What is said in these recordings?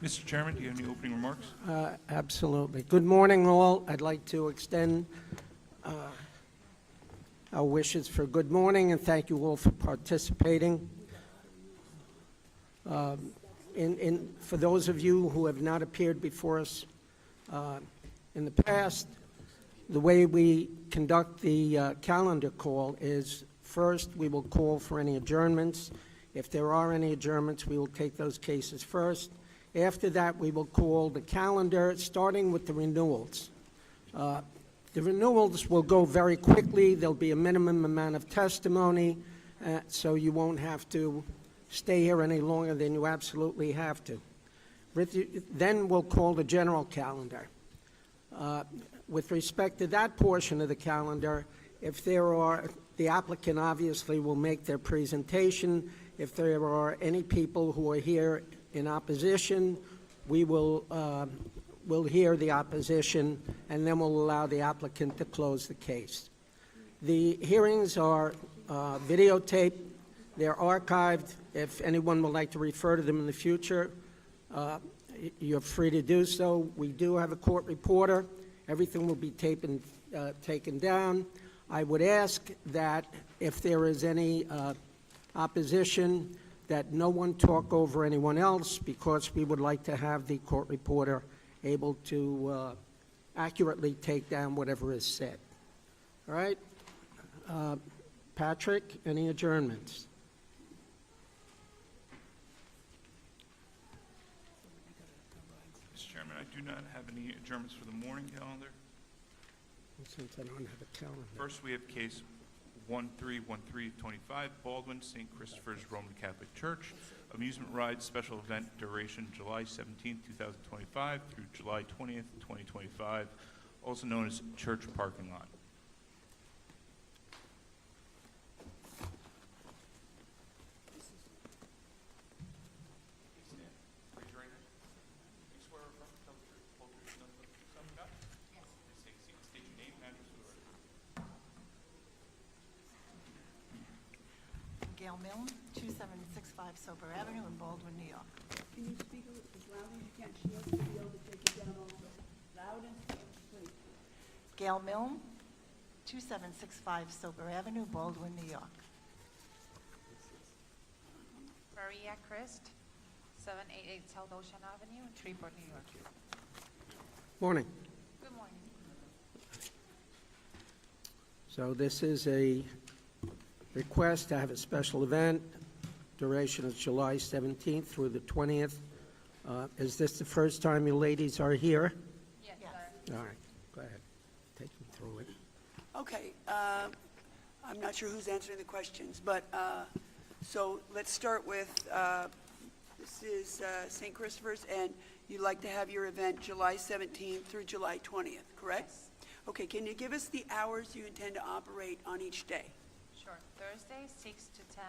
Mr. Chairman, do you have any opening remarks? Absolutely. Good morning, all. I'd like to extend our wishes for good morning and thank you all for participating. For those of you who have not appeared before us in the past, the way we conduct the calendar call is first we will call for any adjournments. If there are any adjournments, we will take those cases first. After that, we will call the calendar, starting with the renewals. The renewals will go very quickly. There'll be a minimum amount of testimony, so you won't have to stay here any longer than you absolutely have to. Then we'll call the general calendar. With respect to that portion of the calendar, if there are, the applicant obviously will make their presentation. If there are any people who are here in opposition, we will we'll hear the opposition, and then we'll allow the applicant to close the case. The hearings are videotaped. They're archived. If anyone would like to refer to them in the future, you're free to do so. We do have a court reporter. Everything will be taped and taken down. I would ask that if there is any opposition, that no one talk over anyone else, because we would like to have the court reporter able to accurately take down whatever is said. All right? Patrick, any adjournments? Mr. Chairman, I do not have any adjournments for the morning calendar. Since I don't have a calendar. First, we have case 131325, Baldwin, St. Christopher's Roman Catholic Church, amusement ride special event duration July 17, 2025 through July 20th, 2025, also known as church parking lot. Gail Milne, 2765 Sober Avenue in Baldwin, New York. Can you speak as loud as you can? She has to be able to take it down also. Loud and clear, please. Gail Milne, 2765 Sober Avenue, Baldwin, New York. Maria Christ, 788 South Ocean Avenue, Shreveport, New York. Morning. Good morning. So this is a request to have a special event. Duration is July 17th through the 20th. Is this the first time you ladies are here? Yes, Yes. sir. All right, go ahead. Take them through it. Okay, I'm not sure who's answering the questions, but, so let's start with, this is St. Christopher's, and you'd like to have your event July 17th through July 20th, correct? Yes. Okay, can you give us the hours you intend to operate on each day? Sure. Thursday, 6 to 10.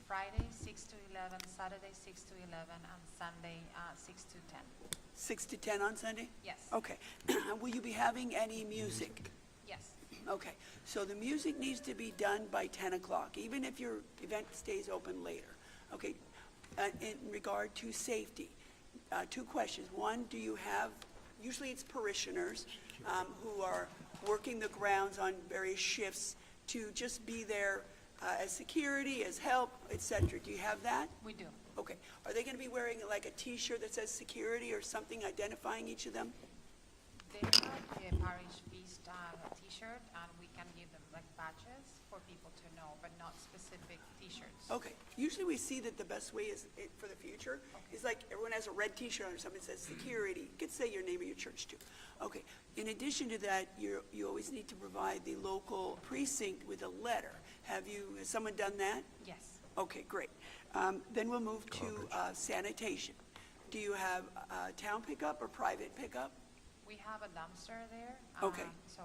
Friday, 6 to 11. Saturday, 6 to 11. And Sunday, 6 to 10. 6 to 10 on Sunday? Yes. Okay. Will you be having any music? Yes. Okay, so the music needs to be done by 10 o'clock, even if your event stays open later. Okay, in regard to safety, two questions. One, do you have, usually it's parishioners who are working the grounds on various shifts to just be there as security, as help, etc. Do you have that? We do. Okay, are they going to be wearing like a T-shirt that says security or something identifying each of them? They have a parish feast T-shirt, and we can give them like badges for people to know, but not specific T-shirts. Okay. Usually we see that the best way is, for the future, is like everyone has a red T-shirt or something that says security. You could say your name of your church too. Okay. In addition to that, you always need to provide the local precinct with a letter. Has someone done that? Yes. Okay, great. Then we'll move to sanitation. Do you have town pickup or private pickup? We have a dumpster there. Okay. So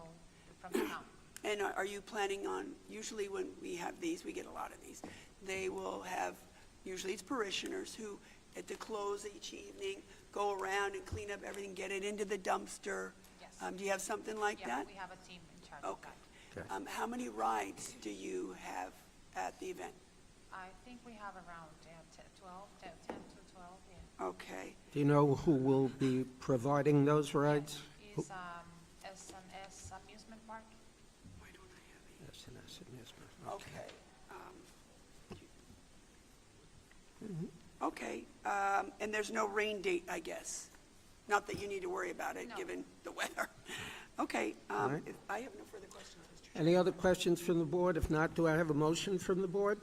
from the town. And are you planning on, usually when we have these, we get a lot of these, they will have, usually it's parishioners who, at the close each evening, go around and clean up everything, get it into the dumpster. Yes. Do you have something like Yeah, that? we have a team in charge of Okay. that. Okay. How many rides do you have at the event? I think we have around 10 to 12, yeah. Okay. Do you know who will be providing those rides? Is S&S Amusement Park. S&S Amusement. Okay. Okay, and there's no rain date, I guess? Not that you need to worry about it, No. given the weather. Okay, right. I have no further questions, Mr. Chairman. Any other questions from the board? If not, do I have a motion from the board?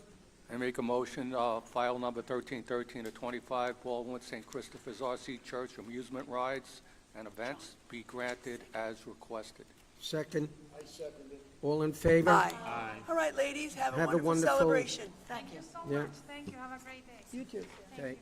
I make a motion, file number 1313 to 25, Baldwin St. Christopher's R.C. Church amusement rides and events be granted as requested. Second? I second it. All in favor? Aye. All right, ladies, have a wonderful celebration. Thank you. So Yeah. much, thank you, have a great day. You too. Okay.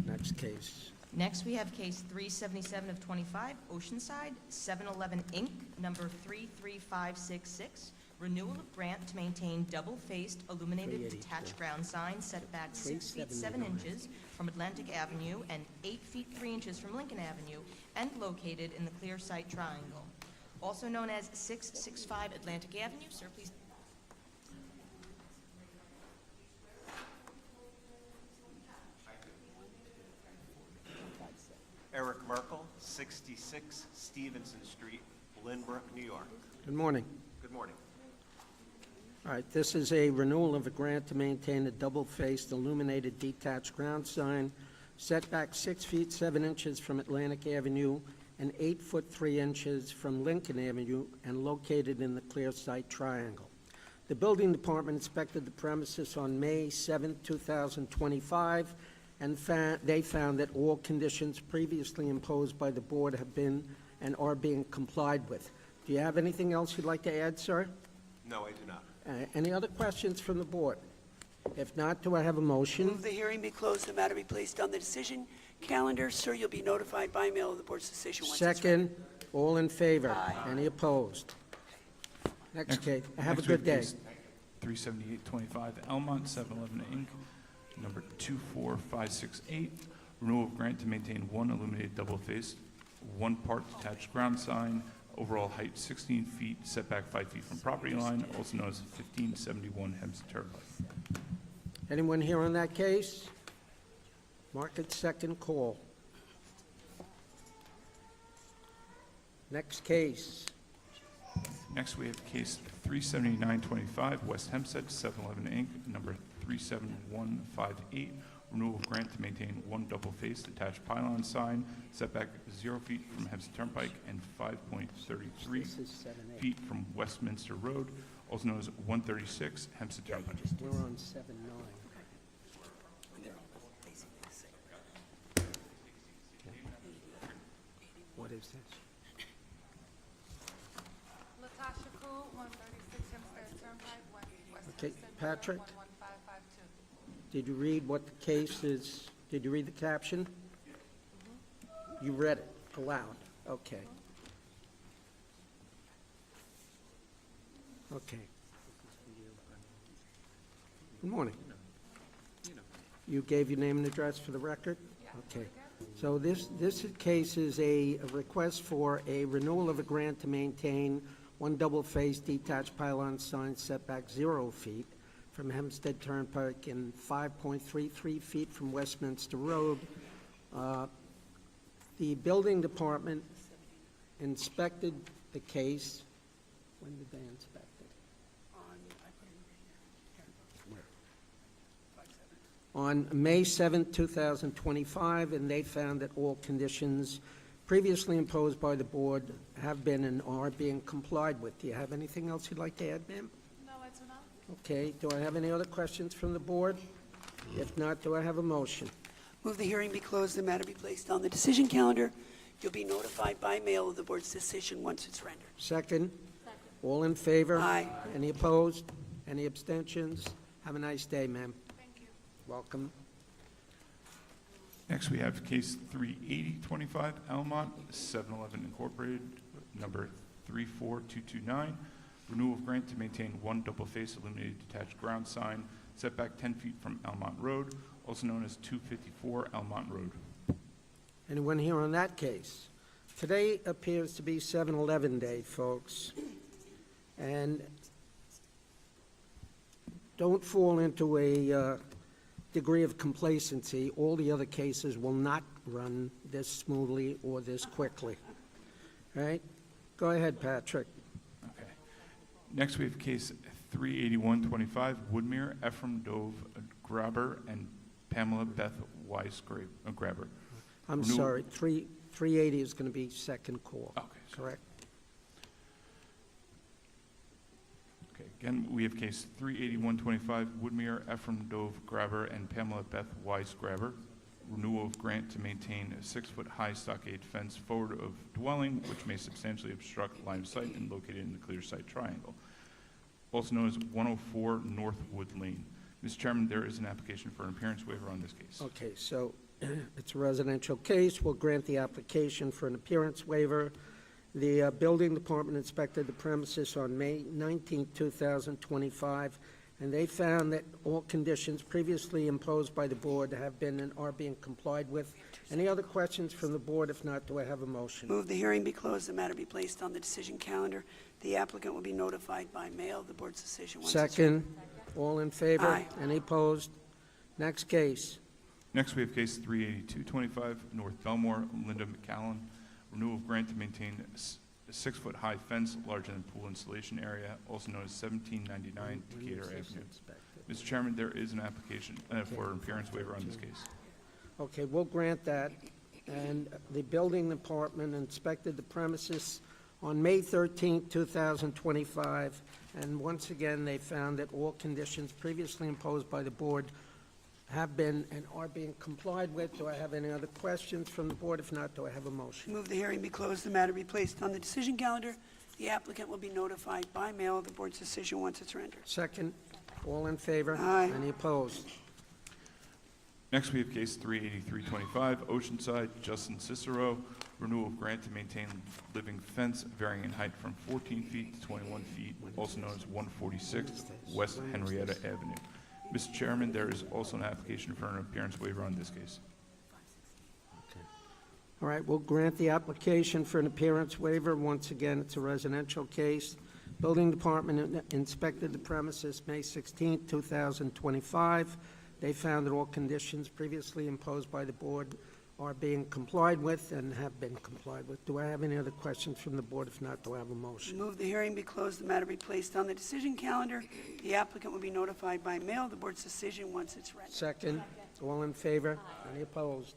Next case. Next, we have case 377 of 25, Oceanside, 7-Eleven, Inc., number 33566, renewal of grant to maintain double-faced illuminated 384. detached ground sign setback 6 feet 7 inches from Atlantic Avenue and 8 feet 3 inches from Lincoln Avenue, and located in the clear sight triangle. Also known as 665 Atlantic Avenue. Sir, please. Eric Merkel, 66 Stevenson Street, Lynbrook, New York. Good morning. Good morning. All right, this is a renewal of a grant to maintain a double-faced illuminated detached ground sign setback 6 feet 7 inches from Atlantic Avenue and 8 foot 3 inches from Lincoln Avenue and located in the clear sight triangle. The building department inspected the premises on May 7, 2025, and they found that all conditions previously imposed by the board have been and are being complied with. Do you have anything else you'd like to add, sir? No, I do not. Any other questions from the board? If not, do I have a motion? Move the hearing be closed, the matter be placed on the decision calendar. Sir, you'll be notified by mail of the board's decision once it's ready. Second, all in favor? Aye. Any opposed? Next case, have a Next we good day. case 37825 Elmont, 7-Eleven, Inc., number 24568, renewal of grant to maintain one illuminated double-faced, one-part detached ground sign, overall height 16 feet, setback 5 feet from property line, also known as 1571 Hempstead Turnpike. Anyone here on that case? Mark it second call. Next case. Next, we have case 37925 West Hempstead, 7-Eleven, Inc., number 37158, renewal of grant to maintain one double-faced attached pylon sign, setback 0 feet from Hempstead Turnpike and 5.33 This is 7A. feet from Westminster Road, also known as 136 Hempstead Turnpike. We're on 7-9. They're all basically the same. What is this? Latasha Cool, 136 Hempstead Turnpike, West Okay, Hempstead, Patrick? 11552. Did you read what the case is? Did you read the caption? You read it aloud? Okay. Okay. Good morning. You gave your name and address for the record? Okay. So this case is a request for a renewal of a grant to maintain one double-faced detached pylon sign setback 0 feet from Hempstead Turnpike and 5.33 feet from Westminster Road. The building department inspected the case. When did they inspect it? On May 7, 2025, and they found that all conditions previously imposed by the board have been and are being complied with. Do you have anything else you'd like to add, ma'am? No, I do not. Okay, do I have any other questions from the board? If not, do I have a motion? Move the hearing be closed, the matter be placed on the decision calendar. You'll be notified by mail of the board's decision once it's rendered. Second? All in favor? Aye. Any opposed? Any abstentions? Have a nice day, ma'am. Thank you. Welcome. Next, we have case 38025 Almont, 7-Eleven Incorporated, number 34229, renewal of grant to maintain one double-faced illuminated detached ground sign, setback 10 feet from Almont Road, also known as 254 Almont Road. Anyone here on that case? Today appears to be 7-Eleven Day, folks. And don't fall into a degree of complacency, all the other cases will not run this smoothly or this quickly. Right? Go ahead, Patrick. Okay. Next, we have case 38125, Woodmere, Ephraim Dove Graber, and Pamela Beth Weiss Graber. I'm Renew- sorry, 380 is going to be second call. Okay, sorry. Correct? Okay, again, we have case 38125, Woodmere, Ephraim Dove Graber, and Pamela Beth Weiss Graber. Renewal of grant to maintain a 6-foot-high stockade fence forward of dwelling, which may substantially obstruct line of sight and located in the clear sight triangle, also known as 104 Northwood Lane. Mr. Chairman, there is an application for an appearance waiver on this case. Okay, so it's a residential case. We'll grant the application for an appearance waiver. The building department inspected the premises on May 19, 2025, and they found that all conditions previously imposed by the board have been and are being complied with. Any other questions from the board? If not, do I have a motion? Move the hearing be closed, the matter be placed on the decision calendar. The applicant will be notified by mail of the board's decision once it's ready. Second. All in favor? Aye. Any opposed? Next case. Next, we have case 38225, North Belmore, Linda McCallum. Renewal of grant to maintain a 6-foot-high fence larger than pool installation area, also known as 1799 Decatur Avenue. Mr. Chairman, there is an application for an appearance waiver on this case. Okay, we'll grant that. And the building department inspected the premises on May 13, 2025, and once again, they found that all conditions previously imposed by the board have been and are being complied with. Do I have any other questions from the board? If not, do I have a motion? Move the hearing be closed, the matter be placed on the decision calendar. The applicant will be notified by mail of the board's decision once it's rendered. Second, all in favor? Aye. Any opposed? Next, we have case 38325, Oceanside, Justin Cicero. Renewal of grant to maintain living fence varying in height from 14 feet to 21 feet, also known as 146 West Henrietta Avenue. Mr. Chairman, there is also an application for an appearance waiver on this case. All right, we'll grant the application for an appearance waiver. Once again, it's a residential case. Building department inspected the premises May 16, 2025. They found that all conditions previously imposed by the board are being complied with and have been complied with. Do I have any other questions from the board? If not, do I have a motion? Move the hearing be closed, the matter be placed on the decision calendar. The applicant will be notified by mail of the board's decision once it's rendered. Second, all in favor? Any opposed?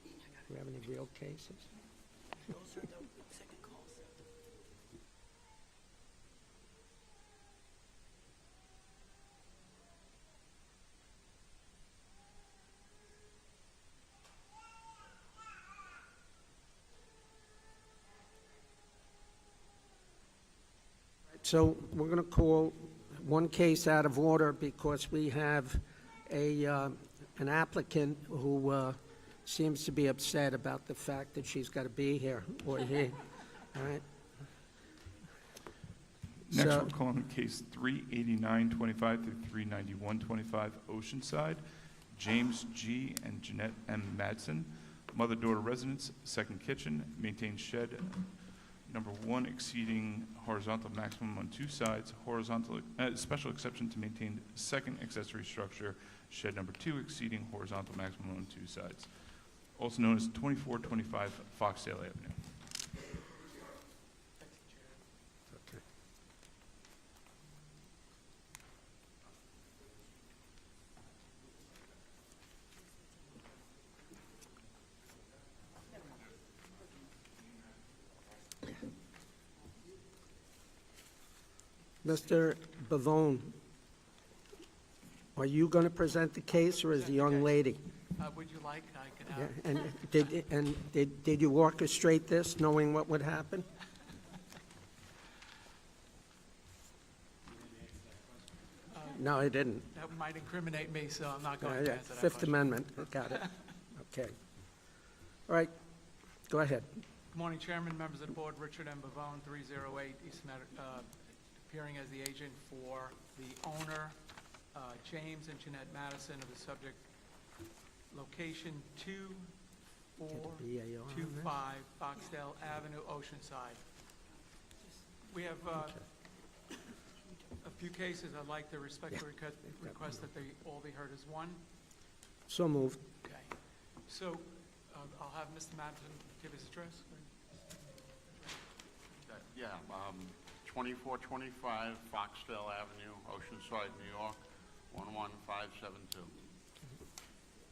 Do we have any real cases? Those are the second calls. So we're going to call one case out of order because we have an applicant who seems to be upset about the fact that she's got to be here, or he. All right? Next, So- we're calling case 38925 through 39125, Oceanside, James G. and Jeanette M. Madsen, mother-daughter residence, second kitchen, maintained shed number 1 exceeding horizontal maximum on 2 sides, horizontal, special exception to maintain second accessory structure, shed number 2 exceeding horizontal maximum on 2 sides, also known as 2425 Foxdale Avenue. Mr. Bavone, are you going to present the case, or is the young lady? Would you like, I could Yeah, have, and did you orchestrate this, knowing what would happen? No, I didn't. that might incriminate me, so I'm not Yeah, going to yeah, answer that Fifth question. Amendment, got it. Okay. All right, go ahead. Good morning, Chairman, members of the board, Richard M. Bavone, 308 East appearing as the agent for the owner, James and Jeanette Madison, of the subject location 2425 Foxdale Avenue, Oceanside. We have A few cases, I'd like to respectfully request that they all be heard as one. So moved. Okay. So I'll have Mr. Madison give his address. Yeah, 2425 Foxdale Avenue, Oceanside, New York, 11572.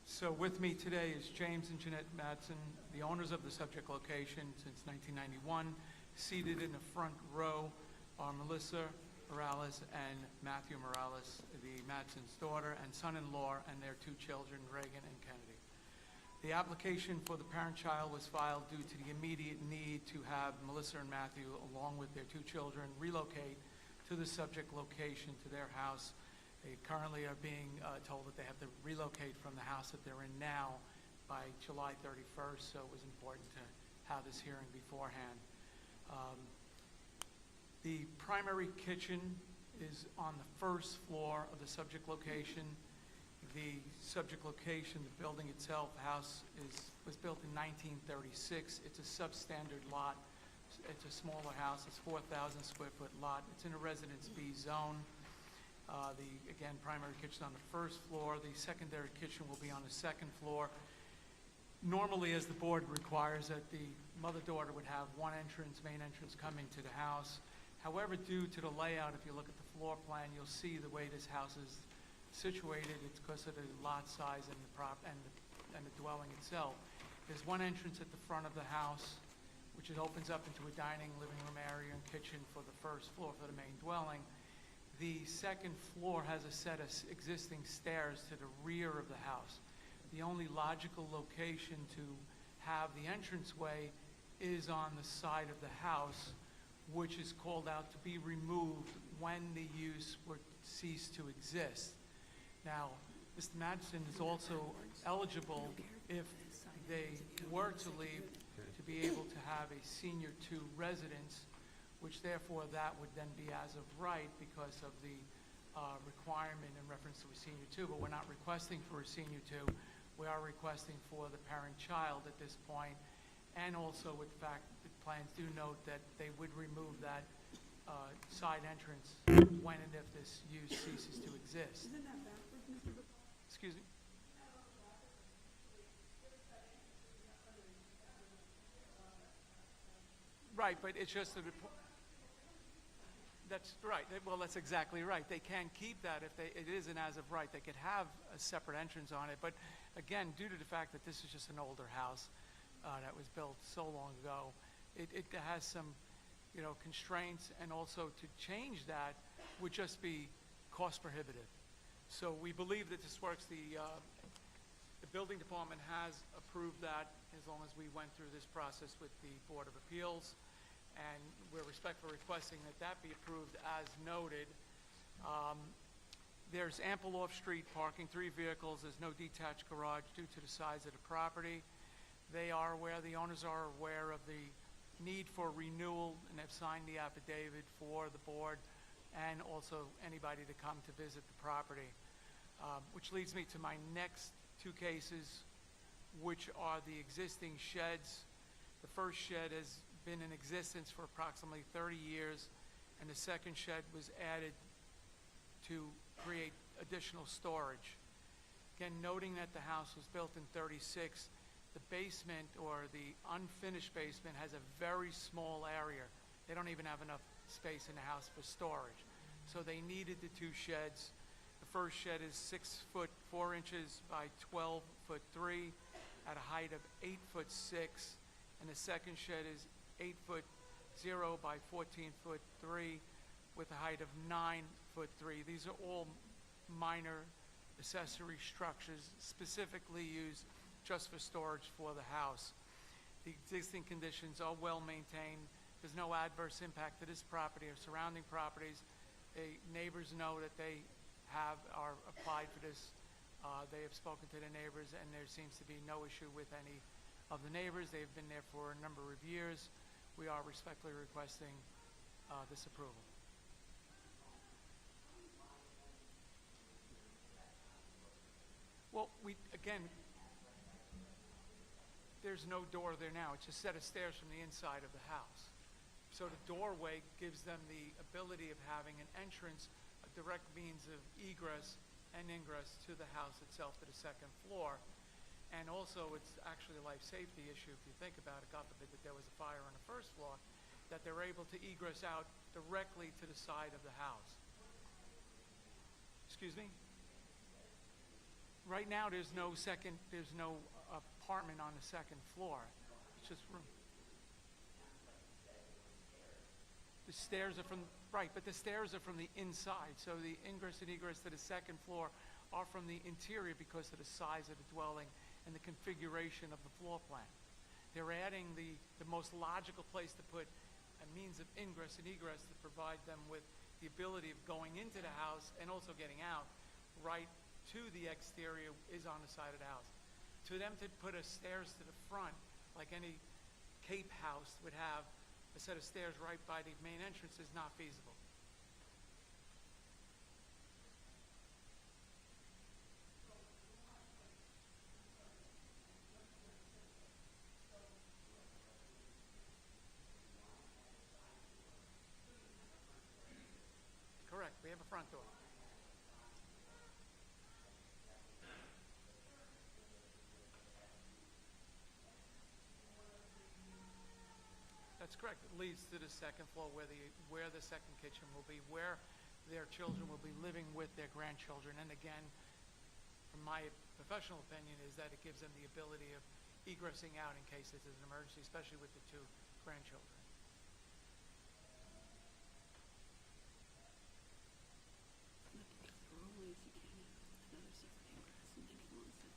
So with me today is James and Jeanette Madsen, the owners of the subject location since 1991. Seated in the front row are Melissa Morales and Matthew Morales, the Madsen's daughter and son-in-law, and their two children, Reagan and Kennedy. The application for the parent-child was filed due to the immediate need to have Melissa and Matthew, along with their two children, relocate to the subject location, to their house. They currently are being told that they have to relocate from the house that they're in now by July 31st, so it was important to have this hearing beforehand. The primary kitchen is on the first floor of the subject location. The subject location, the building itself, house was built in 1936. It's a substandard lot. It's a smaller house. It's 4,000 square foot lot. It's in a Residence B zone. Again, primary kitchen on the first floor. The secondary kitchen will be on the second floor. Normally, as the board requires, that the mother-daughter would have one entrance, main entrance, coming to the house. However, due to the layout, if you look at the floor plan, you'll see the way this house is situated. It's because of the lot size and the dwelling itself. There's one entrance at the front of the house, which opens up into a dining, living room area and kitchen for the first floor for the main dwelling. The second floor has a set of existing stairs to the rear of the house. The only logical location to have the entranceway is on the side of the house, which is called out to be removed when the use would cease to exist. Now, Mr. Madsen is also eligible, if they were to leave, to be able to have a Senior 2 residence, which therefore that would then be as of right because of the requirement in reference to a Senior 2, but we're not requesting for a Senior 2. We are requesting for the parent-child at this point, and also with the fact that plans do note that they would remove that side entrance when and if this use ceases to exist. Isn't that backwards, Mr. Bacall? Excuse me? Right, but it's just that that's right. Well, that's exactly right. They can keep that if it is an as of right. They could have a separate entrance on it. But again, due to the fact that this is just an older house that was built so long ago, it has some, constraints, and also to change that would just be cost prohibitive. So we believe that this works. The building department has approved that as long as we went through this process with the Board of Appeals, and we're respectfully requesting that that be approved as noted. There's ample off-street parking, 3 vehicles. There's no detached garage due to the size of the property. The owners are aware of the need for renewal and have signed the affidavit for the board and also anybody to come to visit the property. Which leads me to my next 2 cases, which are the existing sheds. The first shed has been in existence for approximately 30 years, and the second shed was added to create additional storage. Again, noting that the house was built in 36, the basement, or the unfinished basement, has a very small area. They don't even have enough space in the house for storage. So they needed the 2 sheds. The first shed is 6 foot 4 inches by 12 foot 3 at a height of 8 foot 6, and the second shed is 8 foot 0 by 14 foot 3 with a height of 9 foot 3. These are all minor accessory structures specifically used just for storage for the house. The existing conditions are well maintained. There's no adverse impact to this property or surrounding properties. The neighbors know that they are applied for this. They have spoken to the neighbors, and there seems to be no issue with any of the neighbors. They've been there for a number of years. We are respectfully requesting this approval. Well, again, there's no door there now. It's a set of stairs from the inside of the house. So the doorway gives them the ability of having an entrance direct means of egress and ingress to the house itself, to the second floor. And also, it's actually a life safety issue, if you think about it, God forbid that there was a fire on the first floor, that they're able to egress out directly to the side of the house. Excuse me? Right now, there's no apartment on the second floor. It's just room. The stairs are from, right, but the stairs are from the inside, so the ingress and egress to the second floor are from the interior because of the size of the dwelling and the configuration of the floor plan. They're adding the most logical place to put a means of ingress and egress to provide them with the ability of going into the house and also getting out right to the exterior is on the side of the house. To them to put a stairs to the front, like any Cape house would have a set of stairs right by the main entrance, is not feasible. Correct, we have a front door. That's correct. It leads to the second floor where the second kitchen will be, where their children will be living with their grandchildren. And again, from my professional opinion, is that it gives them the ability of egressing out in case there's an emergency, especially with the two grandchildren. There are ways you can have another separate ingress and then he wants it.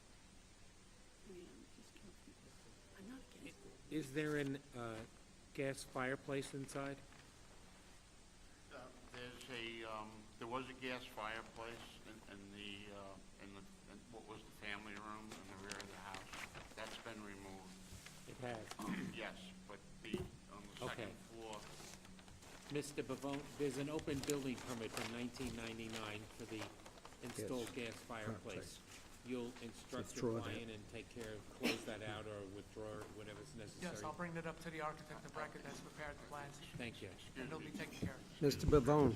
I mean, I'm just confused. I'm not against it. Is there an gas fireplace inside? There was a gas fireplace in what was the family room in the rear of the house. That's been removed. It has. Yes, but on the Okay. second floor, Mr. Bavone, there's an open building permit from 1999 for the installed gas fireplace. You'll instruct your Withdraw that. client and take care of, close that out or withdraw it, whatever's necessary. Yes, I'll bring that up to the architect of record that's prepared the plans, Thank you. and it'll be taken care of. Mr. Bavone,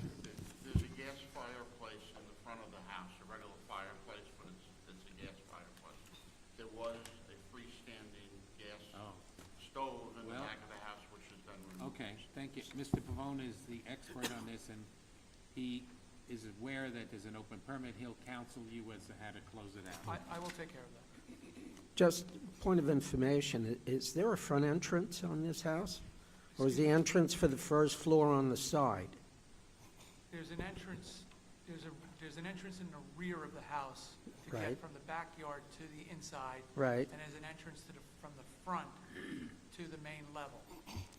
there's a gas fireplace in the front of the house, a regular fireplace, but it's a gas fireplace. There was a freestanding gas Oh. stove in the Well- back of the house, which has been removed. Okay, thank you. Mr. Pavone is the expert on this, and he is aware that there's an open permit. He'll counsel you as to how to close it out. I will take care of that. just point of information, is there a front entrance on this house? Or is the entrance for the first floor on the side? There's an entrance, there's an entrance in the rear of the house to Right. get from the backyard to the inside. Right. And there's an entrance from the front to the main level.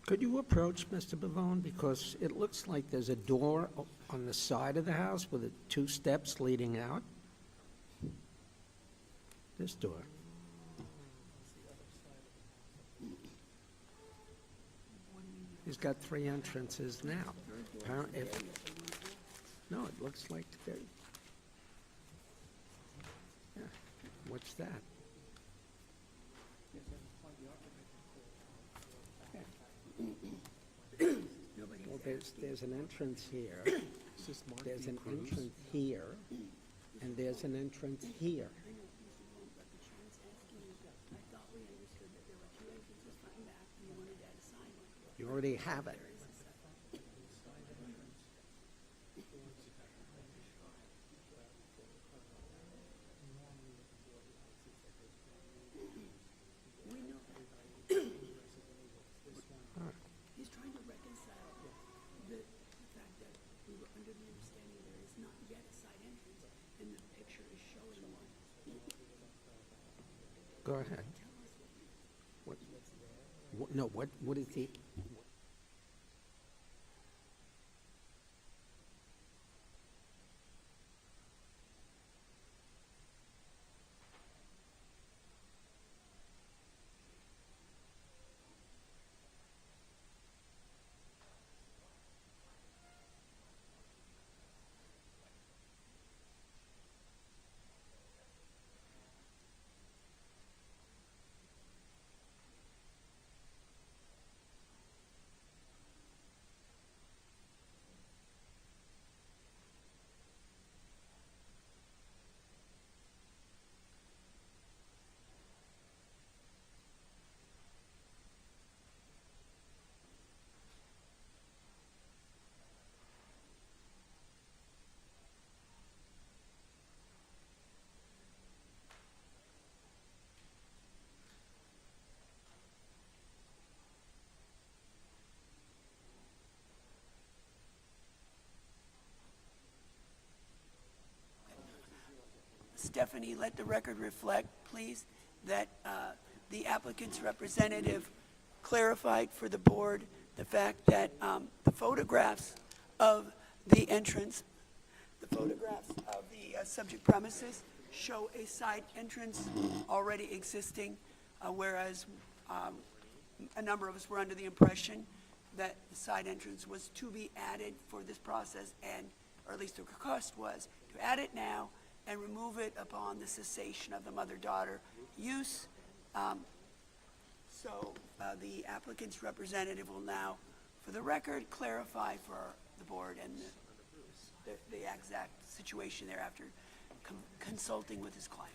Could you approach Mr. Bavone? Because it looks like there's a door on the side of the house with two steps leading out. This door. He's got three entrances now. No, it looks like they're... Yeah, what's that? Well, there's an entrance here, there's an entrance here, and there's an entrance here. I know, Mr. Bone, but the chairman's asking you, I thought we understood that there were two entrances front and back, and you wanted to add a side one. You already have it. We know that. He's trying to reconcile the fact that we were under the understanding there is not yet a side entrance, and the picture is showing one. Go ahead. What is the, Stephanie, let the record reflect, please, that the applicant's representative clarified for the board the fact that the photographs of the entrance, the photographs of the subject premises show a side entrance already existing, whereas a number of us were under the impression that the side entrance was to be added for this process, and, or at least the request was to add it now and remove it upon the cessation of the mother-daughter use. So the applicant's representative will now, for the record, clarify for the board and the exact situation there after consulting with his client.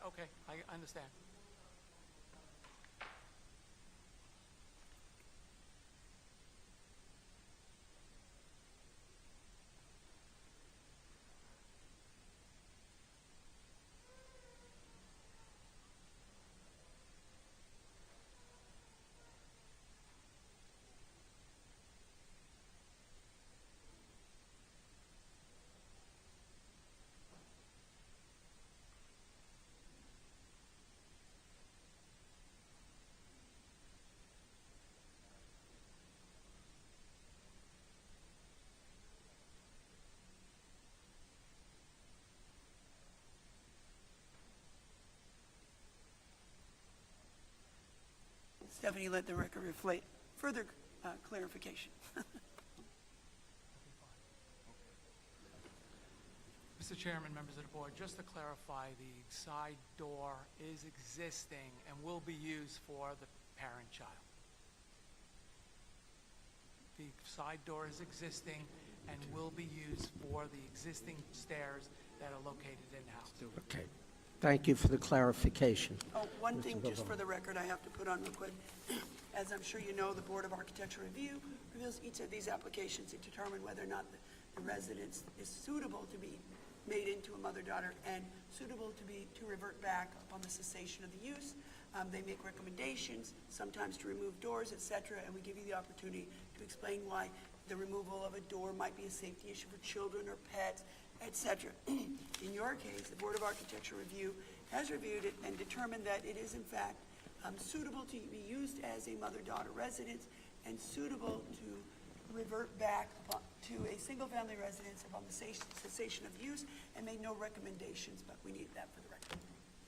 Okay, I understand. Stephanie, let the record reflect further clarification. Mr. Chairman, members of the board, just to clarify, the side door is existing and will be used for the parent-child. The side door is existing and will be used for the existing stairs that are located in-house. Okay. Thank you for the clarification. Oh, one thing just for the record I have to put on real quick. As I'm sure you know, the Board of Architecture Review reviews each of these applications to determine whether or not the residence is suitable to be made into a mother-daughter and suitable to revert back upon the cessation of the use. They make recommendations, sometimes to remove doors, et cetera, and we give you the opportunity to explain why the removal of a door might be a safety issue for children or pets, et cetera. In your case, the Board of Architecture Review has reviewed it and determined that it is in fact suitable to be used as a mother-daughter residence and suitable to revert back to a single-family residence upon the cessation of use, and made no recommendations, but we need that for the record.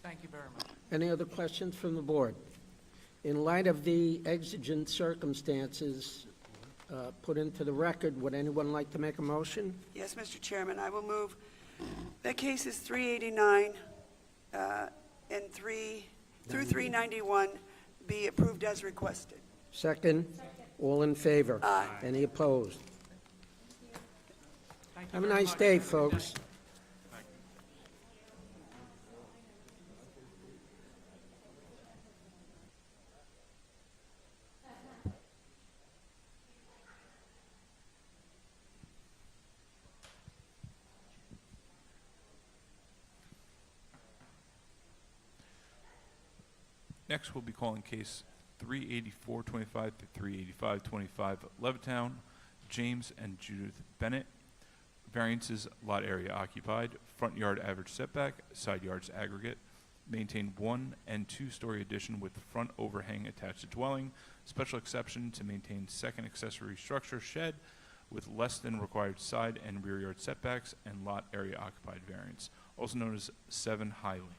Thank you very much. Any other questions from the board? In light of the exigent circumstances put into the record, would anyone like to make a motion? Yes, Mr. Chairman, I will move that cases 389 and 3 through 391 be approved as requested. Second? All in favor? Aye. Any opposed? Thank you Have a very nice much. day, Have a good folks. Next, we'll be calling case 38425 to 38525 Levittown, James and Judith Bennett. Variances: lot area occupied, front yard average setback, side yards aggregate. Maintain 1- and 2-story addition with front overhang attached to dwelling. Special exception to maintain second accessory structure shed with less than required side and rear yard setbacks and lot area occupied variance, also known as 7 High Lane.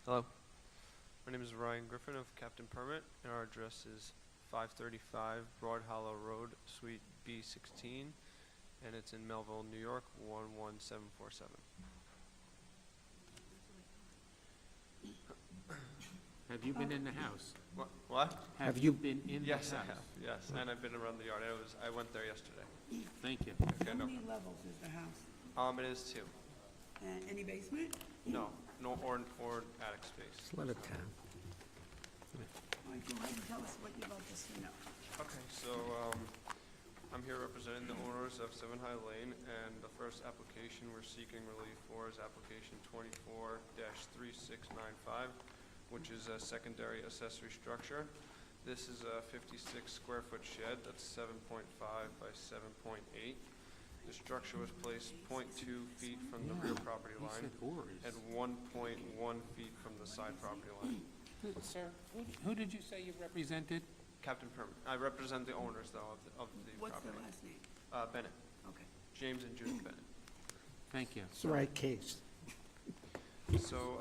Hello. My name is Ryan Griffin of Captain Permit, and our address is 535 Broad Hollow Road, Suite B16, and it's in Melville, New York, 11747. Have you been in the house? What? Have you been in the house? Yes, I have, yes, and I've been around the yard. I went there yesterday. Thank you. Okay, How no, many levels is the house? it is 2. Any basement? No, or attic space. Let it down. All right, go ahead and tell us what about this, you know. Okay, so, I'm here representing the owners of 7 High Lane, and the first application we're seeking relief for is application 24-3695, which is a secondary accessory structure. This is a 56 square foot shed that's 7.5 by 7.8. The structure was placed 0.2 feet from the rear property He line said oars. and 1.1 feet from the side property line. Sir, who did you say you represented? Captain Permit. I represent the owners, though, of the What's property. their last name? Bennett. Okay. James and Judith Bennett. Thank you. It's the right case. So,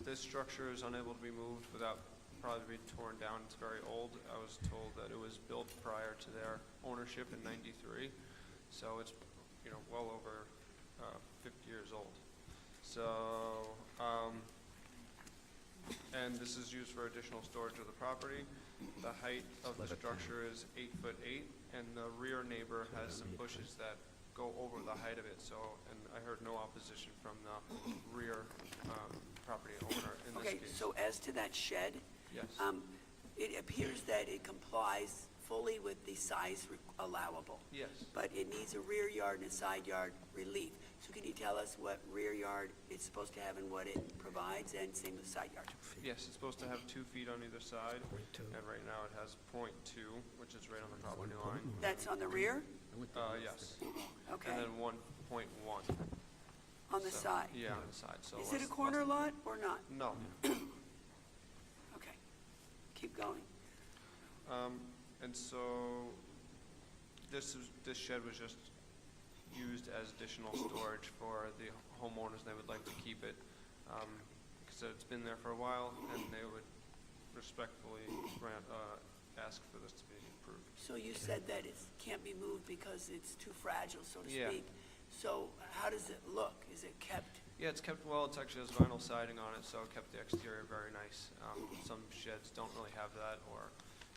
this structure is unable to be moved without probably being torn down. It's very old. I was told that it was built prior to their ownership in '93, so it's, well over 50 years old. So, and this is used for additional storage of the property. The height of the structure is 8'8", and the rear neighbor has some bushes that go over the height of it, so, and I heard no opposition from the rear property owner in this Okay, case. so as to that shed, Yes, it appears that it complies fully with the size allowable, yes. but it needs a rear yard and a side yard relief. So can you tell us what rear yard it's supposed to have and what it provides, and same with side yard? Yes, it's supposed to have 2 feet on either side, and right now it has .2, which is right on the property line. That's on the rear? Yes. Okay. And then 1.1. On the So, side? Yeah, on the side, so. Is it a corner lot or not? No. Okay. Keep going. And so, this shed was just used as additional storage for the homeowners. They would like to keep it, because it's been there for a while, and they would respectfully ask for this to be approved. So you said that it can't be moved because it's too fragile, so to Yeah. speak. So how does it look? Is it kept? Yeah, it's kept well. It's actually has vinyl siding on it, so it kept the exterior very nice. Some sheds don't really have that, or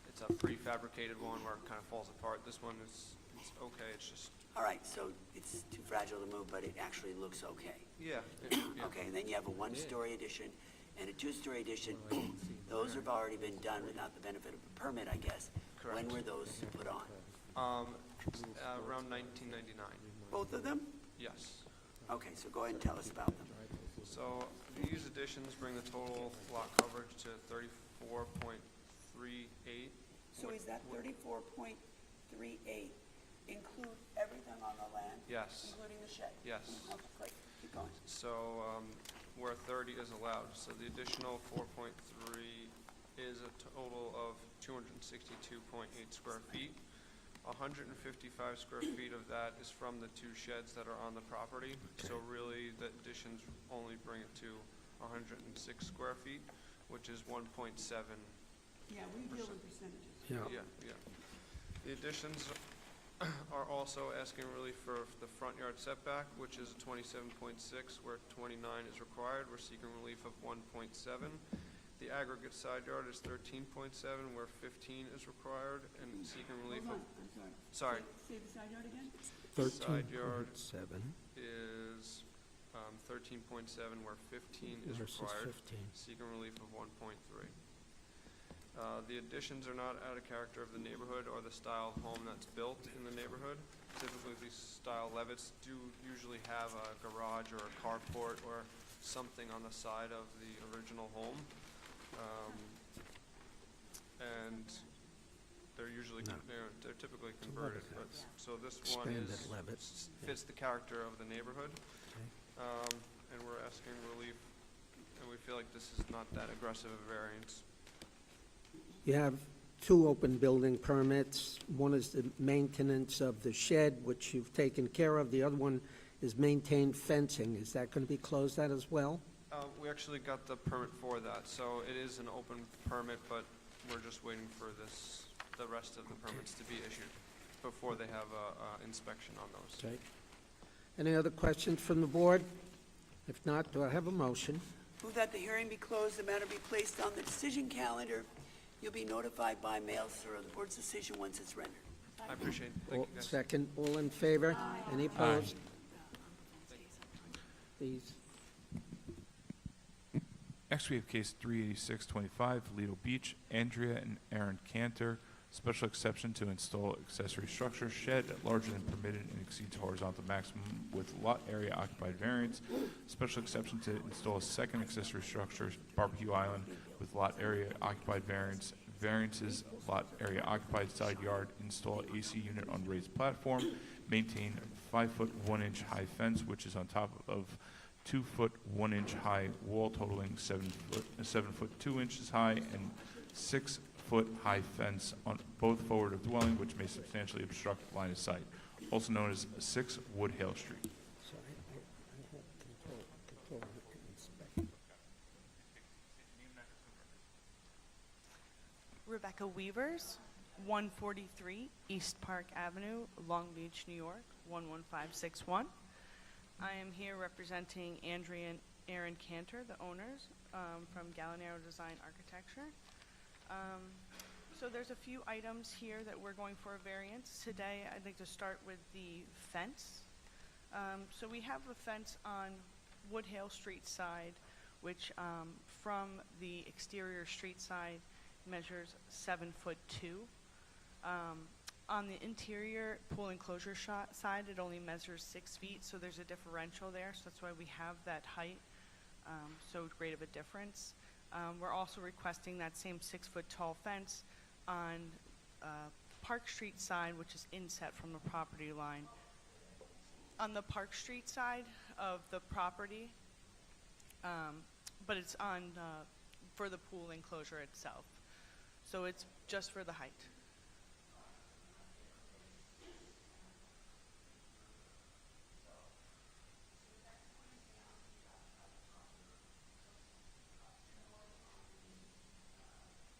it's a prefabricated one where it kind of falls apart. This one it's okay. It's just All right, so it's too fragile to move, but it actually looks okay. yeah. Okay, and then you have a one-story addition and a two-story addition. Those have already been done without the benefit of a permit, I guess. Correct. When were those put on? Around 1999. Both of them? Yes. Okay, so go ahead and tell us about them. So these additions bring the total lot coverage to 34.38. So is that 34.38 include everything on the land? Yes. Including the shed? Yes. Okay, great, keep going. So where 30 is allowed, so the additional 4.3 is a total of 262.8 square feet. 155 square feet of that is from the 2 sheds that are on the property. So really, the additions only bring it to 106 square feet, which is 1.7. Yeah, we deal with percentages. Yeah. The additions are also asking relief for the front yard setback, which is 27.6, where 29 is required. We're seeking relief of 1.7. The aggregate side yard is 13.7, where 15 is required, and seeking relief Hold of... on, I'm sorry. Sorry, Say the side yard again? Side yard 13.7 is 13.7, where 15 is versus required, 15. seeking relief of 1.3. The additions are not out of character of the neighborhood or the style of home that's built in the neighborhood. Typically, these style Levitts do usually have a garage or a carport or something on the side of the original home. And they're usually, they're typically converted, but, so this one Expanded Levitt. fits the character of the neighborhood. And we're asking relief, and we feel like this is not that aggressive a variance. You have 2 open building permits. One is the maintenance of the shed, which you've taken care of. The other one is maintained fencing. Is that going to be closed out as well? We actually got the permit for that, so it is an open permit, but we're just waiting for the rest of the permits to be issued. before they have a inspection on those. Okay. Any other questions from the board? If not, do I have a motion? Move that the hearing be closed, the matter be placed on the decision calendar. You'll be notified by mail, sir, of the board's decision once it's rendered. I appreciate it. Thank you, guys. Second, all in favor? Any opposed? Please. Next, we have case 38625, Lido Beach, Andrea and Aaron Cantor. Special exception to install accessory structure shed larger than permitted and exceeds horizontal maximum with lot area occupied variance. Special exception to install a second accessory structure, barbecue island, with lot area occupied variance. Variances, lot area occupied side yard, install AC unit on raised platform, maintain 5-foot 1-inch high fence, which is on top of 2-foot 1-inch high wall totaling 7-foot 2 inches high, and 6-foot high fence on both forward of dwelling, which may substantially obstruct line of sight, also known as 6 Woodhale Street. So I have control to inspect. Rebecca Weavers, 143 East Park Avenue, Long Beach, New York, 11561. I am here representing Andrea and Aaron Cantor, the owners, from Gallinaro Design Architecture. So there's a few items here that we're going for a variance. Today, I'd like to start with the fence. So we have a fence on Woodhale Street side, which from the exterior street side measures 7'2". On the interior pool enclosure side, it only measures 6 feet, so there's a differential there, so that's why we have that height, so great of a difference. We're also requesting that same 6-foot tall fence on Park Street side, which is inset from the property line. On the Park Street side of the property, but it's on for the pool enclosure itself. So it's just for the height.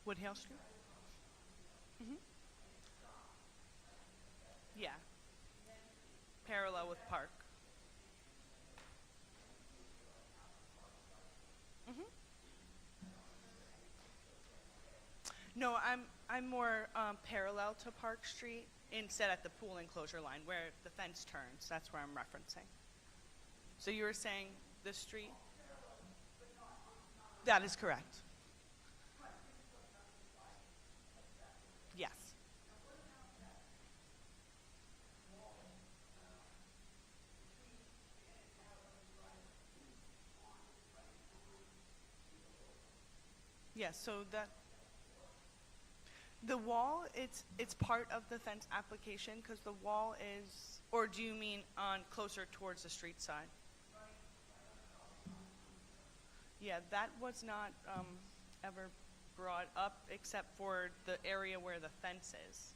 Woodhale Street? Mm-hmm. Yeah. Parallel with Park. Mm-hmm. No, I'm more parallel to Park Street instead at the pool enclosure line where the fence turns. That's where I'm referencing. So you were saying the street? That is correct. Yes. Yes, so the wall, it's part of the fence application because the wall is, or do you mean on closer towards the street side? Yeah, that was not ever brought up except for the area where the fence is.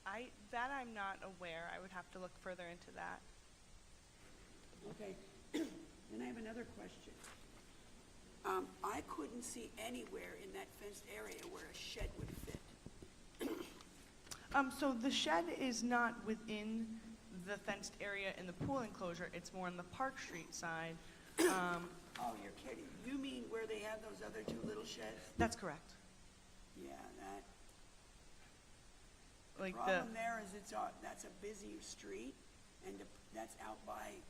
I'm not aware. I would have to look further into that. Okay, then I have another question. I couldn't see anywhere in that fenced area where a shed would fit. So the shed is not within the fenced area in the pool enclosure. It's more on the Park Street side. Oh, you're kidding. You mean where they have those other 2 little sheds? That's correct. Yeah, that. Like The problem there is that's a busy street, and that's out by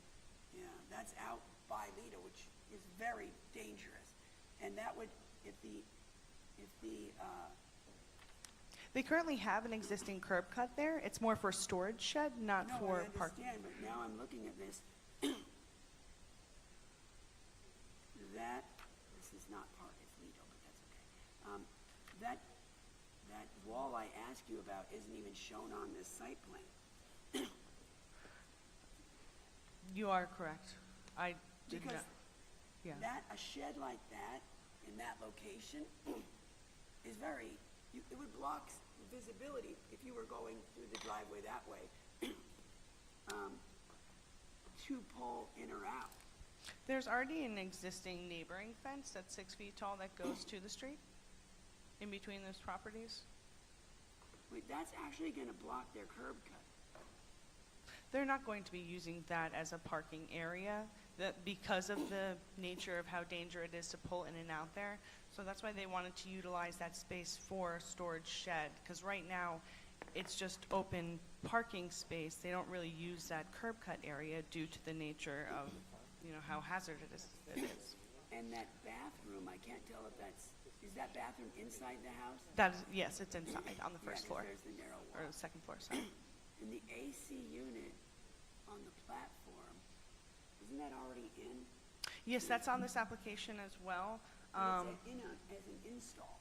Lido, which is very dangerous. And that would, They currently have an existing curb cut there. It's more for storage shed, not for park. No, I understand, but now I'm looking at this. This is not part of Lido, but that's okay. That wall I asked you about isn't even shown on this site plan. You are correct. I did Because not. Yeah. a shed like that, in that location, is it would block visibility if you were going through the driveway that way, to pull in or out. There's already an existing neighboring fence that's 6 feet tall that goes to the street in between those properties. Wait, that's actually gonna block their curb cut. They're not going to be using that as a parking area, because of the nature of how dangerous it is to pull in and out there. So that's why they wanted to utilize that space for a storage shed, because right now, it's just open parking space. They don't really use that curb cut area due to the nature of, how hazardous it is. And that bathroom, I can't tell if is that bathroom inside the house? Yes, it's inside, on the Yeah, first 'cause floor, there's the narrow or wall. the second floor, sorry. And the AC unit on the platform, isn't that already in? Yes, that's on this application as well. But it's as an install.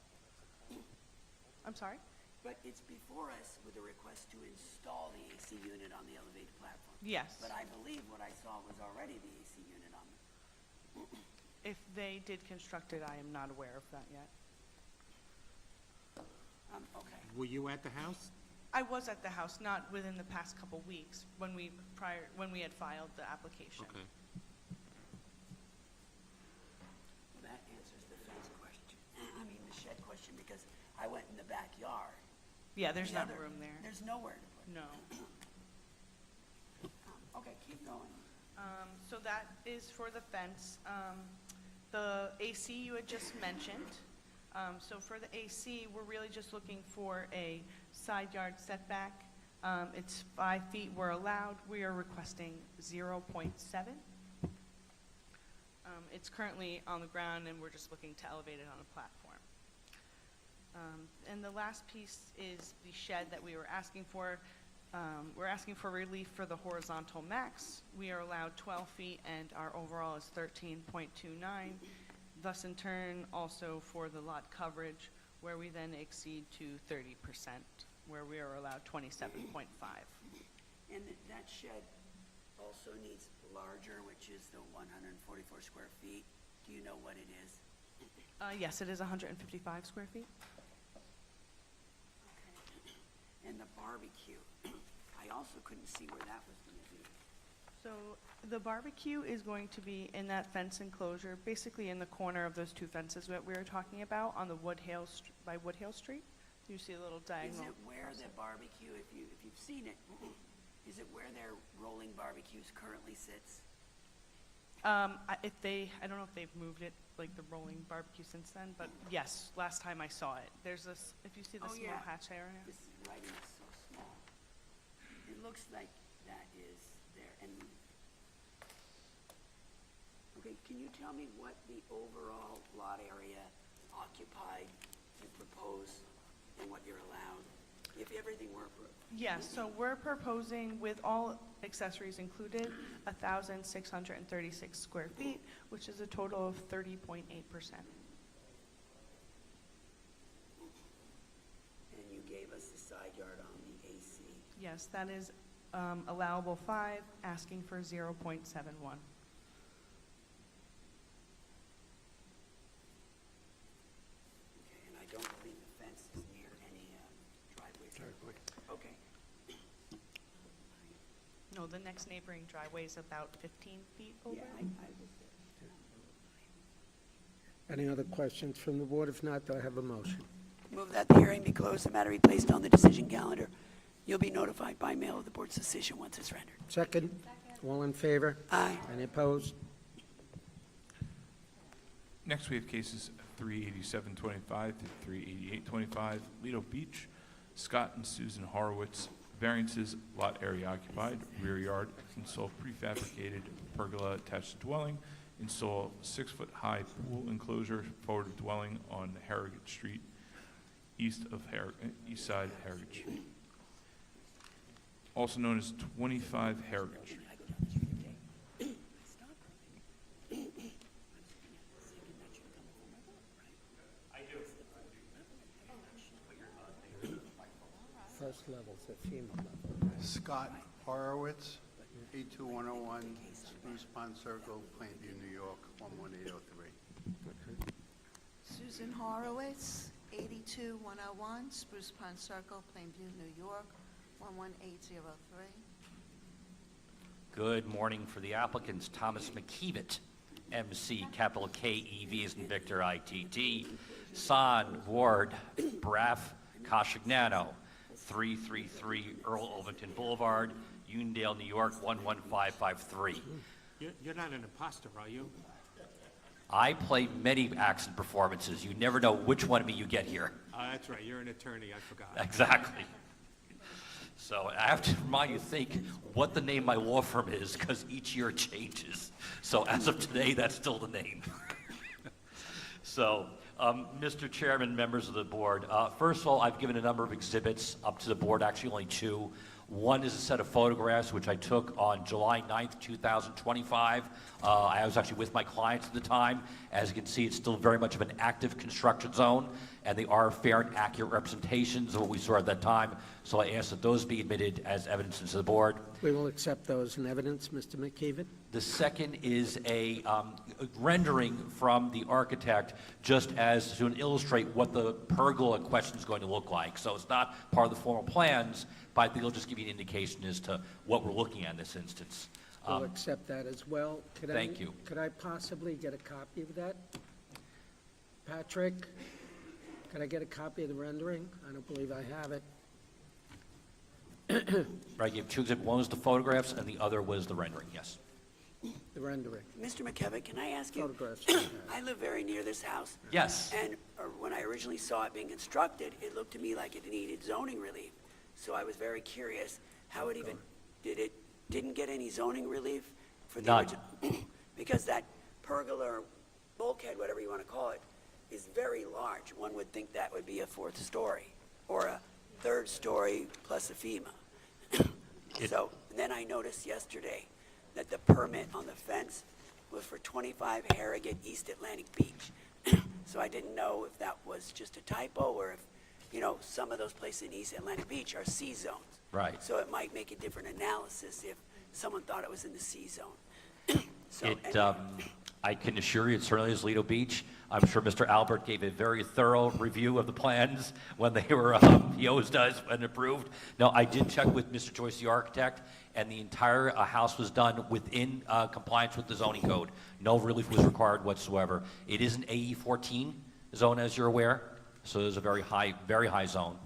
I'm sorry? But it's before us with a request to install the AC unit on the elevated platform. Yes. But I believe what I saw was already the AC unit on the, If they did construct it, I am not aware of that yet. okay. Were you at the house? I was at the house, not within the past couple weeks, when we had filed the application. Okay. Well, that answers the fence question. I mean, the shed question, because I went in the backyard. Yeah, there's The not other- room there. There's nowhere to put it. No. Okay, keep going. So that is for the fence. The AC you had just mentioned. So for the AC, we're really just looking for a side yard setback. It's 5 feet we're allowed. We are requesting 0.7. It's currently on the ground, and we're just looking to elevate it on a platform. And the last piece is the shed that we were asking for. We're asking for relief for the horizontal max. We are allowed 12 feet, and our overall is 13.29. Thus, in turn, also for the lot coverage, where we then exceed to 30%, where we are allowed 27.5. And that shed also needs larger, which is the 144 square feet. Do you know what it is? Yes, it is 155 square feet. And the barbecue, I also couldn't see where that was gonna be. So the barbecue is going to be in that fence enclosure, basically in the corner of those two fences that we were talking about on the by Woodhale Street. You see a little Is diagonal. it where the barbecue, if you've seen it, is it where their rolling barbecues currently sits? I don't know if they've moved it, like the rolling barbecue since then, but yes, last time I saw it. There's this, if you see the Oh, small yeah. hatch area. This writing is so small. It looks like that is there, and, okay, can you tell me what the overall lot area occupied, you propose, and what you're allowed, if everything were approved? Yes, so we're proposing, with all accessories included, 1,636 square feet, which is a total of 30.8%. And you gave us the side yard on the AC. Yes, that is allowable 5, asking for 0.71. Okay, and I don't believe the fence is near any driveways. Okay. No, the next neighboring driveway is about 15 feet over. Yeah, I was there. Any other questions from the board? If not, do I have a motion? Move that the hearing be closed, the matter be placed on the decision calendar. You'll be notified by mail of the board's decision once it's rendered. Second? All in favor? Aye. Any opposed? Next, we have cases 38725 to 38825, Lido Beach, Scott and Susan Horowitz, variances, lot area occupied, rear yard, install prefabricated pergola attached to dwelling, install 6-foot-high pool enclosure forward of dwelling on Harrogate Street, east side Harrogate Street, also known as 25 Harrogate Street. I go down the street every day. I stop early. I'm thinking that should come before my vote, right? First level's a FEMA level. Scott Horowitz, 82101 Spruce Pond Circle, Plainview, New York, 11803. Susan Horowitz, 82101 Spruce Pond Circle, Plainview, New York, 11803. Good morning for the applicants. Thomas McKeevitt, MC, capital K-E-V as in Victor, I-T-T. San, Ward, Braff, Kashignano, 333 Earl Ovington Boulevard, Uniondale, New York, 11553. You're not an imposter, are you? I play many acts and performances. You never know which one of me you get here. That's right, you're an attorney, I forgot. Exactly. So I have to remind you, think what the name of my law firm is, because each year it changes. So as of today, that's still the name. So, Mr. Chairman, members of the board, first of all, I've given a number of exhibits up to the board, actually only two. One is a set of photographs which I took on July 9th, 2025. I was actually with my clients at the time. As you can see, it's still very much of an active construction zone, and they are fair and accurate representations of what we saw at that time. So I ask that those be admitted as evidence into the board. We will accept those in evidence, Mr. McKeever. The second is a rendering from the architect, just as to illustrate what the pergola question is going to look like. So it's not part of the formal plans, but I think it'll just give you an indication as to what we're looking at in this instance. We'll accept that as well. Thank you. Could I possibly get a copy of that? Patrick, could I get a copy of the rendering? I don't believe I have it. Right, you have two exhibits. One was the photographs, and the other was the rendering, yes. The rendering. Mr. McKevitt, can I ask you? Photographs. I live very near this house. Yes. And when I originally saw it being constructed, it looked to me like it needed zoning relief. So I was very curious how it even, didn't get any zoning relief for the None. original? Because that pergola or bulkhead, whatever you want to call it, is very large. One would think that would be a fourth story or a third story plus a FEMA. So then I noticed yesterday that the permit on the fence was for 25 Harrogate, East Atlantic Beach. So I didn't know if that was just a typo or if, some of those places in East Atlantic Beach are C zones. Right. So it might make a different analysis if someone thought it was in the C zone. I can assure you it certainly is Lido Beach. I'm sure Mr. Albert gave a very thorough review of the plans when they were PO'd and approved. No, I did check with Mr. Joyce, the architect, and the entire house was done within compliance with the zoning code. No relief was required whatsoever. It is an AE 14 zone, as you're aware, so there's a very high zone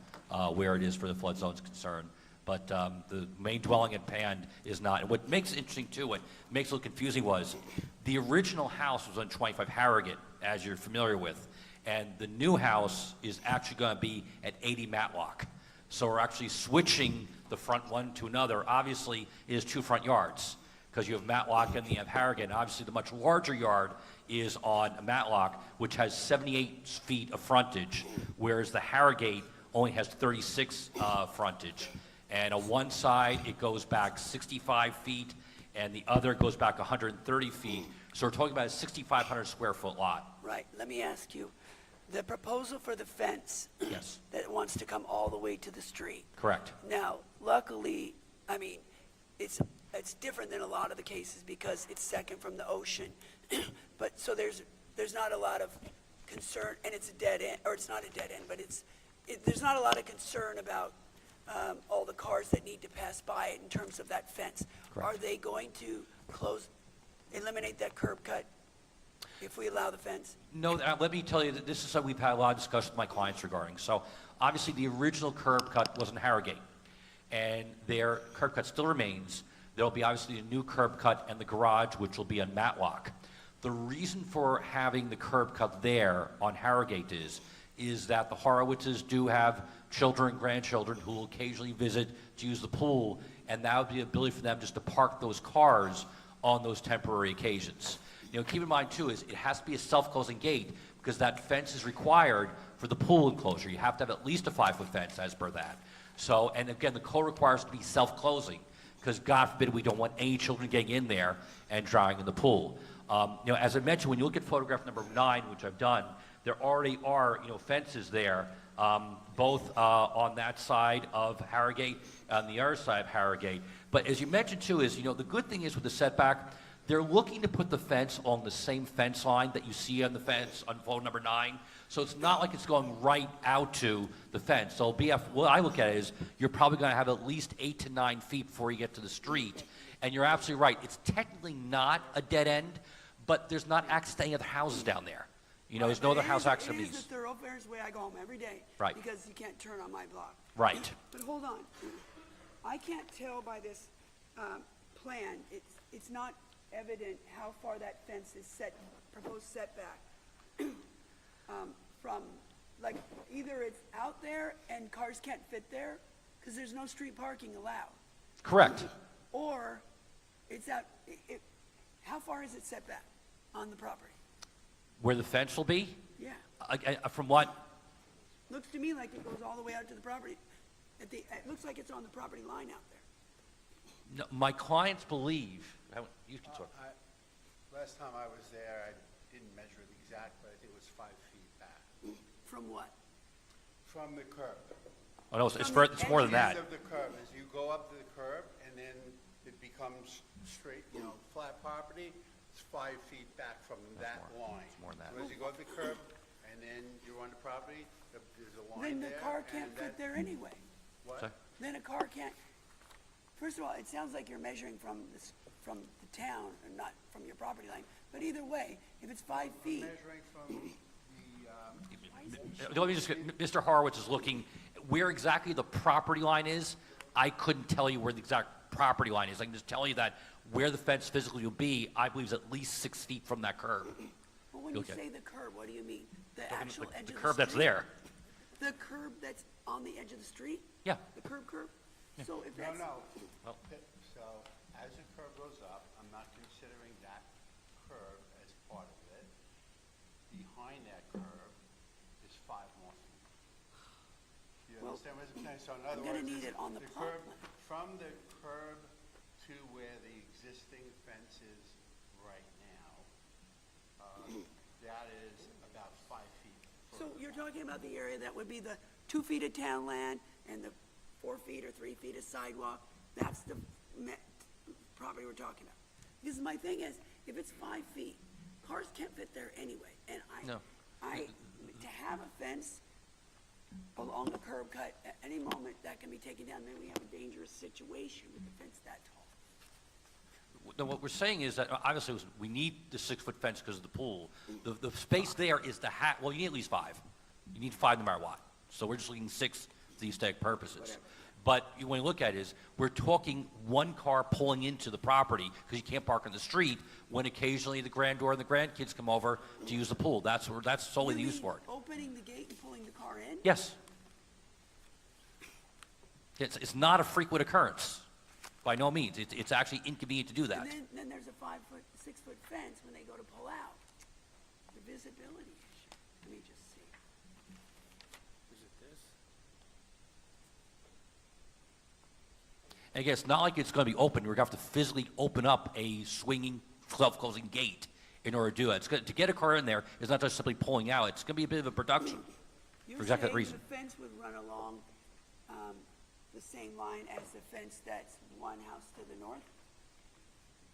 where it is for the flood zone is concerned. But the main dwelling at Pan is not. And what makes it interesting, too, what makes it a little confusing was the original house was on 25 Harrogate, as you're familiar with, and the new house is actually going to be at 80 Matlock. So we're actually switching the front one to another. Obviously, it is two front yards, because you have Matlock and you have Harrogate. And obviously, the much larger yard is on Matlock, which has 78 feet of frontage, whereas the Harrogate only has 36 frontage. And on one side, it goes back 65 feet, and the other goes back 130 feet. So we're talking about a 6,500 square foot lot. Right, let me ask you, the proposal for the fence Yes, that wants to come all the way to the street. correct. Now, luckily, I mean, it's different than a lot of the cases because it's second from the ocean. But, so there's not a lot of concern, and it's a dead end, or it's not a dead end, but there's not a lot of concern about all the cars that need to pass by it in terms of that fence. Correct. Are they going to eliminate that curb cut if we allow the fence? No, let me tell you that this is something we've had a lot of discussion with my clients regarding. So obviously, the original curb cut was in Harrogate, and their curb cut still remains. There'll be obviously a new curb cut and the garage, which will be on Matlock. The reason for having the curb cut there on Harrogate is that the Horowitzes do have children and grandchildren who will occasionally visit to use the pool, and that would be the ability for them just to park those cars on those temporary occasions. Keep in mind, too, is it has to be a self-closing gate because that fence is required for the pool enclosure. You have to have at least a 5-foot fence as per that. So, and again, the code requires it to be self-closing because, God forbid, we don't want any children getting in there and drowning in the pool. As I mentioned, when you look at photograph number 9, which I've done, there already are, fences there, both on that side of Harrogate and the other side of Harrogate. But as you mentioned, too, is, the good thing is with the setback, they're looking to put the fence on the same fence line that you see on the fence on photo number 9. So it's not like it's going right out to the fence. So what I look at is you're probably going to have at least 8 to 9 feet before you get to the street. And you're absolutely right. It's technically not a dead end, but there's not access to any other houses down there. You know, there's no But other house access It is means. the thoroughfare's way I go home every day. Right. Because you can't turn on my block. Right. But hold on. I can't tell by this plan, it's not evident how far that fence is proposed setback from, like, either it's out there and cars can't fit there, because there's no street parking allowed, Correct. or it's out, how far is it set back on the property? Where the fence will be? Yeah. From what? Looks to me like it goes all the way out to the property. It looks like it's on the property line out there. No, my clients believe, you can talk. Last time I was there, I didn't measure it exact, but I think it was 5 feet back From what? from the curb. Oh, no, it's From the it's more than that. End of the curb, as you go up to the curb, and then it becomes straight, flat property, it's 5 feet back from that line. It's more than that. So as you go up the curb, and then you're on the property, there's a line Then there. the car can't and fit that- there anyway. What? Sorry? Then a car can't, first of all, it sounds like you're measuring from the town and not from your property line. But either way, if it's 5 feet, Measuring from the, Let me just, Mr. Horowitz is looking, where exactly the property line is, I couldn't tell you where the exact property line is. I can just tell you that where the fence physically will be, I believe is at least 6 feet from that curb. well, when you Okay. say the curb, what do you mean? The actual edge of the The street? curb that's there. The curb that's on the edge of the street? Yeah. The curb? So if no, that's. no. Well- So as the curb goes up, I'm not considering that curb as part of it. Behind that curb is 5 more feet. You Well, understand what I'm saying? So in other I'm gonna words, need it on the plot curb, plan. from the curb to where the existing fence is right now, that is about 5 feet. So you're talking about the area that would be the 2 feet of town land and the 4 feet or 3 feet of sidewalk? That's the property we're talking about. Because my thing is, if it's 5 feet, cars can't fit there anyway. And No. to have a fence along the curb cut, at any moment, that can be taken down, then we have a dangerous situation with the fence that tall. No, what we're saying is that, obviously, we need the 6-foot fence because of the pool. The space there is well, you need at least 5. You need 5 no matter what. So we're just looking 6 for the aesthetic purposes. But when you look at it, is we're talking one car pulling into the property because you can't park on the street when occasionally the granddaughter and the grandkids come over to use the pool. That's solely the You use mean for it. opening the gate and pulling the car in? Yes. It's not a frequent occurrence, by no means. It's actually inconvenient to do that. And then there's a 6-foot fence when they go to pull out. The visibility issue. Let me just see. Is it this? And again, it's not like it's going to be open. We're going to have to physically open up a swinging, self-closing gate in order to do it. To get a car in there is not just simply pulling out. It's going to be a bit of a production You're for exactly that saying reason. the fence would run along the same line as the fence that's one house to the north?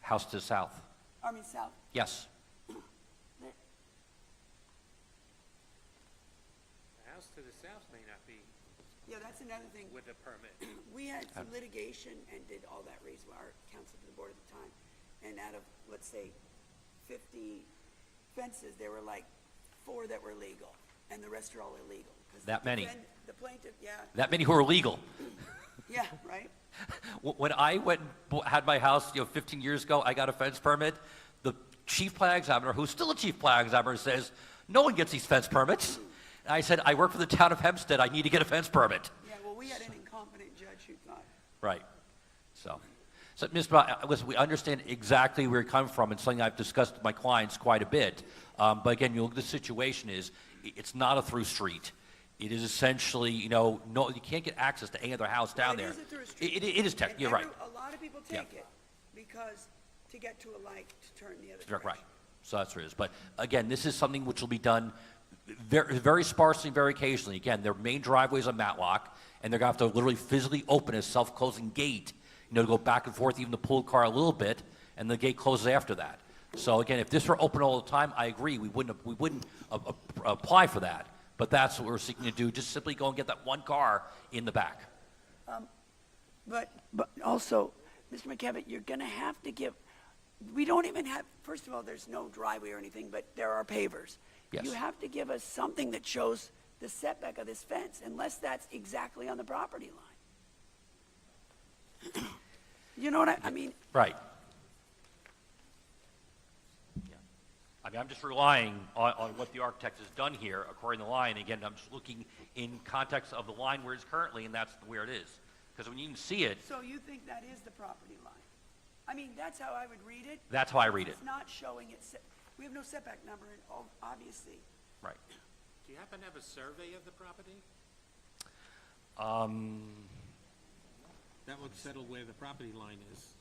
House to the south. I mean, south? Yes. The house to the south may not be Yeah, that's another thing. with a permit. We had some litigation and did all that reason, our counsel to the board at the time. And out of, let's say, 50 fences, there were like 4 that were legal, and the rest are all illegal. 'Cause That many? The plaintiff, yeah, That many who are legal. yeah, right? When I went and had my house, 15 years ago, I got a fence permit. The chief plan examiner, who's still a chief plan examiner, says, no one gets these fence permits. And I said, I work for the town of Hempstead. I need to get a fence permit. Yeah, well, we had an incompetent judge who thought, Right. So Ms. Brown, listen, we understand exactly where you're coming from. It's something I've discussed with my clients quite a bit. But again, the situation is, it's not a through street. It is essentially, no, you can't get access to any other house down there. It is a through street. It is And you're right. A lot of people Yeah. take it because to get to a light to turn the other Right. direction. So that's what it is. But again, this is something which will be done very, very sparsely, very occasionally. Again, their main driveway's a matlock, and they're going to have to literally physically open a self-closing gate, to go back and forth, even to pull the car a little bit, and the gate closes after that. So again, if this were open all the time, I agree, we wouldn't apply for that. But that's what we're seeking to do, just simply go and get that one car in the back. But also, Mr. McKevitt, you're gonna have to give, we don't even have, first of all, there's no driveway or anything, but there are pavers. Yes. You have to give us something that shows the setback of this fence, unless that's exactly on the property line. You know what I mean? Right. Yeah. I mean, I'm just relying on what the architect has done here according to the line. Again, I'm just looking in context of the line where it's currently, and that's where it is. Because when you can see it, So you think that is the property line? I mean, that's how I would read it. that's how I read it. It's not showing it, we have no setback number, obviously. Right. Do you happen to have a survey of the property? That would settle where the property line is.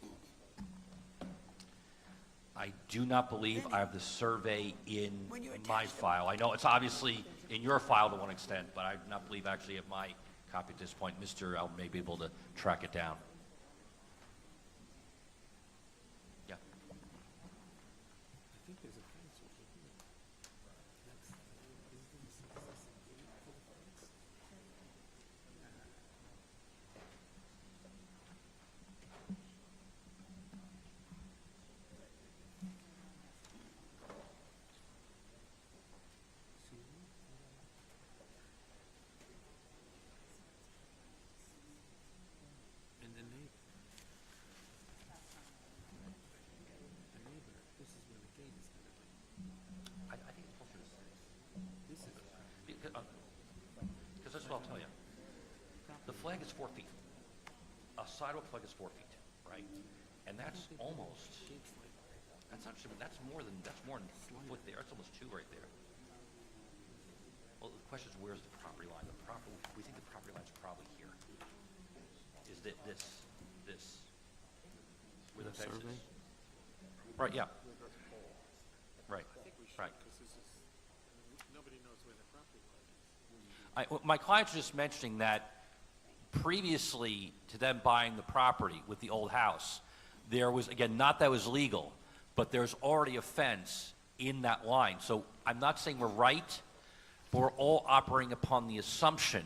I do not believe I have the survey in When you my attach them- file. I know it's obviously in your file to one extent, but I do not believe actually of my copy at this point. Mr. L may be able to track it down. Yeah. I think there's a fence over here. And the neighbor. This is where the gate is gonna be. I think it's closer to 6. This is, Because that's what I'll tell you. The flag is 4 feet. A sidewalk flag is 4 feet, right? And that's almost, that's more than a foot there. That's almost 2 right there. Well, the question is, where's the property line? We think the property line's probably here. Is that this, where the fence is? Right, yeah. Right, right. nobody knows where the property line is. My client's just mentioning that previously to them buying the property with the old house, there was, again, not that it was legal, but there's already a fence in that line. So I'm not saying we're right, but we're all operating upon the assumption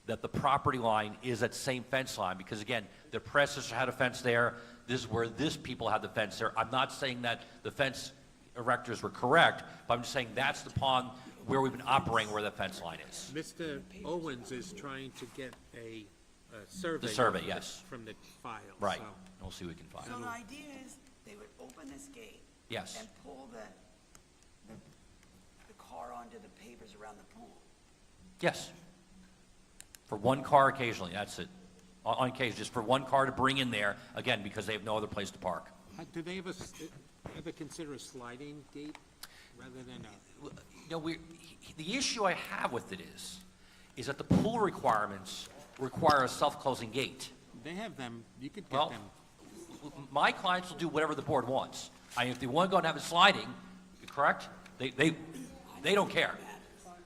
that the property line is that same fence line, because again, the predecessor had a fence there, this is where this people had the fence there. I'm not saying that the fence erectors were correct, but I'm just saying that's upon where we've been operating where the fence line is. Mr. Owens is trying to get a survey. The survey, of it yes. From the file. Right, so- we'll see what we can find. So the idea is, they would open this gate. Yes. And pull the car onto the pavers around the pool. Yes. For one car occasionally, that's it. On occasion, just for one car to bring in there, again, because they have no other place to park. Do they ever consider a sliding gate rather than a? You know, the issue I have with it is that the pool requirements require a self-closing gate. They have them, you could get Well, them. my clients will do whatever the board wants. If they want to go and have it sliding, correct? They don't care.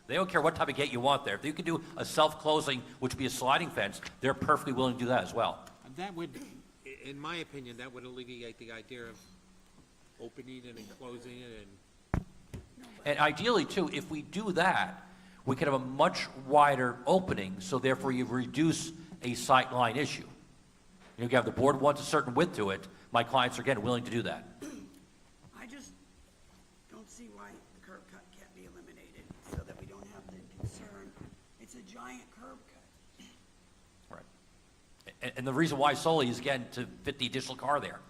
They don't care what type of gate you want there. If you can do a self-closing, which would be a sliding fence, they're perfectly willing to do that as well. That would, in my opinion, that would alleviate the idea of opening it and closing it and. And ideally, too, if we do that, we could have a much wider opening, so therefore you reduce a sight line issue. You have the board wants a certain width to it, my clients are, again, willing to do that. I just don't see why the curb cut can't be eliminated, so that we don't have the concern. It's a giant curb cut. Right. And the reason why solely is, again, to fit the additional car there.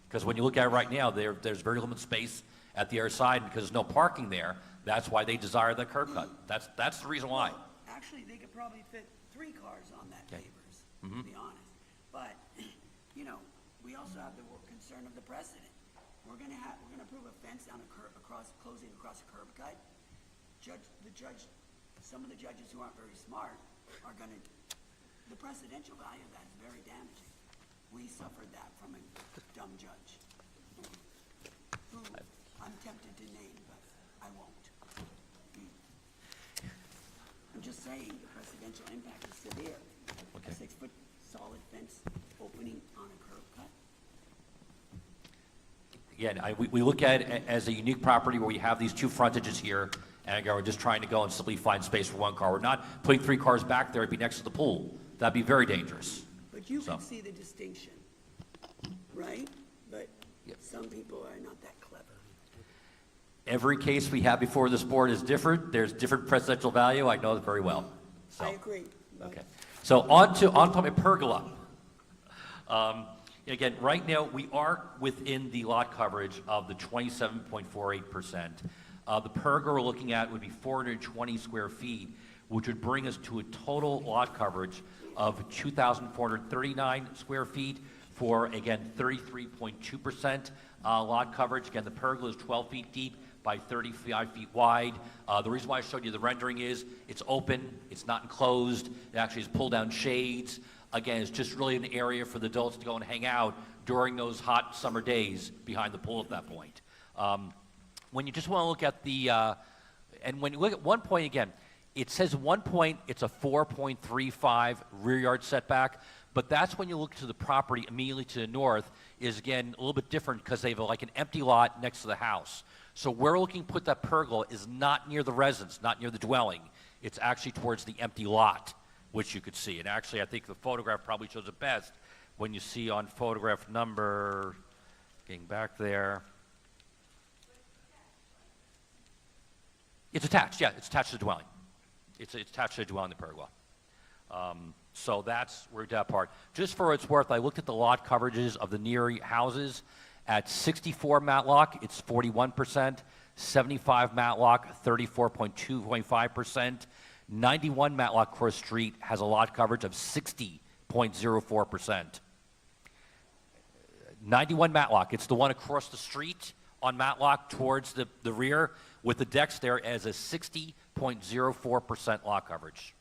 Because when you look at it right now, there's very limited space at the other side, because there's no parking there. That's why they desire the curb cut. That's the reason why. Actually, they could probably fit 3 cars on that Okay. pavers, to be honest. But, you know, we also have the concern of the precedent. We're gonna approve a fence down closing across a curb cut. Some of the judges who aren't very smart are gonna, the precedential value of that is very damaging. We suffered that from a dumb judge, who I'm tempted to name, but I won't. I'm just saying, the precedential impact is severe. A 6-foot solid fence opening on a curb cut. Again, we look at it as a unique property where we have these 2 frontages here, and again, we're just trying to go and simply find space for 1 car. We're not putting 3 cars back there, it'd be next to the pool. That'd be very dangerous. But you So. can see the distinction, right? But Yep. some people are not that clever. Every case we have before this board is different. There's different presidential value. I know it very well. So, I agree. okay. So on to my pergola. Again, right now, we are within the lot coverage of the 27.48%. The pergola we're looking at would be 420 square feet, which would bring us to a total lot coverage of 2,439 square feet for, again, 33.2% lot coverage. Again, the pergola is 12 feet deep by 35 feet wide. The reason why I showed you the rendering is it's open, it's not enclosed, it actually has pull-down shades. Again, it's just really an area for the adults to go and hang out during those hot summer days behind the pool at that point. When you just want to look at the, and when you look at 1 point again, it says 1 point, it's a 4.35 rear yard setback, but that's when you look to the property immediately to the north is, again, a little bit different because they have like an empty lot next to the house. So where we're looking to put that pergola is not near the residence, not near the dwelling. It's actually towards the empty lot, which you could see. And actually, I think the photograph probably shows it best when you see on photograph number, getting back there. It's attached, yeah, it's attached to the dwelling. It's attached to the dwelling, the pergola. So that's where that part. Just for its worth, I looked at the lot coverages of the near houses. At 64 Matlock, it's 41%. 75 Matlock, 34.25%. 91 Matlock Cross Street has a lot coverage of 60.04%. 91 Matlock, it's the one across the street on Matlock towards the rear with the decks there as a 60.04% lot coverage.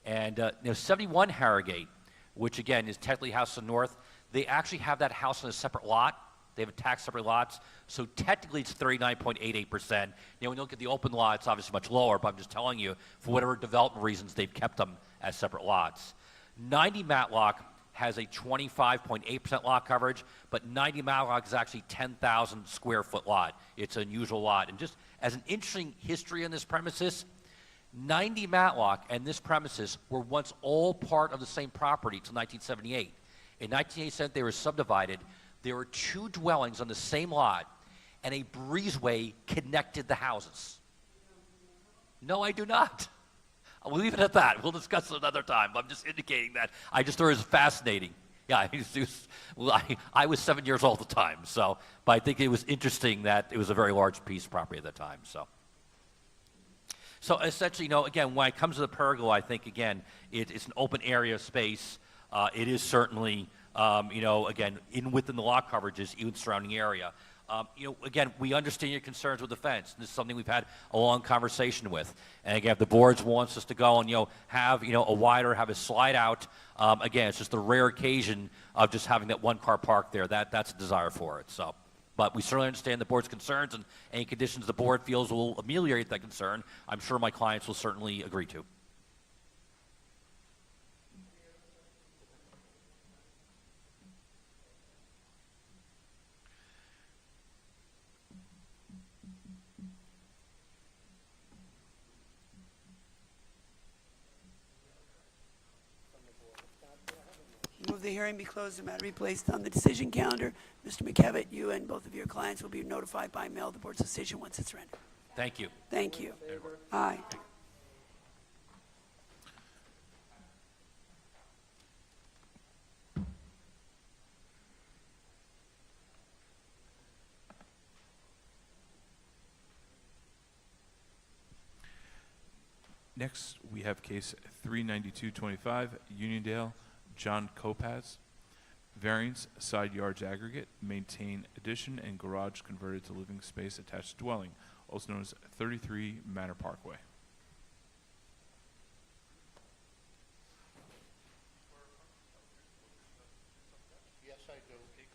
And 71 Harrogate, which again is technically House of the North, they actually have that house on a separate lot. They have a tax separate lots. So technically it's 39.88%. When you look at the open lot, it's obviously much lower, but I'm just telling you, for whatever development reasons, they've kept them as separate lots. 90 Matlock has a 25.8% lot coverage, but 90 Matlock is actually 10,000 square foot lot. It's an unusual lot. And just as an interesting history on this premises, 90 Matlock and this premises were once all part of the same property until 1978. In 1987, they were subdivided. There were two dwellings on the same lot, and a breezeway connected the houses. No, I do not. I'll leave it at that. We'll discuss it another time. I'm just indicating that. I just thought it was fascinating. Yeah, I was 7 years old at the time, so, but I think it was interesting that it was a very large piece of property at the time, so. So essentially, again, when it comes to the pergola, I think, again, it's an open area space. It is certainly, again, within the lot coverages, even surrounding area. Again, we understand your concerns with the fence. This is something we've had a long conversation with. And again, if the board wants us to go and, have, have a slide out, again, it's just a rare occasion of just having that one car parked there. That's a desire for it, so. But we certainly understand the board's concerns, and any conditions the board feels will ameliorate that concern, I'm sure my clients will certainly agree to. Move the hearing be closed, the matter be placed on the decision calendar. Mr. McKevitt, you and both of your clients will be notified by mail of the board's decision once it's rendered. Thank you. Thank you. Aye. Next, we have case 39225, Uniondale, John Kopaz. Variance, side yards aggregate, maintain addition and garage converted to living space attached dwelling, also known as 33 Manor Parkway. Yes, I do. State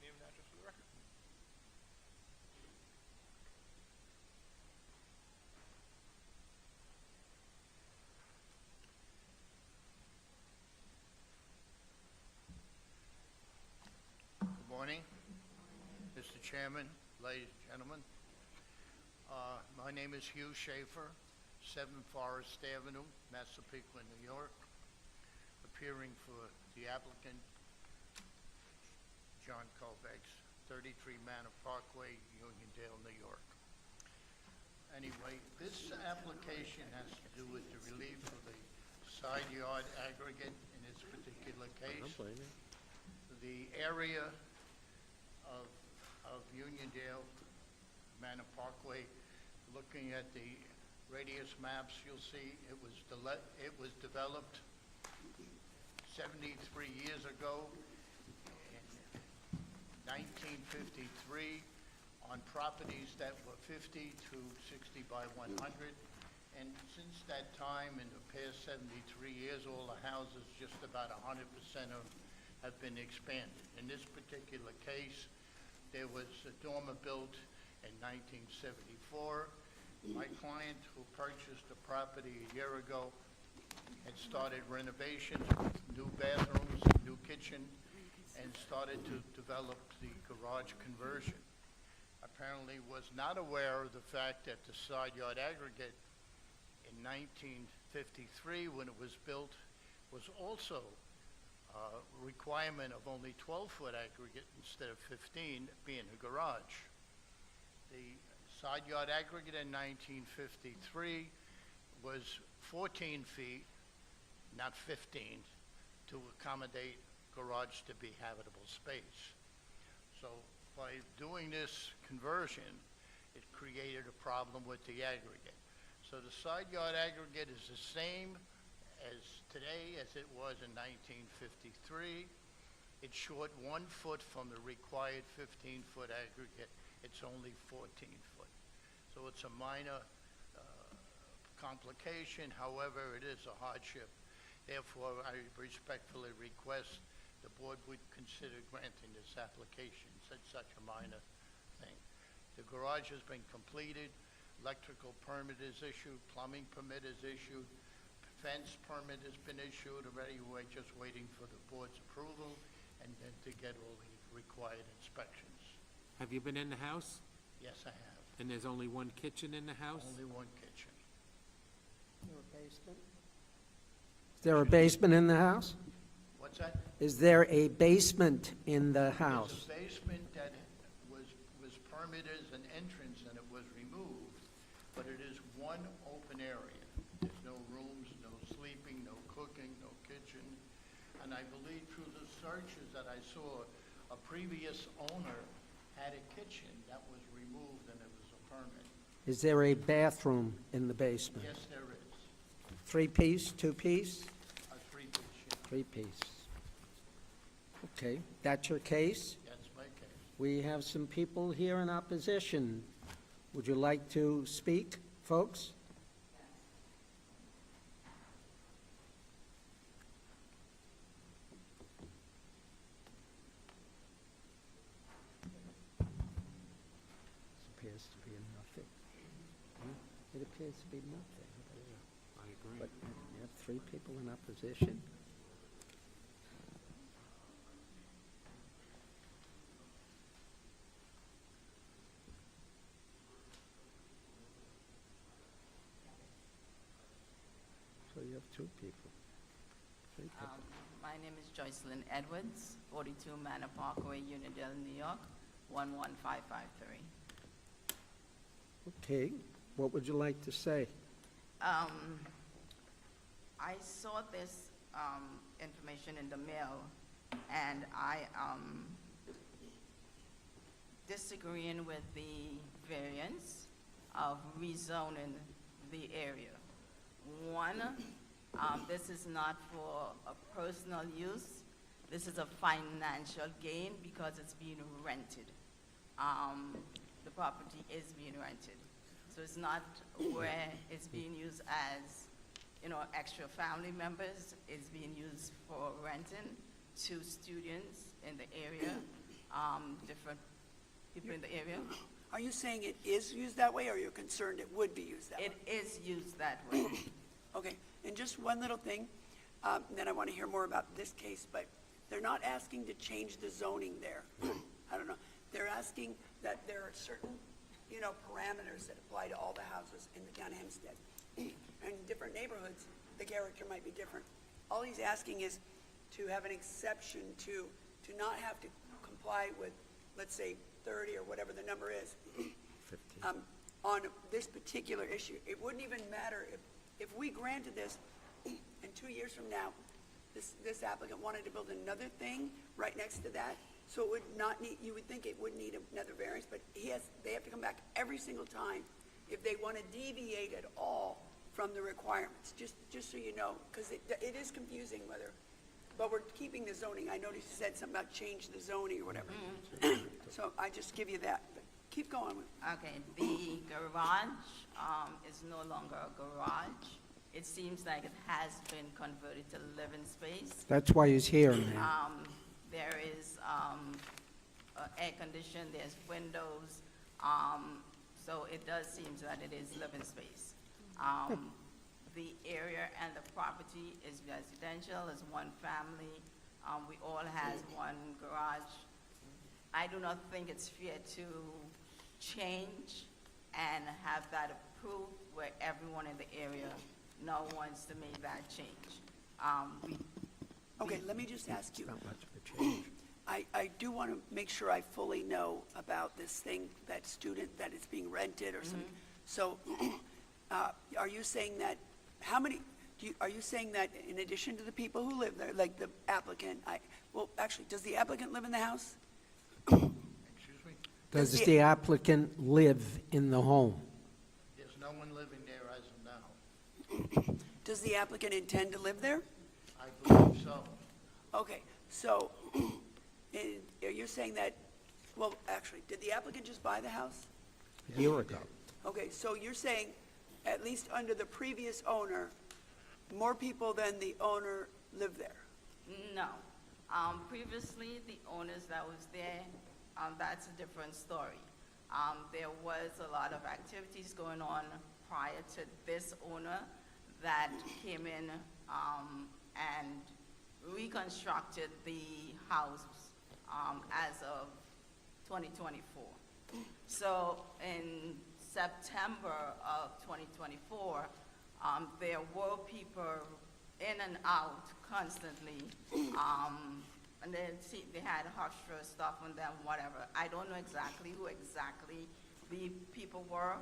your name and address for the record. Good morning, Mr. Chairman, ladies and gentlemen. My name is Hugh Schaefer, 7 Forest Avenue, Massapequa, New York, appearing for the applicant, John Kovacs, 33 Manor Parkway, Uniondale, New York. Anyway, this application has to do with the relief of the side yard aggregate in this particular case. The area of Uniondale, Manor Parkway, looking at the radius maps, you'll see it was developed 73 years ago in 1953 on properties that were 50 to 60 by 100. And since that time, in the past 73 years, all the houses, just about 100% of them, have been expanded. In this particular case, there was a dormer built in 1974. My client, who purchased the property a year ago, had started renovations with new bathrooms, new kitchen, and started to develop the garage conversion. Apparently was not aware of the fact that the side yard aggregate in 1953, when it was built, was also a requirement of only 12-foot aggregate instead of 15, being a garage. The side yard aggregate in 1953 was 14 feet, not 15, to accommodate garage to be habitable space. So by doing this conversion, it created a problem with the aggregate. So the side yard aggregate is the same as today as it was in 1953. It's short 1 foot from the required 15-foot aggregate. It's only 14 foot. So it's a minor complication. However, it is a hardship. Therefore, I respectfully request the board would consider granting this application. It's such a minor thing. The garage has been completed. Electrical permit is issued. Plumbing permit is issued. Fence permit has been issued already. We're just waiting for the board's approval and then to get all the required inspections. Have you been in the house? Yes, I have. And there's only one kitchen in the house? Only one kitchen. Is there a basement? Is there a basement in the house? What's that? Is there a basement in the house? There's a basement that was permitted as an entrance and it was removed, but it is one open area. There's no rooms, no sleeping, no cooking, no kitchen. And I believe through the searches that I saw, a previous owner had a kitchen that was removed and it was a permit. Is there a bathroom in the basement? Yes, there is. 3-piece, 2-piece? A 3-piece, yeah. 3-piece. Okay, that's your case? That's my case. We have some people here in opposition. Would you like to speak, folks? This appears to be nothing. It appears to be nothing. I agree. But you have 3 people in opposition? So you have 2 people. 3 people. My name is Joycelyn Edwards, 42 Manor Parkway, Uniondale, New York, 11553. Okay, what would you like to say? I saw this information in the mail, and I am disagreeing with the variance of rezoning the area. One, this is not for a personal use. This is a financial gain because it's being rented. The property is being rented. So it's not where it's being used as, extra family members. It's being used for renting to students in the area, different people in the area. Are you saying it is used that way, or you're concerned it would be used that way? It is used that way. Okay, and just one little thing, then I want to hear more about this case, but they're not asking to change the zoning there. I don't know. They're asking that there are certain, parameters that apply to all the houses in the town of Hempstead. And in different neighborhoods, the character might be different. All he's asking is to have an exception to not have to comply with, let's say, 30 or whatever the number is. 15. on this particular issue. It wouldn't even matter if we granted this, and 2 years from now, this applicant wanted to build another thing right next to that, so it would not need, you would think it would need another variance, but they have to come back every single time if they want to deviate at all from the requirements, just so you know, because it is confusing whether, but we're keeping the zoning. I noticed you said something about change the zoning or whatever. So I just give you that, but keep going. Okay, the garage is no longer a garage. It seems like it has been converted to living space. That's why he's here, ma'am. There is air conditioning, there's windows, so it does seem that it is living space. The area and the property is residential, is one family. We all has one garage. I do not think it's fair to change and have that approved where everyone in the area now wants to make that change. Okay, let me just ask you. I do want to make sure I fully know about this thing, that student that is being rented or something. So, are you saying that, are you saying that in addition to the people who live there, like the applicant, well, actually, does the applicant live in the house? Excuse me? Does the applicant live in the home? There's no one living there as of now. Does the applicant intend to live there? I believe so. Okay, so, you're saying that, well, actually, did the applicant just buy the house? A year ago. Okay, so you're saying, at least under the previous owner, more people than the owner lived there? No. Previously, the owners that was there, that's a different story. There was a lot of activities going on prior to this owner that came in and reconstructed the house as of 2024. So in September of 2024, there were people in and out constantly, and they had extra stuff on them, whatever. I don't know exactly who exactly the people were,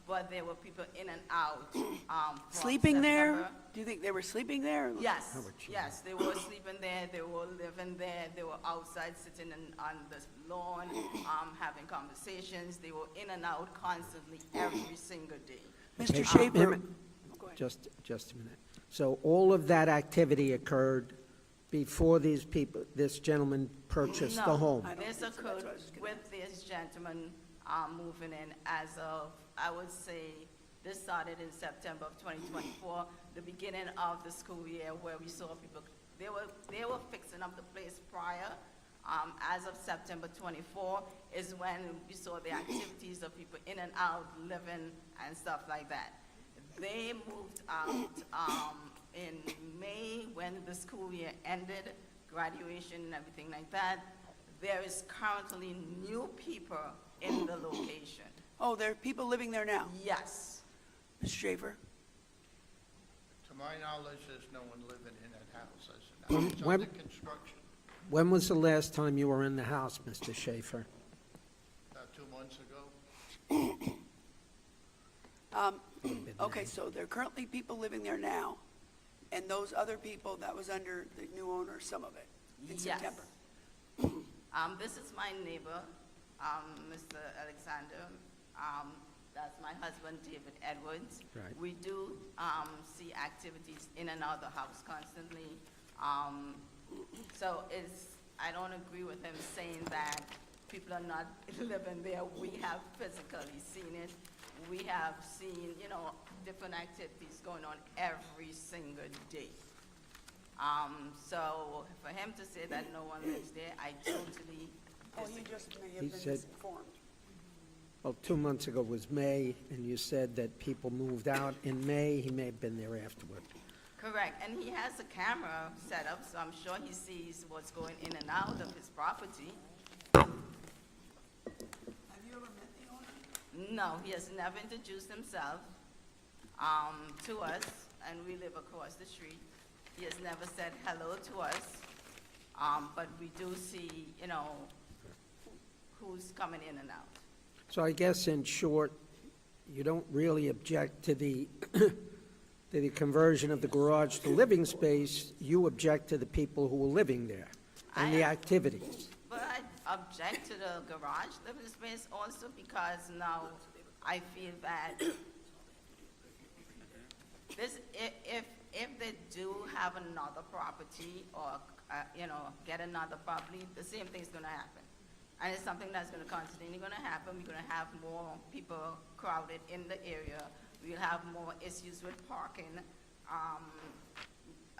but there were people in and out. From Sleeping there? September. Do you think they were sleeping there? Yes, yes, they were sleeping there, they were living there, they were outside sitting on the lawn, having conversations, they were in and out constantly every single day. Mr. Okay, Schaefer? ma'am, just a minute. So all of that activity occurred before this gentleman purchased the home? I don't This think so. That's occurred what I was gonna with this gentleman moving in as of, I would say, this started in September of 2024, the beginning of the school year, where we saw people, they were fixing up the place prior. As of September 24 is when we saw the activities of people in and out, living and stuff like that. They moved out in May when the school year ended, graduation and everything like that. There is currently new people in the location. Oh, there are people living there now? Yes. Mr. Schaefer? To my knowledge, there's no one living in that house as of now. It's When- under construction. When was the last time you were in the house, Mr. Schaefer? About 2 months ago. Okay, so there are currently people living there now, and those other people, that was under the new owner, some of it, in Yes. September? This is my neighbor, Mr. Alexander. That's my husband, David Edwards. Right. We do see activities in and out of the house constantly. So I don't agree with him saying that people are not living there. We have physically seen it. We have seen, different activities going on every single day. So for him to say that no one lives there, I totally Oh, you disagree. just may He have been said- misinformed. Well, 2 months ago was May, and you said that people moved out in May. He may have been there afterward. Correct, and he has a camera set up, so I'm sure he sees what's going in and out of his property. Have you ever met the owner? No, he has never introduced himself to us, and we live across the street. He has never said hello to us, but we do see, who's coming in and out. So I guess in short, you don't really object to the, to the conversion of the garage to living space, you object to the people who are living there and the activities. But I object to the garage living space also because now I feel that this, if they do have another property or, get another property, the same thing's gonna happen. And it's something that's gonna continue gonna happen. We're gonna have more people crowded in the area. We'll have more issues with parking.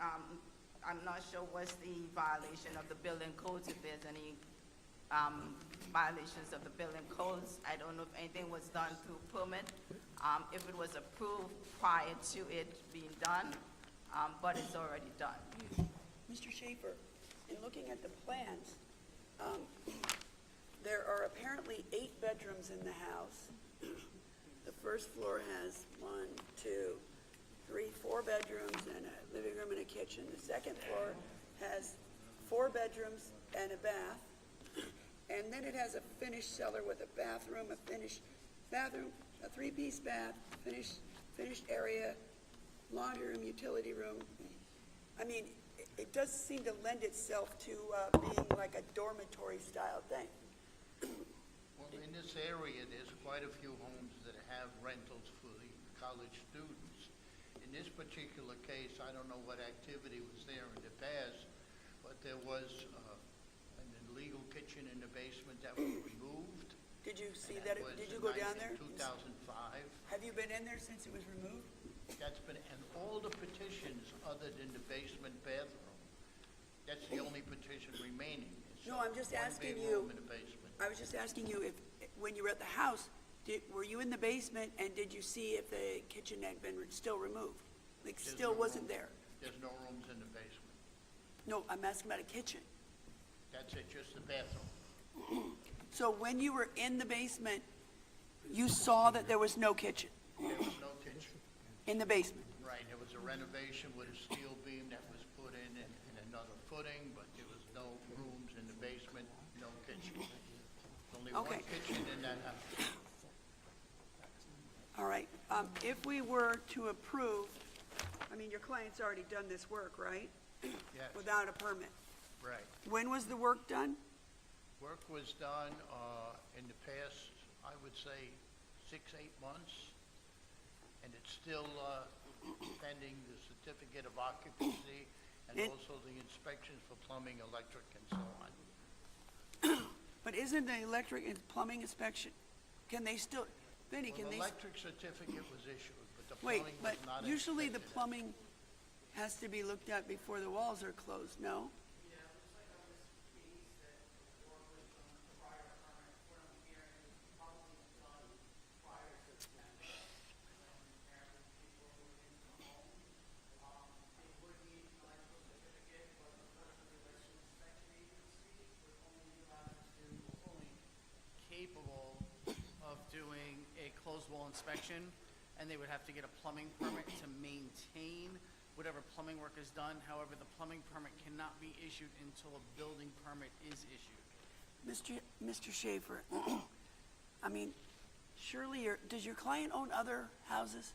I'm not sure what's the violation of the building codes, if there's any violations of the building codes. I don't know if anything was done through permit, if it was approved prior to it being done, but it's already done. Mr. Schaefer, in looking at the plans, there are apparently 8 bedrooms in the house. The first floor has 1, 2, 3, 4 bedrooms and a living room and a kitchen. The second floor has 4 bedrooms and a bath. And then it has a finished cellar with a bathroom, a finished bathroom, a 3-piece bath, finished area, laundry room, utility room. I mean, it does seem to lend itself to being like a dormitory style thing. Well, in this area, there's quite a few homes that have rentals for the college students. In this particular case, I don't know what activity was there in the past, but there was an illegal kitchen in the basement that was removed. Did you see And that? was Did you go down in there? 2005. Have you been in there since it was removed? That's been, and all the petitions other than the basement bathroom, that's the only petition remaining. It's No, I'm just one asking big you, room in the basement. I was just asking you if, when you were at the house, were you in the basement and did you see if the kitchen had been still removed? Like, There's still no wasn't room- there? There's no rooms in the basement. No, I'm asking about a kitchen. That's it, just the bathroom. So when you were in the basement, you saw that there was no kitchen There was no kitchen. in the basement? Right, there was a renovation with a steel beam that was put in another footing, but there was no rooms in the basement, no kitchen. Only one Okay. kitchen in that house. All right, if we were to approve, I mean, your client's already done this work, right? Yes, Without a permit. right. When was the work done? Work was done in the past, I would say, 6-8 months, and it's still pending the certificate of occupancy and It- also the inspections for plumbing, electric, and so on. But isn't the electric and plumbing inspection, can they still, Vinnie, can Well, they? the electric certificate was issued, but the Wait, plumbing but was not usually the inspected. plumbing has to be looked at before the walls are closed, no? Capable of doing a closed wall inspection, and they would have to get a plumbing permit to maintain whatever plumbing work is done. However, the plumbing permit cannot be issued until a building permit is issued. Mr. Schaefer, I mean, surely does your client own other houses?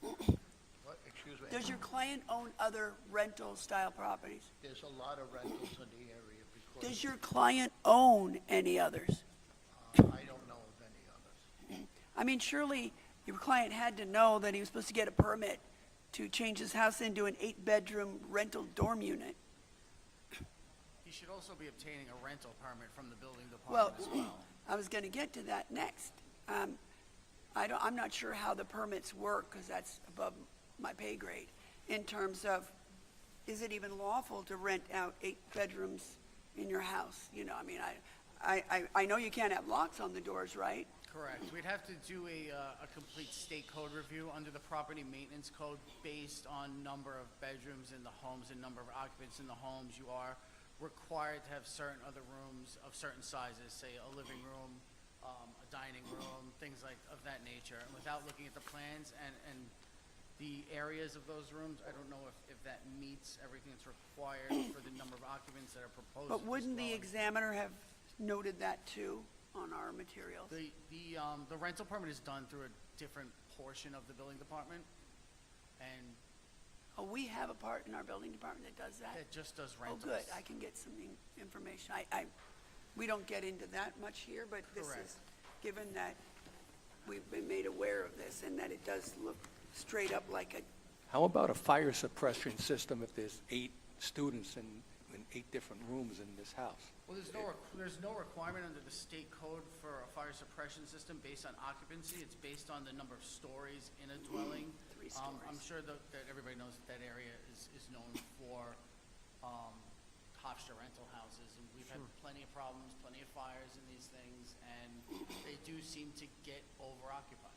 What, excuse me? Does your client own other rental-style properties? There's a lot of rentals in the area because Does your client own any others? I don't know of any others. I mean, surely your client had to know that he was supposed to get a permit to change his house into an 8-bedroom rental dorm unit. He should also be obtaining a rental permit from the building Well, department as well. I was gonna get to that next. I'm not sure how the permits work, because that's above my pay grade, in terms of, is it even lawful to rent out 8 bedrooms in your house? You know, I mean, I know you can't have locks on the doors, right? Correct. We'd have to do a complete state code review under the property maintenance code based on number of bedrooms in the homes and number of occupants in the homes. You are required to have certain other rooms of certain sizes, say a living room, a dining room, things like of that nature. And without looking at the plans and the areas of those rooms, I don't know if that meets everything that's required for the number of occupants that are proposed. But wouldn't the dwelling. examiner have noted that too? on our materials? The rental permit is done through a different portion of the building department, and Oh, we have a part in our building department that does that? it just does Oh, rentals. good, I can get some information. We don't get into that much here, but this Correct. is, given that we've been made aware of this and that it does look straight up like a, How about a fire suppression system if there's 8 students in 8 different rooms in this house? Well, there's no requirement under the state code for a fire suppression system based on occupancy. It's based on the number of stories in a dwelling. 3 I'm stories. sure that everybody knows that area is known for Hofstra rental houses, and we've had plenty of problems, plenty of fires in these things, and they do seem to get over-occupied.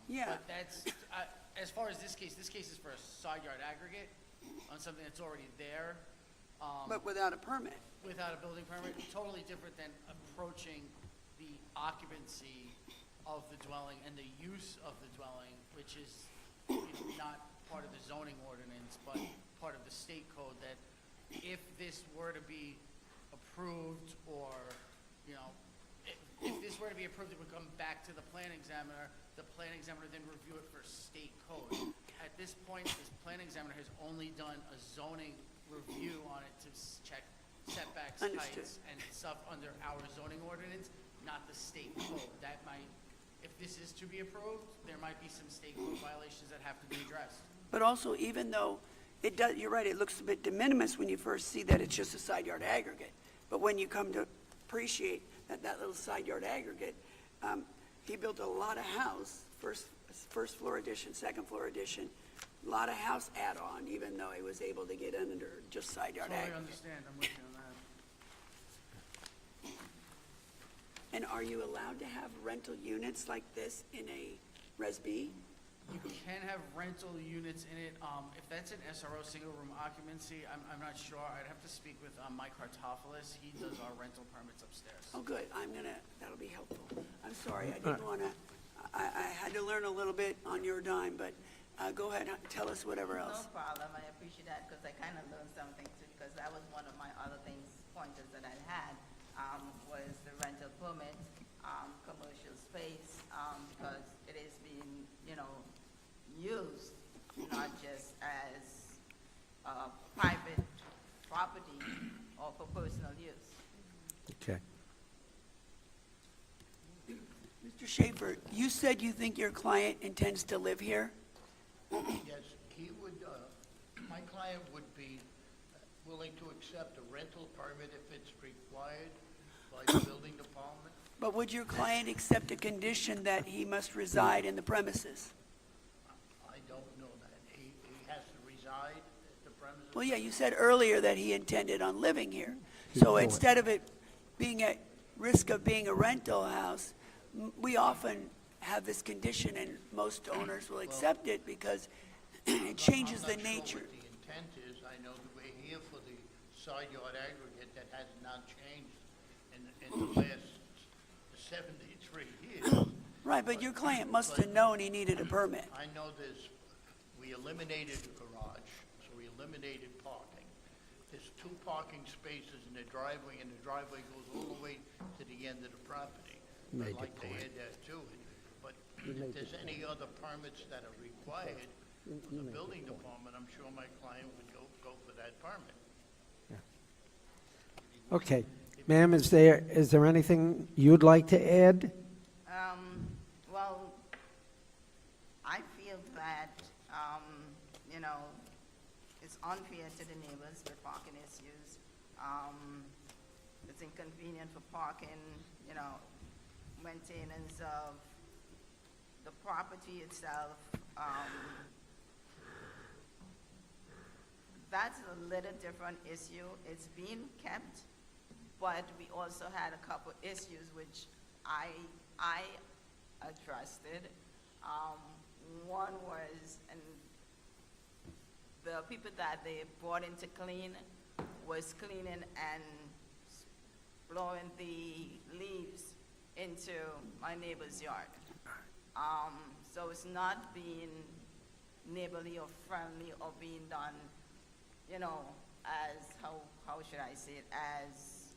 Yeah. But that's, as far as this case is for a side yard aggregate on something that's already there. but without a permit. Without a building permit, totally different than approaching the occupancy of the dwelling and the use of the dwelling, which is not part of the zoning ordinance, but part of the state code, that if this were to be approved, or, if this were to be approved, it would come back to the plan examiner. The plan examiner then review it for state code. At this point, this plan examiner has only done a zoning review on it to check setbacks, Understood. heights, and stuff under our zoning ordinance, not the state code. That might, if this is to be approved, there might be some state code violations that have to be addressed. But also, even though it does, you're right, it looks a bit de minimis when you first see that it's just a side yard aggregate. But when you come to appreciate that little side yard aggregate, he built a lot of house, first floor addition, second floor addition, a lot of house add-on, even though he was able to get under just side yard Totally aggregate. understand, I'm with you on that. And are you allowed to have rental units like this in a Res B? You can have rental units in it. If that's an SRO, single room occupancy, I'm not sure. I'd have to speak with Mike Hartopolis. He does our rental permits upstairs. Oh, good, that'll be helpful. I'm sorry, I didn't wanna, I had to learn a little bit on your dime, but go ahead, tell us whatever else. No problem, I appreciate that, because I kind of learned something too, because that was one of my other pointers that I had, was the rental permit, commercial space, because it is being, used, not just as private property or for personal use. Okay. Mr. Schaefer, you said you think your client intends to live here? Yes, he would, my client would be willing to accept a rental permit if it's required by the building department. But would your client accept a condition that he must reside in the premises? I don't know that. He has to reside at the premises. Well, yeah, you said earlier that he intended on living here. So instead of it being at risk of being a rental house, we often have this condition, and most owners will accept it because it changes the nature. I'm not sure what the intent is. I know that we're here for the side yard aggregate that has not changed in the last 73 years. Right, but your client must have known he needed a permit. I know this, we eliminated the garage, so we eliminated parking. There's 2 parking spaces in the driveway, and the driveway goes all the way to the end of the property. I'd like to add that to it, but if there's any other permits that are required from the building department, I'm sure my client would go for that permit. Okay. Ma'am, is there anything you'd like to add? Well, I feel that, it's unfair to the neighbors with parking issues. It's inconvenient for parking, maintenance of the property itself. That's a little different issue. It's being kept, but we also had a couple issues which I addressed it. One was, and the people that they brought in to clean was cleaning and blowing the leaves into my neighbor's yard. So it's not being neighborly or friendly or being done, as, how should I say it, as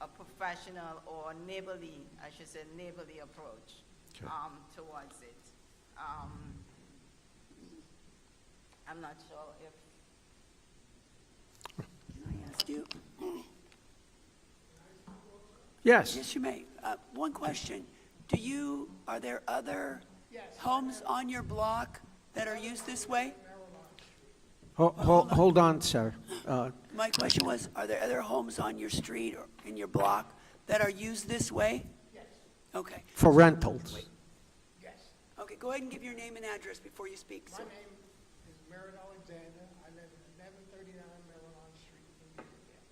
a professional professional or neighborly, I should say neighborly approach Okay. towards it. I'm not sure if Can I ask you? Yes. Yes, you may. One question. Are there other homes on your block that are used this way? Hold on, sir. My question was, are there other homes on your street or in your block that are used this way? Yes, Okay. For rentals. yes. Okay, go ahead and give your name and address before you speak, My sir. name is Merritt Alexander. I live at 1139 Maryland Street in Riverdale.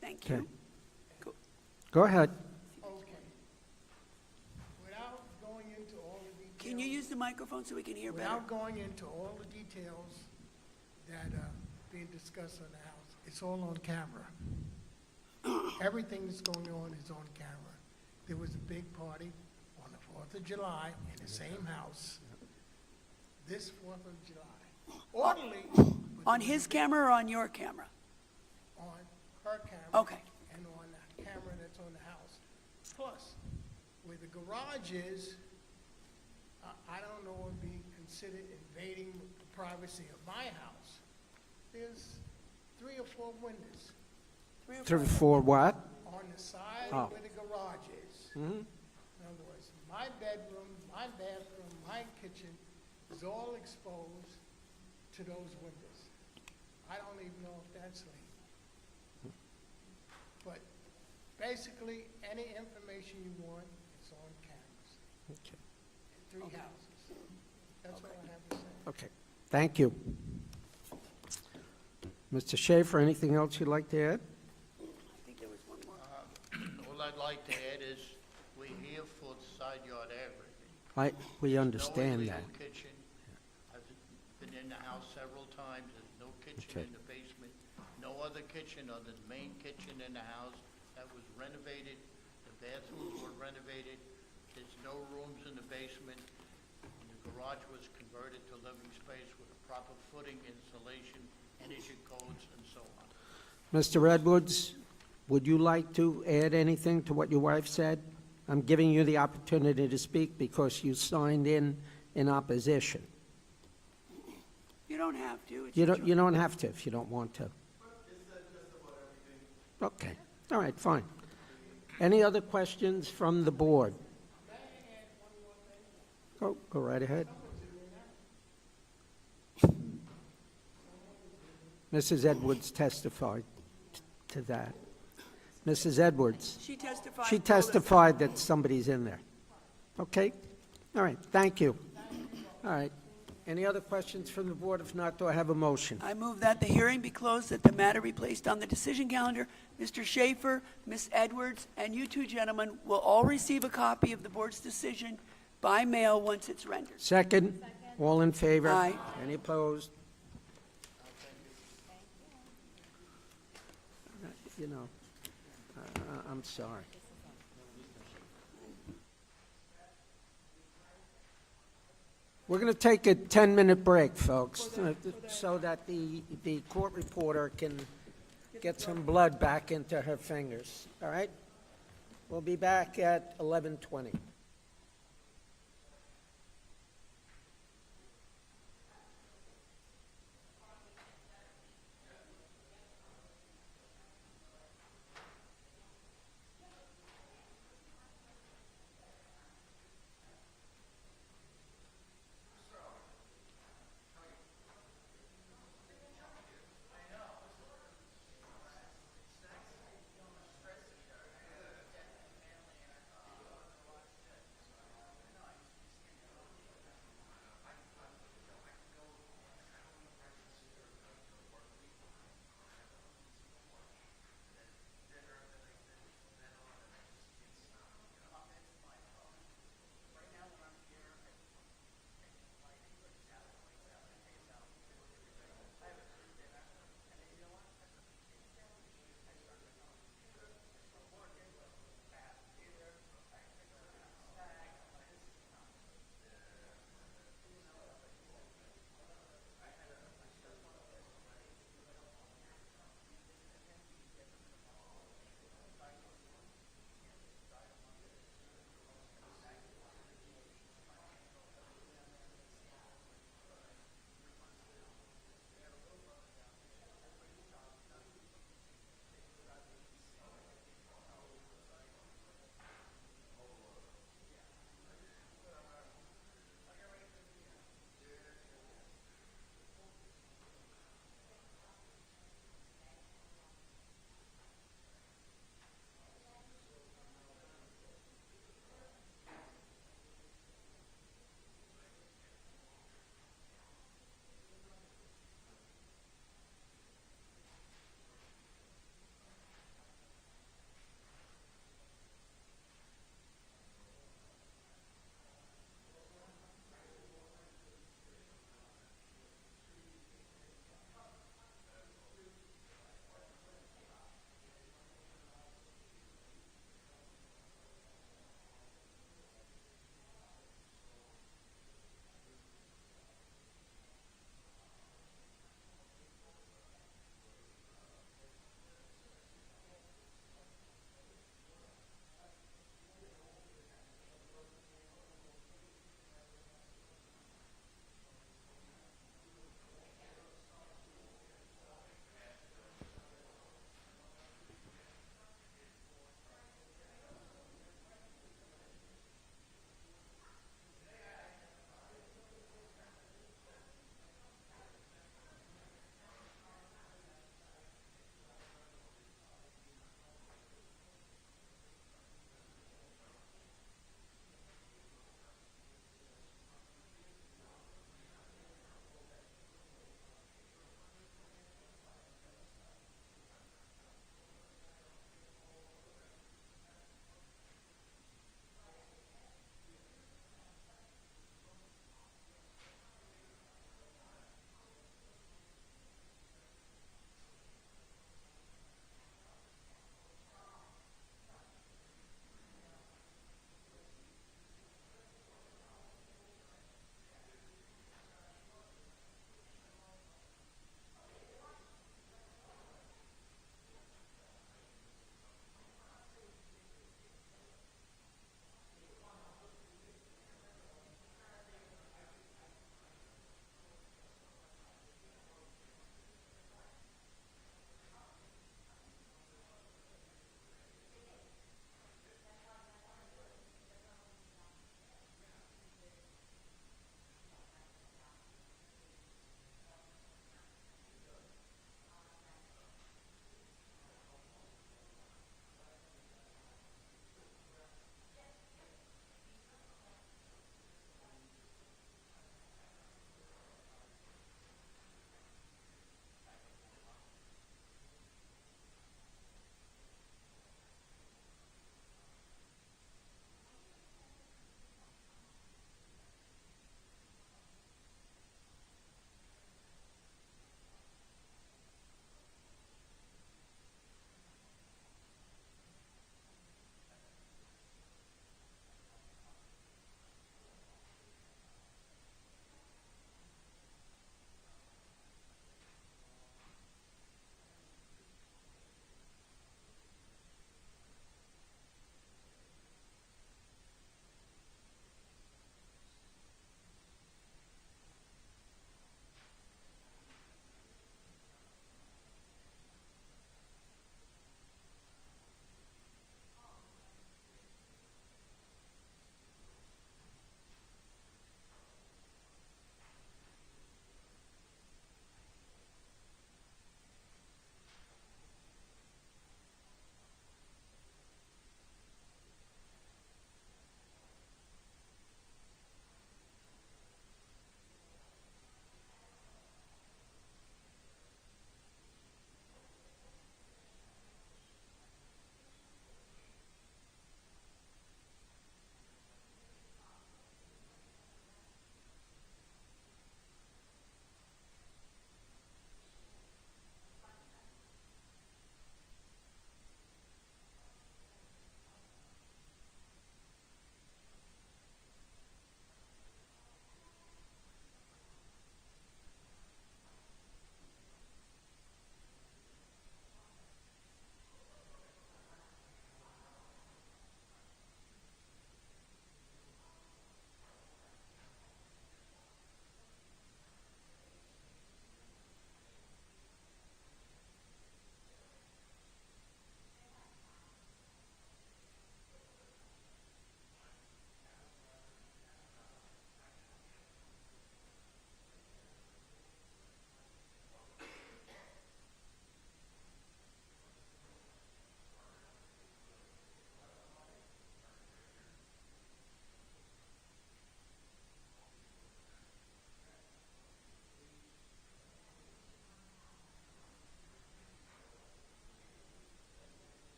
Thank Okay. you. Go ahead. Okay. Without going into all the details. Can you use the microphone so we can hear better? Without going into all the details that are being discussed on the house, it's all on camera. Everything that's going on is on camera. There was a big party on the 4th of July in the same house, this 4th of July. Orderly, On his camera or on your camera? on her camera. Okay. And on the camera that's on the house. Plus, where the garage is, I don't know if it'd be considered invading the privacy of my house. There's 3 or 4 windows Three, four what? on the side Oh. where the garage is. Mhm. In other words, my bedroom, my bathroom, my kitchen is all exposed to those windows. I don't even know if that's legal. But basically, any information you want is on cameras. Okay. 3 houses. That's all I have to say. Okay. Thank you. Mr. Schaefer, anything else you'd like to add? I think there was one more. All I'd like to add is, we're here for the side yard area. We understand No that. illegal kitchen. I've been in the house several times, there's no kitchen Okay. in the basement, no other kitchen other than the main kitchen in the house that was renovated, the bathrooms were renovated, there's no rooms in the basement, and the garage was converted to living space with a proper footing, insulation, energy codes, and so on. Mr. Edwards, would you like to add anything to what your wife said? I'm giving you the opportunity to speak because you signed in opposition. You don't have to. It's You your don't, you don't have to if you don't want to. Okay, all right, fine. Any other questions from the board? Go right ahead. Mrs. Edwards testified to that. Mrs. Edwards? She testified. She testified that somebody's in there. Okay? All right, thank you. All right. Any other questions from the board? If not, do I have a motion? I move that the hearing be closed, that the matter be placed on the decision calendar. Mr. Schaefer, Ms. Edwards, and you two gentlemen will all receive a copy of the board's decision by mail once it's rendered. Second? All in favor? Aye. Any opposed? You know, I'm sorry. We're going to take a 10-minute break, folks, so that the court reporter can get some blood back into her fingers, all right? We'll be back at 11:20.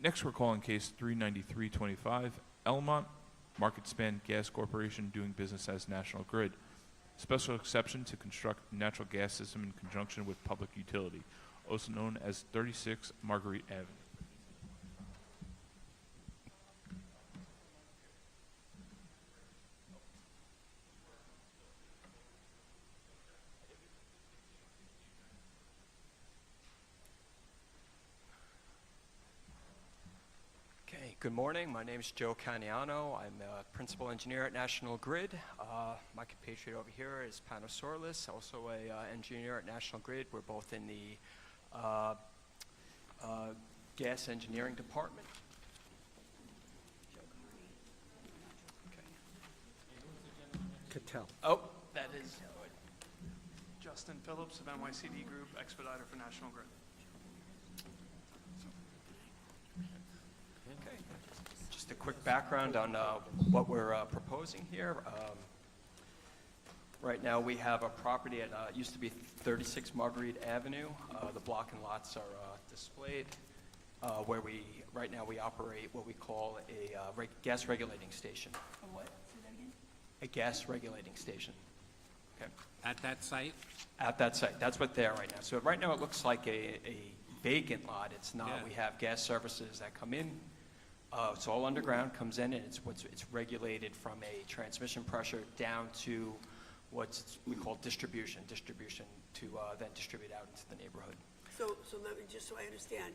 Next, we're calling case 39325, Elmont Market Span Gas Corporation doing business as National Grid. Special exception to construct natural gas system in conjunction with public utility, also known as 36 Marguerite Avenue. Okay, good morning. My name is Joe Caniano. I'm a principal engineer at National Grid. My compatriot over here is Panos Sorlis, also a engineer at National Grid. We're both in the gas engineering department. Cattell. Oh, that is Justin Phillips of NYCD Group, expediter for National Grid. okay. Just a quick background on what we're proposing here. Right now, we have a property at used to be 36 Marguerite Avenue. The block and lots are displayed. Where right now we operate what we call a gas regulating station. A what? Say that again? A gas regulating station. Okay. At that site? At that site. That's what they're right now. So right now it looks like a vacant lot. It's not. Yeah. We have gas services that come in. It's all underground, comes in, and it's regulated from a transmission pressure down to what we call distribution to then distribute out into the neighborhood. So let me, just so I understand,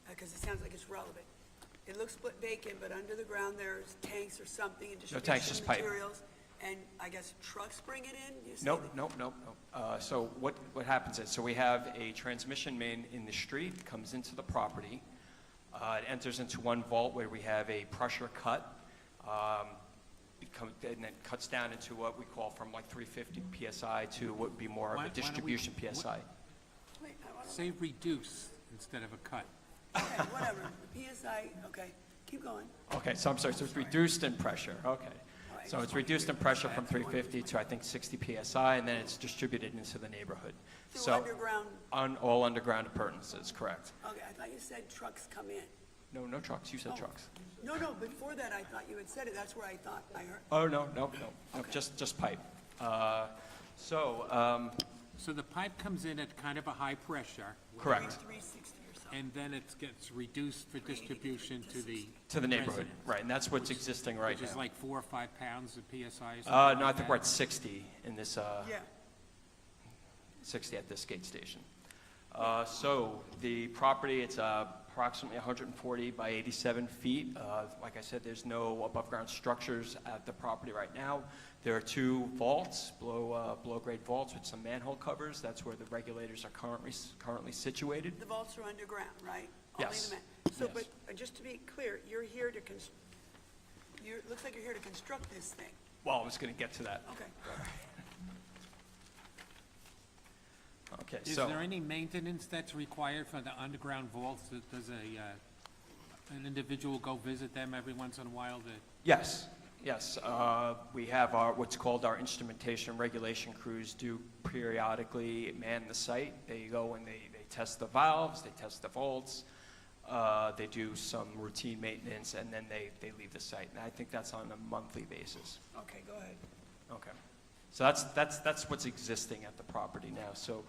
because it sounds like it's relevant. It looks split vacant, but under the ground there's tanks or something and No tanks, distribution just pipe. materials. And I guess trucks bring it in? You say Nope, that- nope. So what happens is, so we have a transmission main in the street, comes into the property. It enters into one vault where we have a pressure cut. And then cuts down into what we call from like 350 PSI to what would be more of Why a don't we- distribution PSI. Wait, I want to, Say reduce instead of a cut. okay, whatever. The PSI, okay, keep going. Okay, so I'm sorry, so it's reduced in pressure, okay. right, So just it's reduced in pressure from 350 to I think 60 PSI, and then it's distributed into the neighborhood. Through underground, All underground appurtenances, correct. okay, I thought you said trucks come in. No trucks, you said Oh. trucks. No, before that I thought you had said it. That's where I thought I heard. Oh, no, Okay. just pipe. So the pipe comes in at kind of a high pressure. Correct. 360 or something. And then it gets reduced for distribution to the To the neighborhood, residents, right, and that's what's existing right which is now. like 4 or 5 pounds of PSI or something No, I like think we're that. at 60 in this, Yeah. 60 at this gate station. So the property, it's approximately 140 by 87 feet. Like I said, there's no above-ground structures at the property right now. There are 2 vaults, below-grade vaults with some manhole covers. That's where the regulators are currently situated. The vaults are underground, right? Yes. Only the So, Yes. but just to be clear, you're here to looks like you're here to construct this thing. Well, I was going to get to that. Okay. Okay, Is so. there any maintenance that's required for the underground vaults? Does an individual go visit them every once in a while to? Yes. We have what's called our instrumentation regulation crews do periodically man the site. They go and they test the valves, they test the vaults, they do some routine maintenance, and then they leave the site. And I think that's on a monthly basis. Okay, go ahead. Okay. So that's what's existing at the property now. So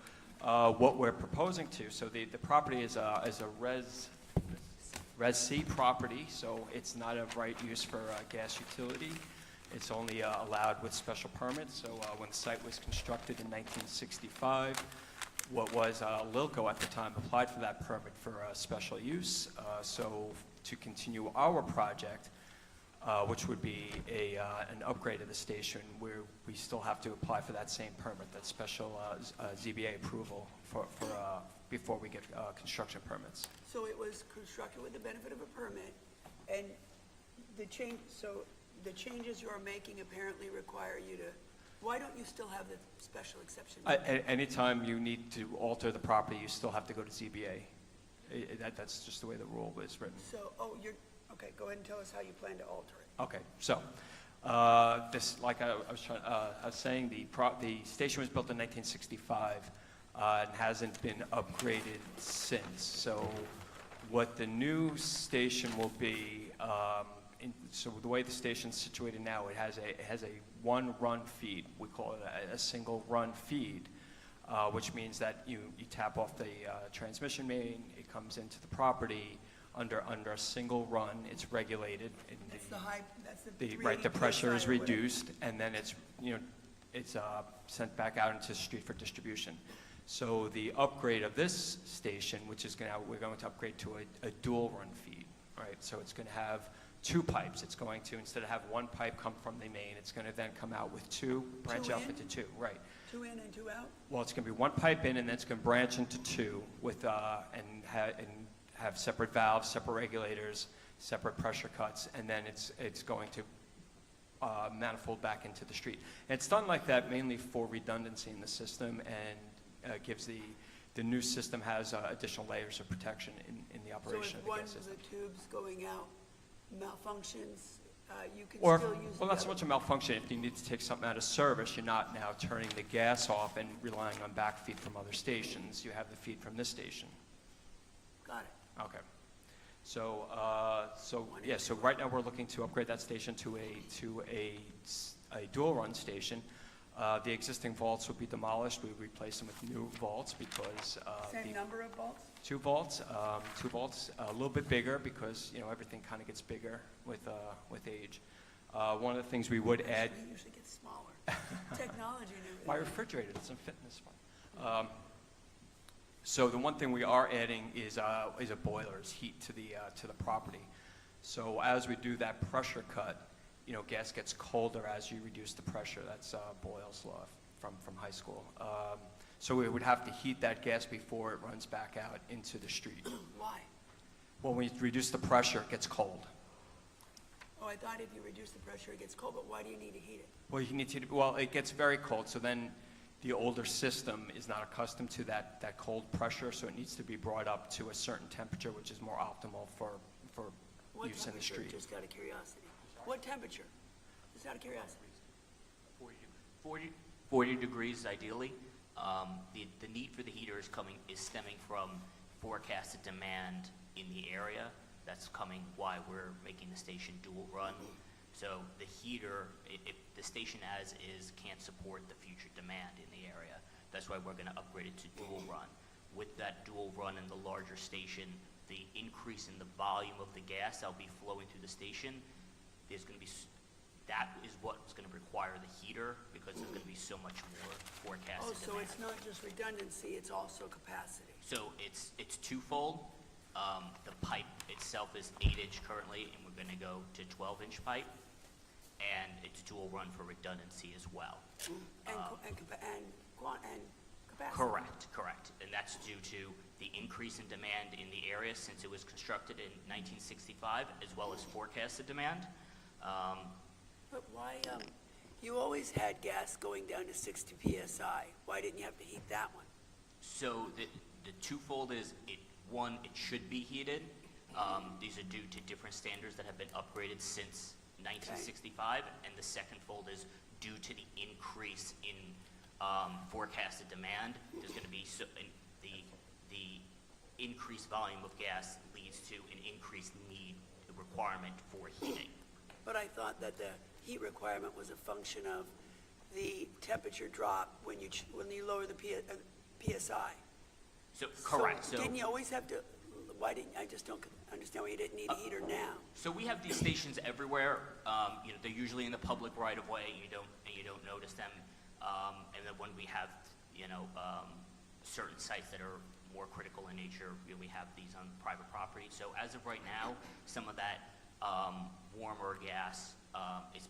what we're proposing so the property is a Res C property, so it's not of right use for gas utility. It's only allowed with special permits. So when the site was constructed in 1965, what was Lilco at the time applied for that permit for special use. So to continue our project, which would be an upgrade of the station, where we still have to apply for that same permit, that special ZBA approval before we get construction permits. So it was constructed with the benefit of a permit, and the changes you are making apparently require you to, why don't you still have the special exception? Anytime you need to alter the property, you still have to go to ZBA. That's just the way the rule is written. So, okay, go ahead and tell us how you plan to alter it. Okay, so this, like I was saying, the station was built in 1965 and hasn't been upgraded since. So What the new station will be, so the way the station's situated now, it has a one-run feed. We call it a single run feed, which means that you tap off the transmission main, it comes into the property under a single run. It's regulated. And That's the high, that's the the 380 the pressure is PSI or whatever. reduced, and then it's sent back out into the street for distribution. So the upgrade of this station, which is we're going to upgrade to a dual run feed, right? So it's going to have two pipes. It's going to, instead of have one pipe come from the main, it's going to then come out with branch out into two, right? 2 in and 2 out? Well, it's going to be one pipe in, and then it's going to branch into two with, and have separate valves, separate regulators, separate pressure cuts, and then it's going to manifold back into the street. And it's done like that mainly for redundancy in the system, and gives the new system has additional layers of protection in the operation of the gas So system. if one of the tubes going out malfunctions, you can Or, still use well, the not so other? much a malfunction. If you need to take something out of service, you're not now turning the gas off and relying on backfeed from other stations. You have the feed from this station. Got it. Okay. So, so right now we're looking to upgrade that station to a dual run station. The existing vaults will be demolished. We replace them with new vaults because Same number of bolts? two vaults, a little bit bigger because everything kind of gets bigger with age. One of the things we would add. It usually gets smaller. Technology and everything. My refrigerator doesn't fit in this one. So the one thing we are adding is a boiler, is heat to the property. So as we do that pressure cut, gas gets colder as you reduce the pressure. That's Boyle's law from high school. So we would have to heat that gas before it runs back out into the street. Why? Well, when you reduce the pressure, it gets cold. Oh, I thought if you reduce the pressure, it gets cold, but why do you need to heat it? Well, it gets very cold, so then the older system is not accustomed to that cold pressure, so it needs to be brought up to a certain temperature, which is more optimal for What use in the temperature, street. just out of curiosity? What temperature? Just out of curiosity. 40 degrees ideally. The need for the heater is stemming from forecasted demand in the area. That's why we're making the station dual run. So the heater, if the station as is can't support the future demand in the area, that's why we're going to upgrade it to dual run. With that dual run in the larger station, the increase in the volume of the gas that'll be flowing through the station, that is what's going to require the heater because there's going to be so much more forecasted Oh, so demand. it's not just redundancy, it's also capacity. So it's twofold. The pipe itself is 8-inch currently, and we're going to go to 12-inch pipe, and it's dual run for redundancy as well. And capacity. Correct. And that's due to the increase in demand in the area since it was constructed in 1965, as well as forecasted demand. But why, you always had gas going down to 60 PSI. Why didn't you have to heat that one? So the twofold is, it should be heated. These are due to different standards that have been upgraded since 1965. And the second fold is due to the increase in forecasted demand. There's going to be the increased volume of gas leads to an increased requirement for heating. But I thought that the heat requirement was a function of the temperature drop when you lower the PSI. So correct. So didn't you always have to? Why didn't I just don't understand why you didn't need a heater now? So we have these stations everywhere. They're usually in the public right of way. You don't notice them. And then when we have certain sites that are more critical in nature, we have these on private property. So as of right now, some of that warmer gas is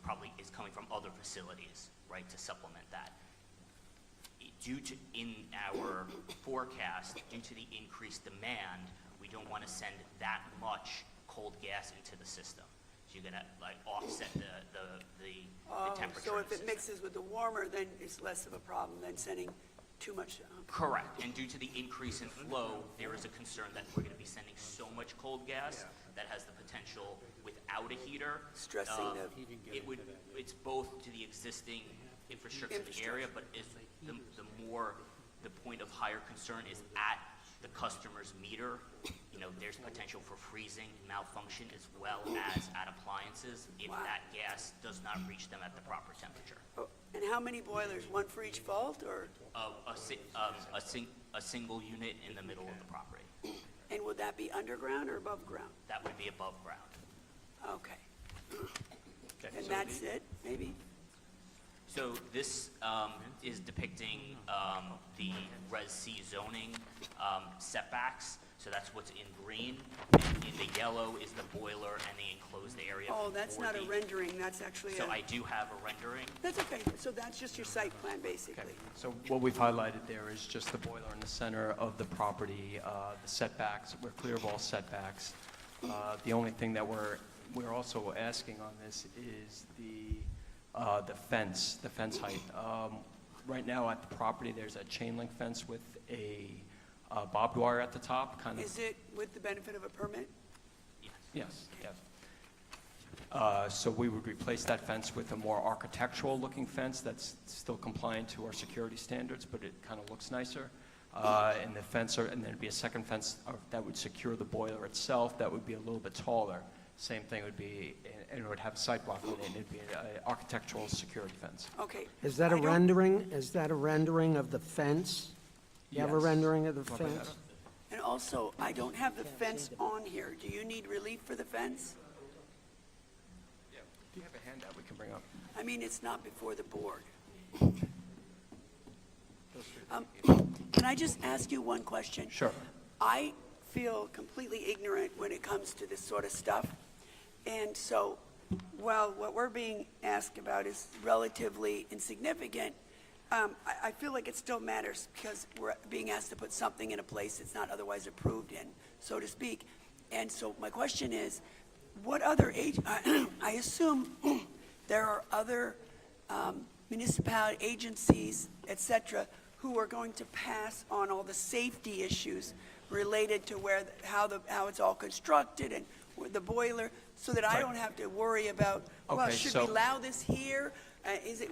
coming from other facilities, right, to supplement that. In our forecast, due to the increased demand, we don't want to send that much cold gas into the system. So you're going to offset the temperature. So in if the it system. mixes with the warmer, then it's less of a problem than sending too much. Correct. And due to the increase in flow, there is a concern that we're going to be sending so much cold gas that has the potential, without a heater, Stressing it's both to the existing infrastructure in the area, but the point of higher concern is at the customer's meter, you know, there's potential for freezing and malfunction as well as at appliances if that gas does not reach them at the proper temperature. Oh, and how many boilers? One for each vault, or? A single unit in the middle of the property. And would that be underground or above ground? That would be above ground. Okay. And that's it, maybe? So this is depicting the Res C zoning setbacks. So that's what's in green. And in the yellow is the boiler and the enclosed area. Oh, that's for not a the- rendering, that's actually So a... I do have a rendering. That's okay, so that's just your site plan, basically. So what we've highlighted there is just the boiler in the center of the property, the setbacks, we're clear of all setbacks. The only thing that we're also asking on this is the fence height. Right now at the property, there's a chain link fence with a barbed wire at the top, kind of. Is it with the benefit of a permit? Yes, yes. So we would replace that fence with a more architectural-looking fence that's still compliant to our security standards, but it kind of looks nicer. And the fence, and then there'd be a second fence that would secure the boiler itself, that would be a little bit taller. Same thing would be, and it would have a sidewalk in it, and it'd be an architectural security fence. Okay. Is that a rendering? Is that a rendering of the fence? You have a Yes. rendering of the Wanna bring that fence? up? And also, I don't have the fence on here. Do you need relief for the fence? Yeah. If you have a handout, we can bring up. I mean, it's not before the board. Can I just ask you one question? Sure. I feel completely ignorant when it comes to this sort of stuff. And so, while what we're being asked about is relatively insignificant, I feel like it still matters because we're being asked to put something in a place that's not otherwise approved in, so to speak. And so my question is, what other I assume there are other municipality agencies, et cetera, who are going to pass on all the safety issues related to how it's all constructed and the boiler, so that I Right. don't have to worry about, well, Okay, should so- we allow this here?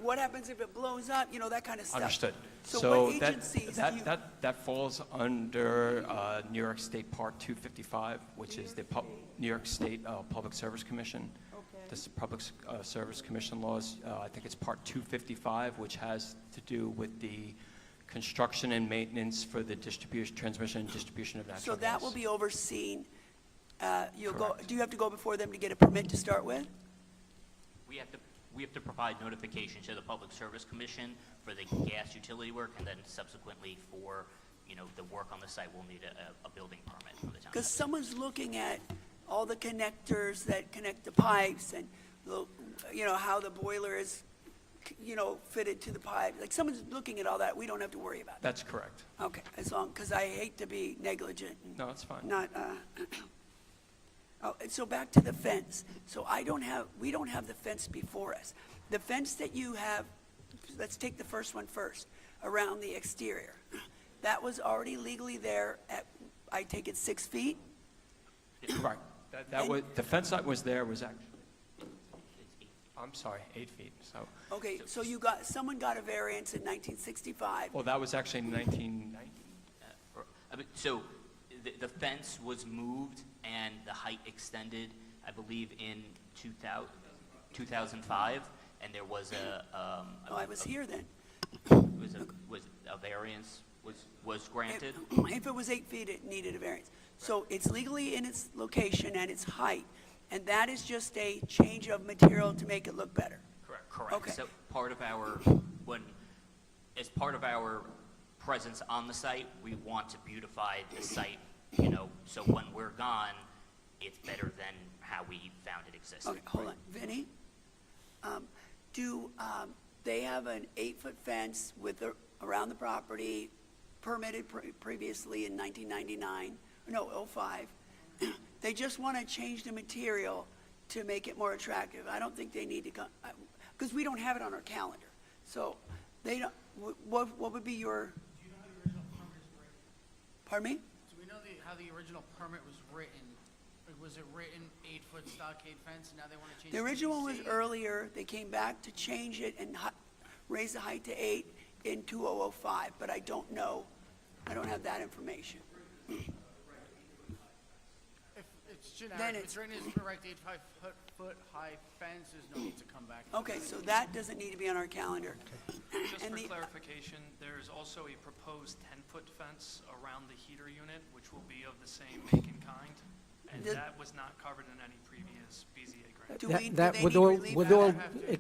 What happens if it blows up? You know, that kind of stuff. Understood. So what agencies do you? That falls under New York State Part 255, which is the New York State Public Service Commission. Okay. This Public Service Commission laws, I think it's Part 255, which has to do with the construction and maintenance for the transmission and distribution of natural So gas. that will be overseen. You'll go. Correct. Do you have to go before them to get a permit to start with? We have to provide notification to the Public Service Commission for the gas utility work, and then subsequently for, you know, the work on the site, we'll need a building permit from the town. Because someone's looking at all the connectors that connect the pipes and, how the boiler is, fitted to the pipe. Like, someone's looking at all that. We don't have to worry about that. That's correct. Okay, because I hate to be negligent. And No, it's fine. not, and so back to the fence. So we don't have the fence before us. The fence that you have, let's take the first one first, around the exterior. That was already legally there at, I take it, 6 feet? Right. The fence that was there was actually, I'm sorry, 8 feet, so. Okay, so someone got a variance in 1965. Well, that was actually in 1990. So the fence was moved and the height extended, I believe, in 2005, and there was I was here then. was a variance was granted. If it was 8 feet, it needed a variance. So it's legally in its location and its height, and that is just a change of material to make it look better. Correct. Okay. So as part of our presence on the site, we want to beautify the site, so when we're gone, it's better than how we found it existed. Okay, hold on. Vinny, do they have an 8-foot fence around the property permitted previously in 1999? No, 05. They just want to change the material to make it more attractive. I don't think they need to come, because we don't have it on our calendar. So they don't, what would be your? Do you know how the original permit was written? Pardon me? Do we know how the original permit was written? Like, was it written 8-foot stockade fence, and now they want to change it The to original one was 6? earlier. They came back to change it and raise the height to 8 in 2005, but I don't know. I don't have that information. If it's Then generic, if it's- it's written as correct 8-foot high fence, there's no need to come back. Okay, so that doesn't need to be on our calendar. Just And for the- clarification, there's also a proposed 10-foot fence around the heater unit, which will be of the same make and kind, and The- that was not covered in any previous BZA grant. Do That they with need all, relief with from all, that?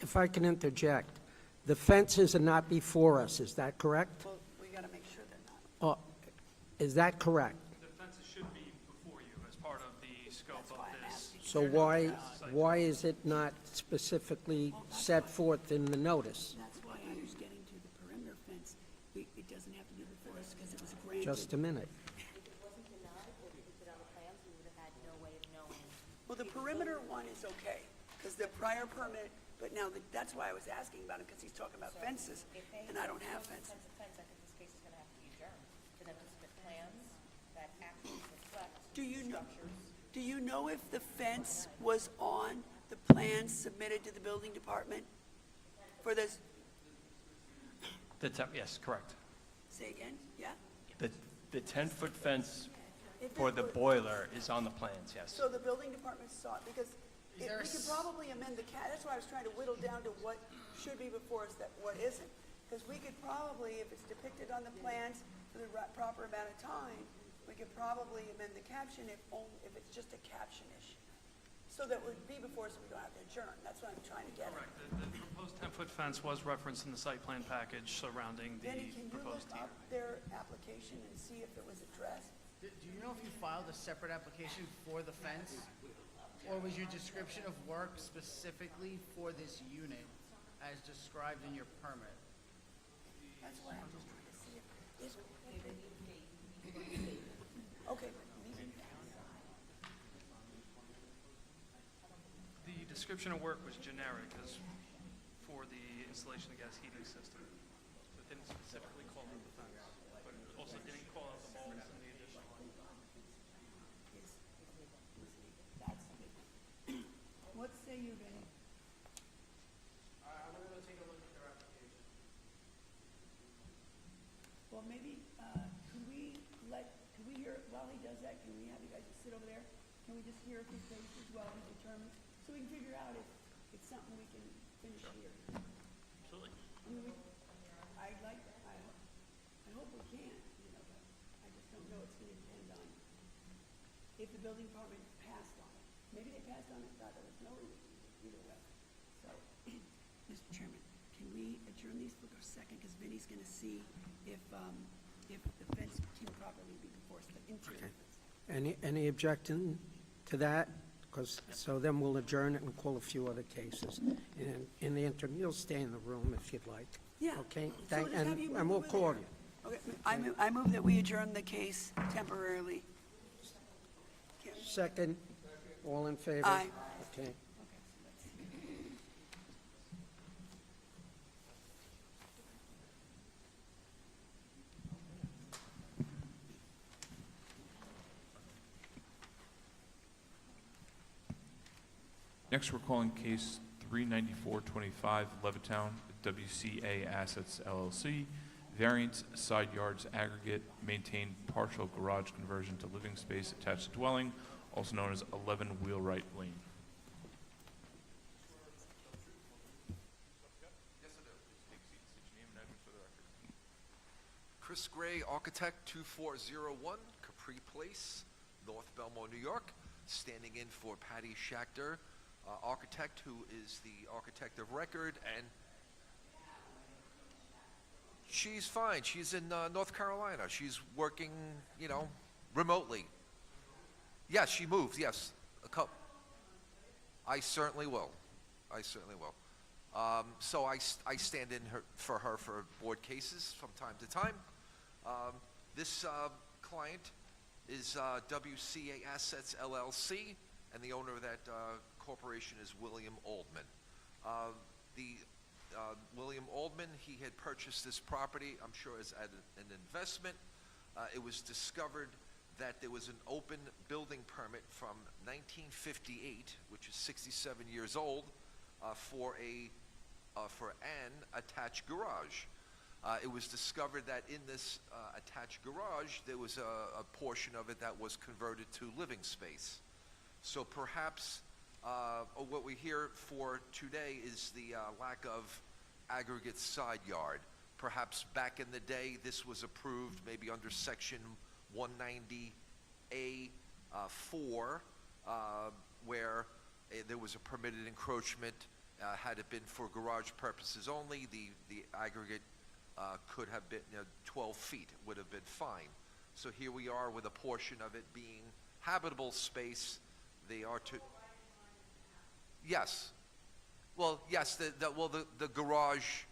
if I can interject, the fences are not before us, is that correct? Well, we got to make sure they're not. Oh, is that correct? The fences should be before you as part of the scope of this. So why is it not specifically set forth in the notice? That's why I was getting to the perimeter fence. It doesn't have to be before us because it was granted. Just a minute. Well, the perimeter one is okay, because the prior permit, but now, that's why I was asking about it, because he's talking about fences, and I don't have fences. I think this case is gonna have to be adjourned, for them to submit plans that actually reflect Do you know if the fence was on the plans submitted to the building department for this? Yes, correct. Say again? Yeah? The 10-foot fence for the boiler is on the plans, yes. So the building department saw it, because we there could probably amend the that's why I was trying to whittle down to what should be before us, that what isn't. Because we could probably, if it's depicted on the plans for the proper amount of time, we could probably amend the caption if it's just a caption issue. So that would be before us, so we don't have to adjourn. That's what I'm trying to get at. Correct. The proposed 10-foot fence was referenced in the site plan package surrounding the Benny, can you look proposed heater. up their application and see if it was addressed? Do you know if you filed a separate application for the fence? Or was your description of work specifically for this unit as described in your permit? That's why I'm just trying to see if, okay, leave it. The description of work was generic as for the installation of gas heating system. So it didn't specifically call out the fence, but it also didn't call out the bulbs and the additional. What say you, Benny? I'm gonna go take a look at their application. Well, maybe, could we hear, while he does that, can we have you guys just sit over there? Can we just hear his cases while he determines, so we can figure out if it's something we can finish here? Absolutely. I mean, I hope we can, but I just don't know, it's gonna depend on if the building department passed on it. Maybe they passed on it, thought there was no either way. So, Mr. Chairman, can we adjourn these for a second, because Vinnie's gonna see if the fence can properly be before us, the interior fence. Any objection to that? Because, so then we'll adjourn it and call a few other cases. And in the interim, you'll stay in the room if you'd like. Yeah. Okay? So just have you And move we'll over call there. you. Okay, I move that we adjourn the case temporarily. Second, all in favor? Aye. Okay. Next, we're calling case 39425 Levittown, WCA Assets LLC, variance side yards aggregate, maintained partial garage conversion to living space attached dwelling, also known as 11 Wheelwright Lane. Chris Gray, Architect, 2401 Capri Place, North Belmore, New York, standing in for Patty Schachter, architect, who is the architect of record, and she's fine. She's in North Carolina. She's working, remotely. Yes, she moved, yes. I certainly will. I certainly will. So I stand in for her for board cases from time to time. This client is WCA Assets LLC, and the owner of that corporation is William Oldman. William Oldman, he had purchased this property, I'm sure as an investment. It was discovered that there was an open building permit from 1958, which is 67 years old, for an attached garage. It was discovered that in this attached garage, there was a portion of it that was converted to living space. So perhaps what we're here for today is the lack of aggregate side yard. Perhaps back in the day, this was approved maybe under section 190A4, where there was a permitted encroachment. Had it been for garage purposes only, the aggregate could have been 12 feet, would have been fine. So here we are with a portion of it being habitable space. They are to... Yes. Well, yes, the garage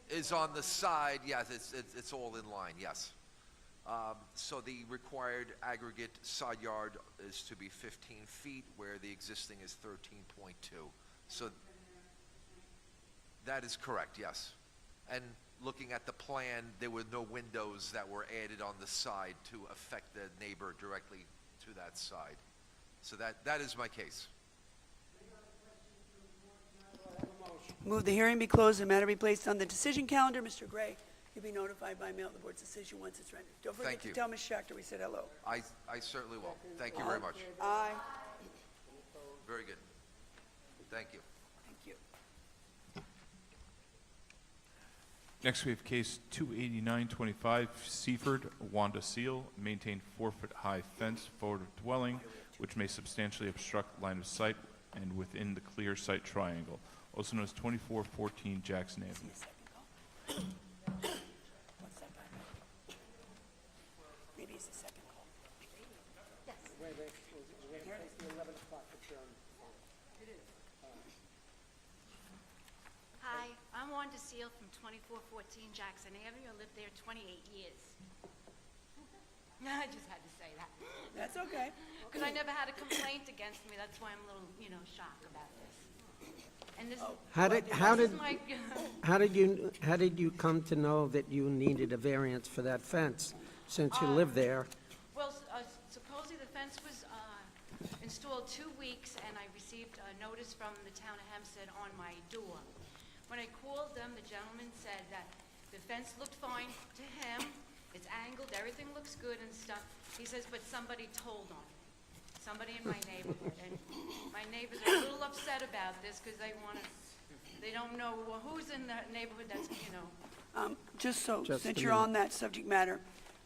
is on the side. Yes, it's all in line, yes. So the required aggregate side yard is to be 15 feet, where the existing is 13.2. So that is correct, yes. And looking at the plan, there were no windows that were added on the side to affect the neighbor directly to that side. So that is my case. Move the hearing be closed and matter be placed on the decision calendar. Mr. Gray, you'll be notified by mail of the board's decision once it's rendered. Don't forget Thank to you. tell Ms. Schachter we said hello. I certainly will. Thank you very much. Aye. Very good. Thank you. Thank you. Next, we have case 28925, Seaford, Wanda Seal, maintain 4-foot-high fence forward of dwelling, which may substantially obstruct line of sight and within the clear sight triangle, also known as 2414 Jackson Avenue. What's that by mail? Maybe it's the second call. Yes. Wait, we're going to take the 11 o'clock picture on the phone. It is. Hi, I'm Wanda Seal from 2414 Jackson Avenue. I lived there 28 years. I just had to say that. That's okay. Because I never had a complaint against me. That's why I'm a little, shocked about this. And this, How this did is my, how did you come to know that you needed a variance for that fence, since you live there? well, supposedly the fence was installed 2 weeks, and I received a notice from the town of Hempstead on my door. When I called them, the gentleman said that the fence looked fine to him, it's angled, everything looks good and stuff. He says, but somebody told on him, somebody in my neighborhood. And my neighbors are a little upset about this because they don't know who's in the neighborhood that's, Just Just since a you're minute. on that subject matter,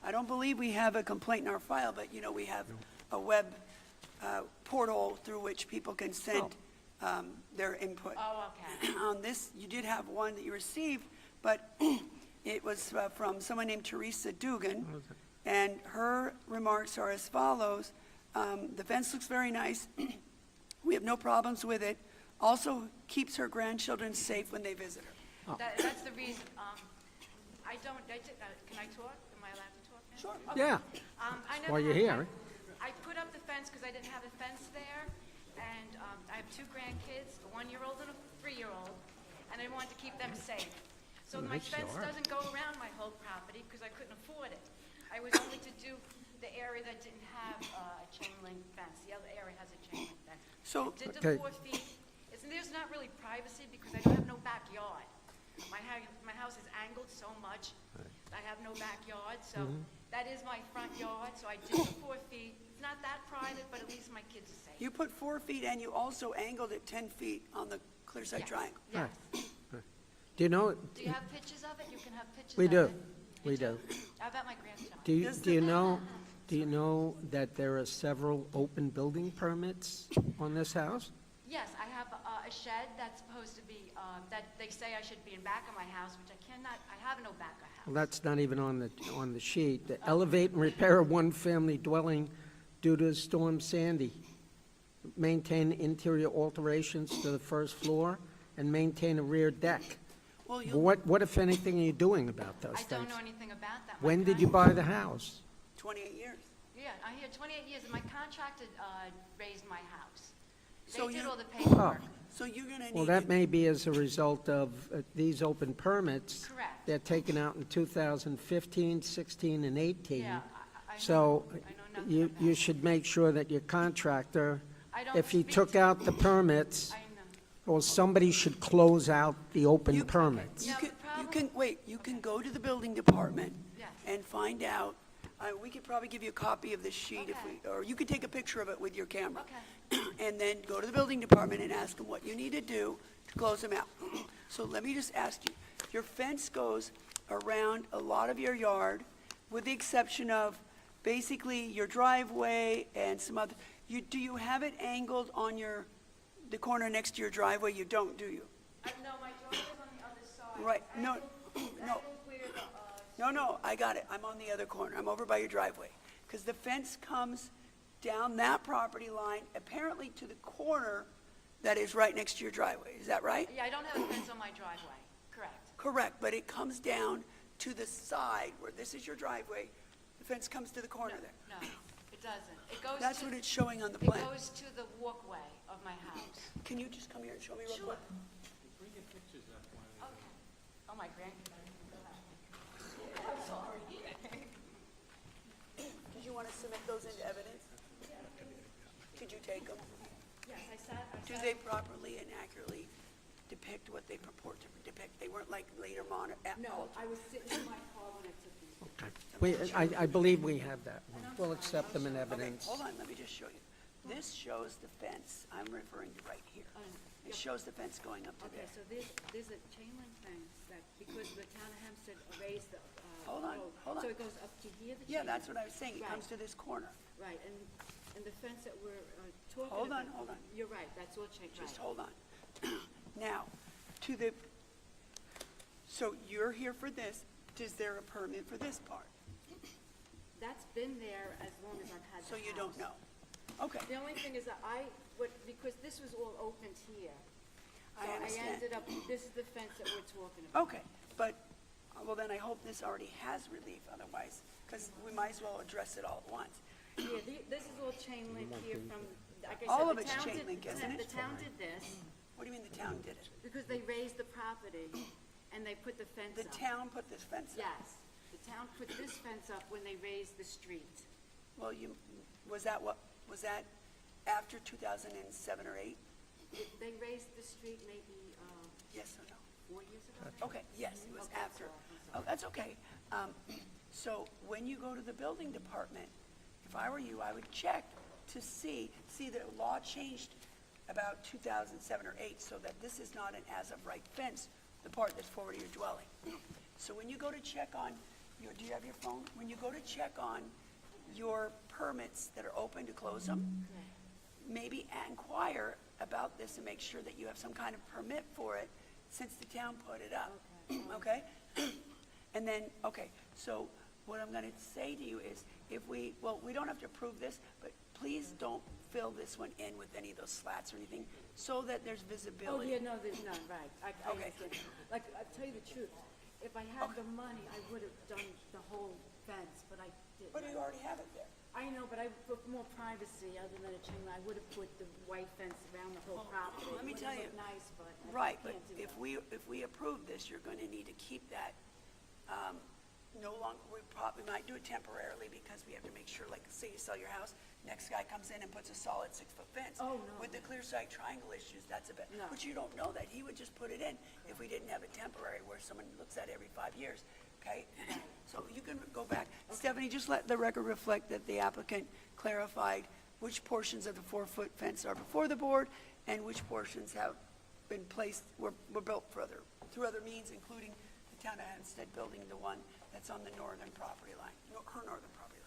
I don't believe we have a complaint in our file, but, we have a web portal through which people can send their input. Oh, okay. On this, you did have one that you received, but it was from someone named Teresa Dugan, and her remarks are as follows. The fence looks very nice. We have no problems with it. Also keeps her grandchildren safe when they visit her. That's the reason. Can I talk? Am I allowed to talk now? Sure. Okay. Yeah. I never While you're had- here. I put up the fence because I didn't have a fence there, and I have 2 grandkids, a 1-year-old and a 3-year-old, and I wanted to keep them safe. So my Nice fence yard. doesn't go around my whole property because I couldn't afford it. I was only to do the area that didn't have a chain link fence. The other area has a chain link fence. So- I did Okay. the 4 feet. There's not really privacy because I don't have no backyard. My house is angled so much, I have no backyard, so that is my front yard, so I did the 4 feet. It's not that private, but at least my kids are safe. You put 4 feet and you also angled it 10 feet on the clear side Yes. triangle. Yes. Do you know, Do you have pictures of it? You can have pictures we of do, it. we do. How about my grandson? Do you know that there are several open building permits on this house? Yes, I have a shed that's supposed to be, that they say I should be in back of my house, which I cannot, I have no back of house. Well, that's not even on the sheet. The elevate and repair a one-family dwelling due to Storm Sandy. Maintain interior alterations to the first floor and maintain a rear deck. Well, you'll, What, if anything, are you doing about those I things? don't know anything about that. My When did you buy the house? 28 years. Yeah, I hear 28 years, and my contractor raised my house. So They did you- all the paperwork. So you're going to need... Well, that may be as a result of these open permits. Correct. They're taken out in 2015, 16, and 18. Yeah, I know. So I know nothing about you should make sure that your contractor, I don't if he speak took to- out the permits, I know. well, somebody should close out the open permits. You No, can, the problem can, wait, you can go to the building department Yes. and find out. We could probably give you a copy of this sheet if we, or you could take a picture of it with your camera. And then go to the building department and ask them what you need to do to close them out. So let me just ask you, your fence goes around a lot of your yard, with the exception of basically your driveway and some other, do you have it angled on the corner next to your driveway? You don't, do you? No, my driveway's on the other side. Right, no, no. Where the, No, I got it. I'm on the other corner. I'm over by your driveway. Because the fence comes down that property line, apparently to the corner that is right next to your driveway. Is that right? Yeah, I don't have a fence on my driveway, correct. Correct, but it comes down to the side where this is your driveway. The fence comes to the corner there. No, it doesn't. It goes That's to- what it's showing on the It plan. goes to the walkway of my house. Can you just come here and show me real quick? Bring your pictures up. Okay. Oh, my grandkids. I'm sorry. Did you want to submit those into evidence? Could you take them? Yes, I sat. Do they properly and accurately depict what they purport to depict? They weren't like later on. No, I was sitting in my car when I took these. I believe we have that one. We'll accept them in evidence. Hold on, let me just show you. This shows the fence. I'm referring to right here. It shows the fence going up to Okay, there. so there's a chain link fence that, because the town of Hempstead raised the, Hold on, road, hold on. So it goes up to here, the chain. Yeah, that's what I was saying. It Right. comes to this corner. Right, and the fence that we're talking Hold about. on, hold on. You're right, that's all chain, right. Just hold on. Now, so you're here for this. Is there a permit for this part? That's been there as long as I've had the So you don't house. know? Okay. The only thing is that because this was all opened here. I So understand. I ended up, this is the fence that we're talking about. Okay, but, well, then I hope this already has relief otherwise, because we might as well address it all at once. Yeah, this is all chain link here from, like I said, All of the it's town chain did- link, isn't it? The town did this What do you mean the town did it? because they raised the property and they put the fence The up. town put this fence up? Yes, the town put this fence up when they raised the street. Well, was that after 2007 or 8? They raised the street maybe, Yes or no? 4 years ago? Okay, yes, it was Okay, after. so- Oh, that's okay. So when you go to the building department, if I were you, I would check to see that law changed about 2007 or 8, so that this is not an as-of-right fence, the part that's forward of your dwelling. So when you go to check on do you have your phone? When you go to check on your permits that are open to close them, maybe inquire about this and make sure that you have some kind of permit for it since the town put it up. Okay? And then, okay, so what I'm gonna say to you is, we don't have to approve this, but please don't fill this one in with any of those slats or anything, so that there's Oh, visibility. yeah, no, there's none, right. I Okay. understand. Like, I'll tell you the truth, if I had the money, I would have done the whole fence, but I didn't. But you already have it there. I know, but for more privacy, other than a chain link, I would have put the white fence around the whole property. Let me It tell would've you. looked nice, but I Right, but can't do if that. we approve this, you're gonna need to keep that, no longer, we probably might do it temporarily because we have to make sure, like, say you sell your house, next guy comes in and puts a solid 6-foot fence. Oh, no. With the clear sight triangle issues, that's a bit, No. but you don't know that. He would just put it in if we didn't have it temporary where someone looks at it every 5 years, okay? So you can go back. Stephanie, just let the record reflect that the applicant clarified which portions of the 4-foot fence are before the board and which portions have been placed, were built through other means, including the town of Hempstead building, the one that's on the northern property line, her northern property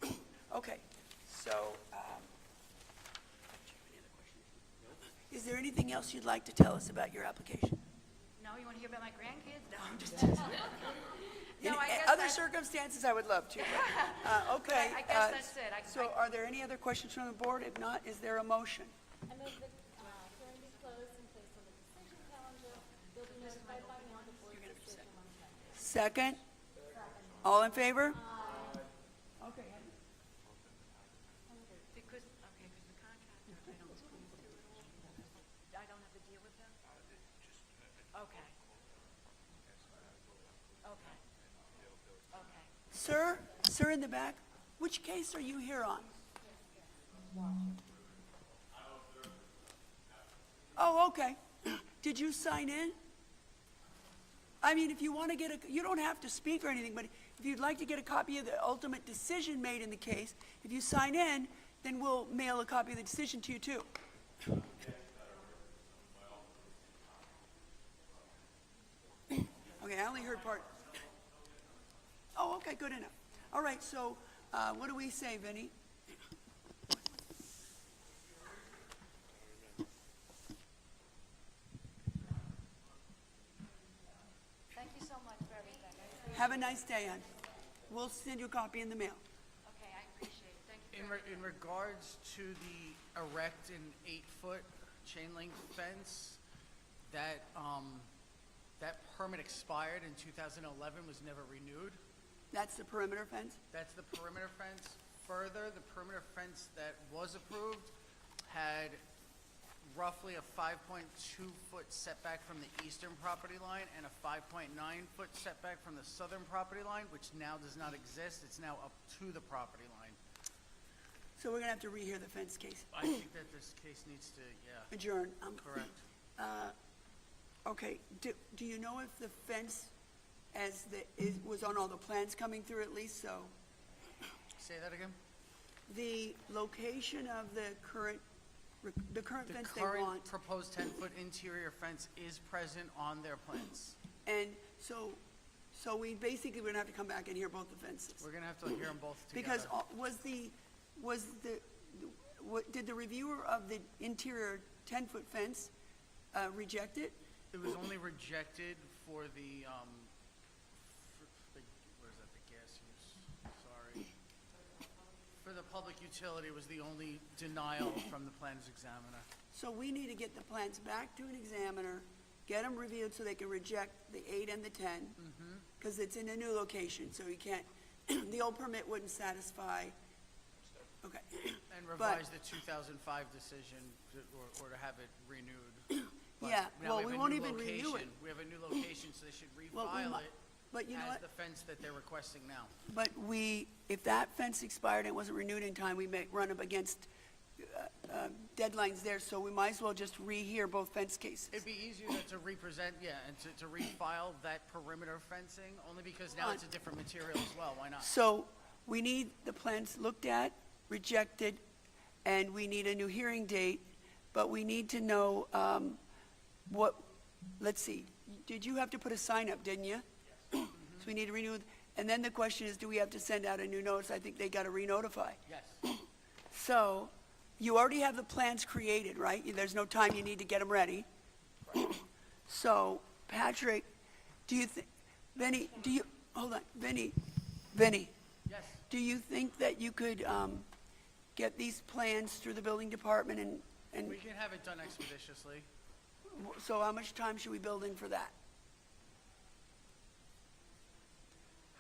line. Okay, so, is there anything else you'd like to tell us about your application? No, you want to hear about my grandkids? No, I'm just. In No, I guess other that's- circumstances, I would love to. but, okay. I guess that's it. So are there any other questions from the board? If not, is there a motion? I move that hearing be closed and placed on the decision calendar. Will be notified by mail the board's decision on Friday. Second? All in favor? Okay. Because the contractor, I don't have to deal with them? Okay. Okay. Okay. Sir in the back, which case are you here on? Oh, okay. Did you sign in? I mean, if you want to get you don't have to speak or anything, but if you'd like to get a copy of the ultimate decision made in the case, if you sign in, then we'll mail a copy of the decision to you too. Okay, I only heard part. Oh, okay, good enough. All right, so what do we say, Vinnie? Thank you so much for everything. I appreciate Have a nice day, hon. We'll send you a copy in the mail. Okay, I appreciate it. Thank you. In regards to the erect and 8-foot chain link fence, that permit expired in 2011, was never renewed. That's the perimeter fence? That's the perimeter fence. Further, the perimeter fence that was approved had roughly a 5.2-foot setback from the eastern property line and a 5.9-foot setback from the southern property line, which now does not exist. It's now up to the property line. So we're gonna have to rehear the fence case. I think that this case needs to, yeah. Adjourn. Correct. Okay, do you know if the fence was on all the plans coming through at least, so? Say that again? The location of the current fence they The current want, proposed 10-foot interior fence is present on their plans. and so we basically, we're gonna have to come back and hear both the fences. We're gonna have to hear them both together. Because did the reviewer of the interior 10-foot fence reject it? It was only rejected for the, where's that, the gas use, sorry. For the public utility was the only denial from the plans examiner. So we need to get the plans back to an examiner, get them reviewed so they can reject the 8 and the 10, because it's in a new location, so you can't, the old permit wouldn't satisfy. Okay. And But- revise the 2005 decision, or to have it renewed. But Yeah, now well, have we a won't new even renew location. it. We have a new location, so they should Well, we refile might- it but you know as what? the fence that they're requesting now. But if that fence expired and it wasn't renewed in time, we may run up against deadlines there, so we might as well just rehear both fence cases. It'd be easier to represent, yeah, and to refile that perimeter fencing, only because now it's a different material as well, why not? So we need the plans looked at, rejected, and we need a new hearing date, but we need to know let's see, did you have to put a sign up, didn't you? So we need to renew, and then the question is, do we have to send out a new notice? I think they gotta re-notify. Yes. So, you already have the plans created, right? There's no time you need to get them ready. So, Patrick, do you think, Benny, hold on, Benny, Yes. do you think that you could get these plans through the building department and We can have it done expeditiously. so how much time should we build in for that?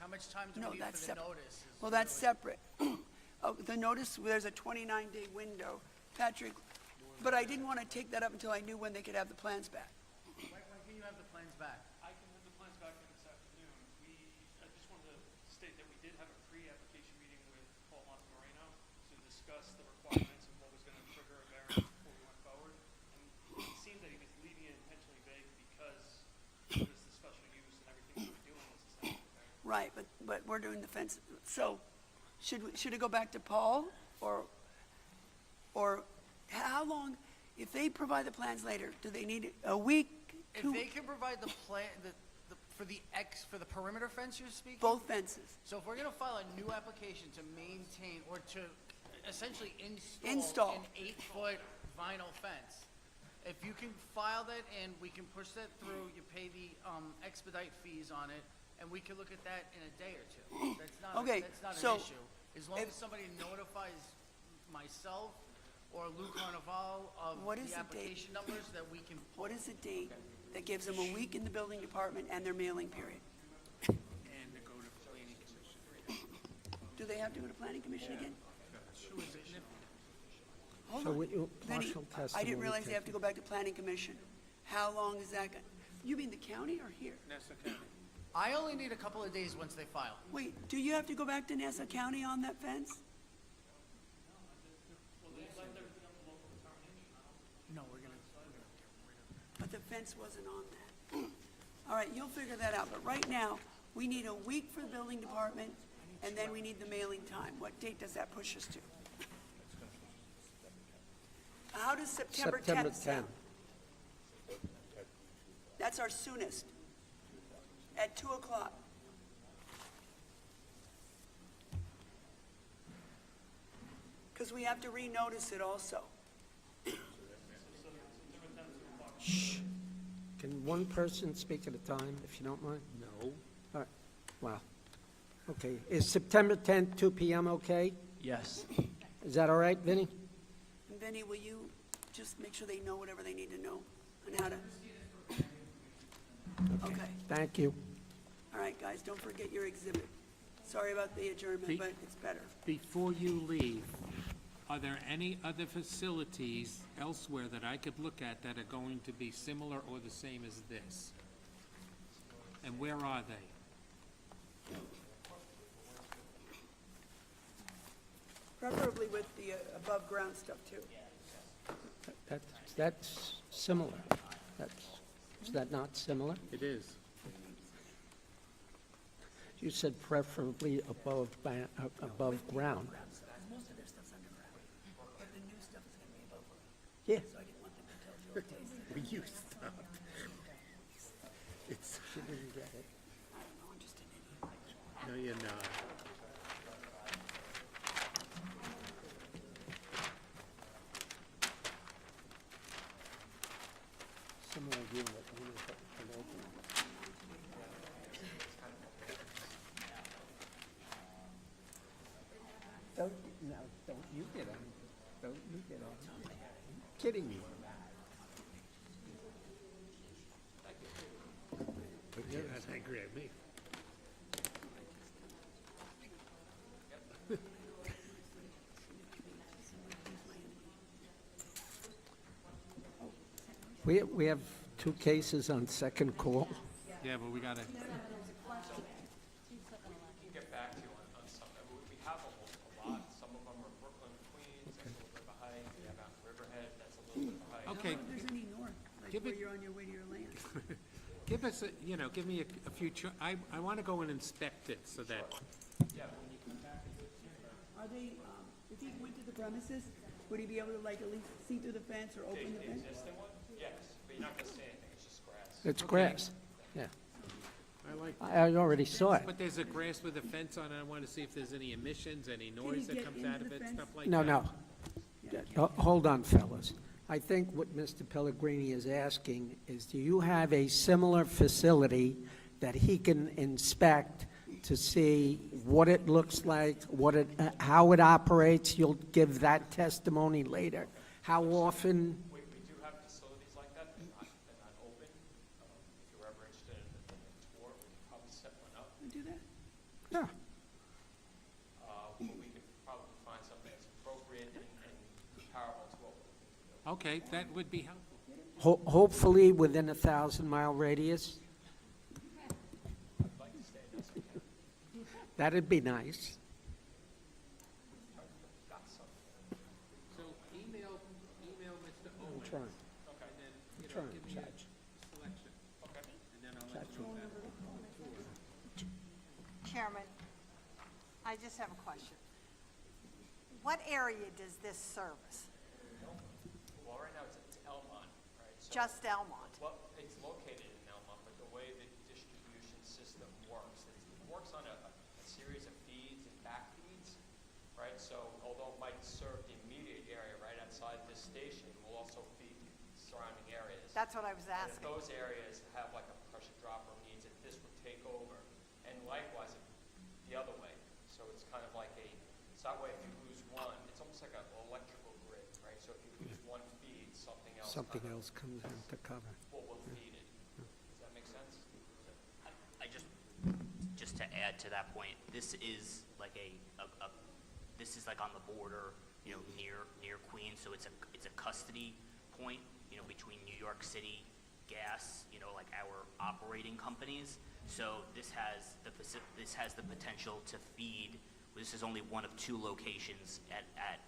How much time do No, we need that's for the separate. notice? is Well, that's really- separate. Oh, the notice, there's a 29-day window. Patrick, but I didn't want to take that up until I knew when they could have the plans back. When can you have the plans back? I can have the plans back for this afternoon. I just wanted to state that we did have a pre-application meeting with Paul Montemoreno to discuss the requirements and what was going to trigger a variance before we went forward. And it seemed that he was leaving it intentionally vague because it was the special use and everything we were doing was essentially variance. Right, but we're doing the fence. So, should it go back to Paul, or how long, if they provide the plans later, do they need a week, If 2? they can provide the plan, for the perimeter fence you're speaking? Both fences? So if we're gonna file a new application to maintain, or to essentially Install. an 8-foot vinyl fence, if you can file that and we can push that through, you pay the expedite fees on it, and we can look at that in a day or two. That's not, Okay, that's not so an issue. As long as somebody notifies myself or Lou Carnaval of What is the the date? application numbers that we can. What is the date that gives them a week in the building department and their mailing period? And to go to planning commission. Do they have to go to planning commission again? Hold So on. with your Vinnie, partial I didn't testimony realize they have to taken. go back to planning commission. How long is that going? You mean the county or here? Nassau County. I only need a couple of days once they file. Wait, do you have to go back to Nassau County on that fence? No, we're gonna But the fence wasn't on that. All right, you'll figure that out, but right now, we need a week for the building department, and then we need the mailing time. What date does that push us to? How does September 10th sound? That's our soonest, at 2 o'clock. Because we have to renotice it also. Shh. Can one person speak at a time, if you don't mind? No. All right, wow. Okay, is September 10th, 2 PM okay? Yes. Is that all right, Vinnie? And Vinnie, will you just make sure they know whatever they need to know on how to? Okay. Thank you. All right, guys, don't forget your exhibit. Sorry about the adjournment, but it's better. Before you leave, are there any other facilities elsewhere that I could look at that are going to be similar or the same as this? And where are they? Preferably with the above-ground stuff, too. That's similar. Is that not similar? It is. You said preferably above ground. Most of their stuff's underground, but the new stuff is gonna be above ground. Yeah. So I didn't want them to tell Joe Taste. You stop. It's, She didn't get it. I don't know, I'm just an idiot. no, you're not. Similar unit, only if it can open. Don't you get on. Don't you get on. Kidding me. But you're not angry at me. We have two cases on second call. Yeah, but we gotta, We can get back to you on some, we have a lot, some of them are Brooklyn, Queens, that's a little bit behind, we have out Riverhead, that's a little bit behind. okay, If there's any north, like Give where it- you're on your way to your land. give us, give me a few, I wanna go and inspect it so that, Yeah, when you come back and do it, Are they, if he went to the premises, would he be able to like at least see through the fence or open the the fence? existing one, yes, but you're not gonna see anything, it's just grass. It's grass, yeah. I like, I already saw it. but there's a grass with a fence on it, I wanna see if there's any emissions, any noise that get comes into out of the it, fence? stuff like No, that. no. Hold on, fellas. I think what Mr. Pellegrini is asking is, do you have a similar facility that he can inspect to see what it looks like, how it operates? You'll give that testimony later. How often? We do have facilities like that, they're not open. If you're ever interested in a tour, we can probably set one up. We do that? Yeah. But we could probably find something that's appropriate and comparable to what we're looking to do. Okay, that would be helpful. Hopefully within a 1,000-mile radius? I'd like to stay in Nelson County. That'd be nice. Got something. So email Mr. Owen. I'm trying. Okay. And then, Trying, give me a Judge. selection. Okay. And then I'll let you know. Chairman, I just have a question. What area does this service? Well, right now it's Elmont, right? So- Just Elmont? Well, it's located in Elmont, but the way the distribution system works, it works on a series of feeds and back feeds, right? So although it might serve the immediate area right outside this station, it will also feed surrounding areas. That's what I was And if asking. those areas have like a pressure dropper needs it, this would take over. And likewise, the other way. So it's kind of like so that way if you lose one, it's almost like an electrical grid, right? So if you lose one feed, something else. Something kind of else comes in to cover. will feed it. Does that make sense? I just to add to that point, this is like this is like on the border, near Queens, so it's a custody point, between New York City Gas, like our operating companies. So this has the potential to feed. This is only one of two locations at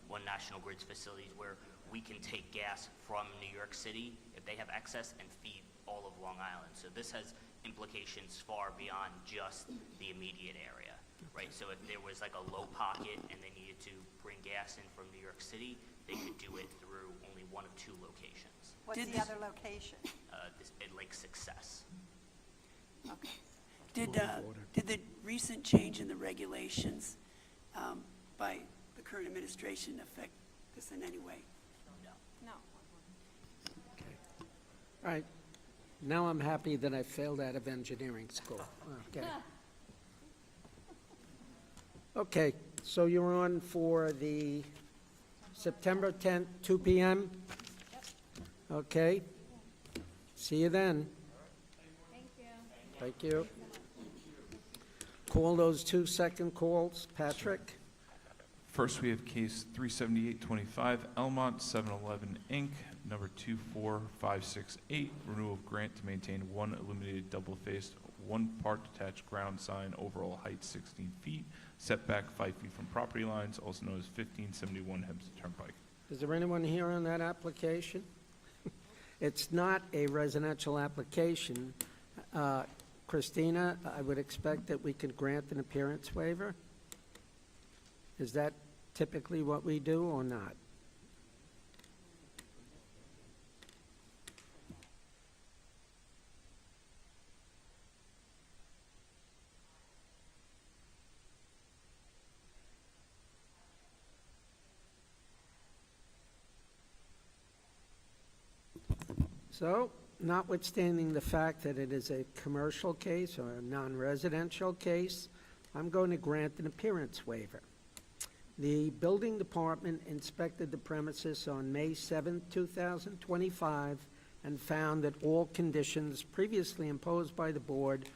one National Grid's facilities where we can take gas from New York City if they have excess and feed all of Long Island. So this has implications far beyond just the immediate area, right? So if there was like a low pocket and they needed to bring gas in from New York City, they could do it through only one of two locations. What's the other location? At Lake Success. Did the recent change in the regulations by the current administration affect this in any way? No. All right. Now I'm happy that I failed out of engineering school. Okay. Okay, so you're on for the September 10th, 2 p.m.? Okay. See you then. Thank you. Thank you. Call those 2 second calls. Patrick? First, we have case 37825, Elmont 7-Eleven, Inc., number 24568, renewal of grant to maintain one illuminated double-faced, one-part detached ground sign, overall height 16 feet, setback 5 feet from property lines, also known as 1571 Hempstead Turnpike. Is there anyone here on that application? It's not a residential application. Christina, I would expect that we could grant an appearance waiver? Is that typically what we do or not? So, notwithstanding the fact that it is a commercial case or a non-residential case, I'm going to grant an appearance waiver. The building department inspected the premises on May 7, 2025, and found that all conditions previously imposed by the board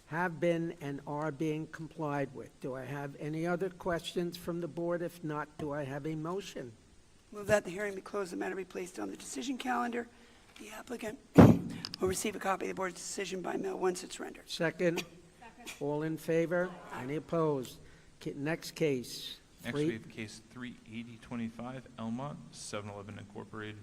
have been and are being complied with. Do I have any other questions from the board? If not, do I have a motion? Move that the hearing be closed, the matter be placed on the decision calendar. The applicant will receive a copy of the board's decision by mail once it's rendered. Second? All in favor? Any opposed? Next case. Next, we have case 38025, Elmont 7-Eleven Incorporated,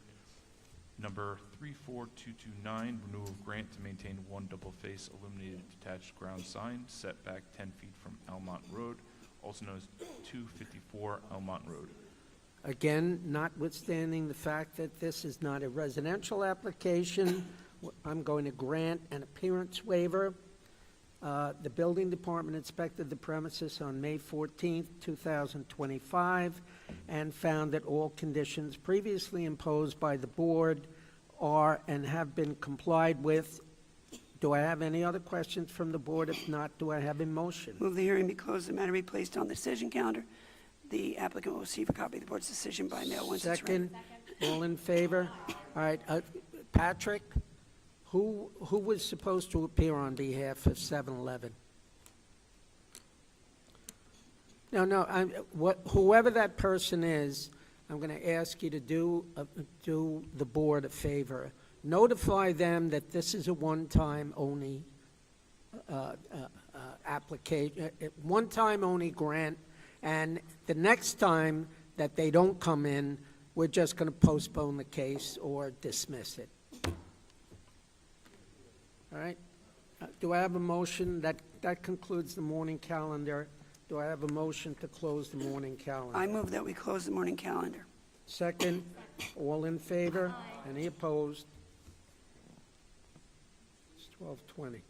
number 34229, renewal of grant to maintain one double-face illuminated detached ground sign, setback 10 feet from Elmont Road, also known as 254 Elmont Road. Again, notwithstanding the fact that this is not a residential application, I'm going to grant an appearance waiver. The building department inspected the premises on May 14th, 2025, and found that all conditions previously imposed by the board are and have been complied with. Do I have any other questions from the board? If not, do I have a motion? Move the hearing be closed, the matter be placed on the decision calendar. The applicant will receive a copy of the board's decision by mail once it's rendered. Second? All in favor? All right, Patrick, who was supposed to appear on behalf of 7-Eleven? No, whoever that person is, I'm going to ask you to do the board a favor. Notify them that this is a one-time only application, one-time only grant, and the next time that they don't come in, we're just going to postpone the case or dismiss it. All right? Do I have a motion? That concludes the morning calendar. Do I have a motion to close the morning calendar? I move that we close the morning calendar. Second? All in favor? Any opposed? It's 12:20.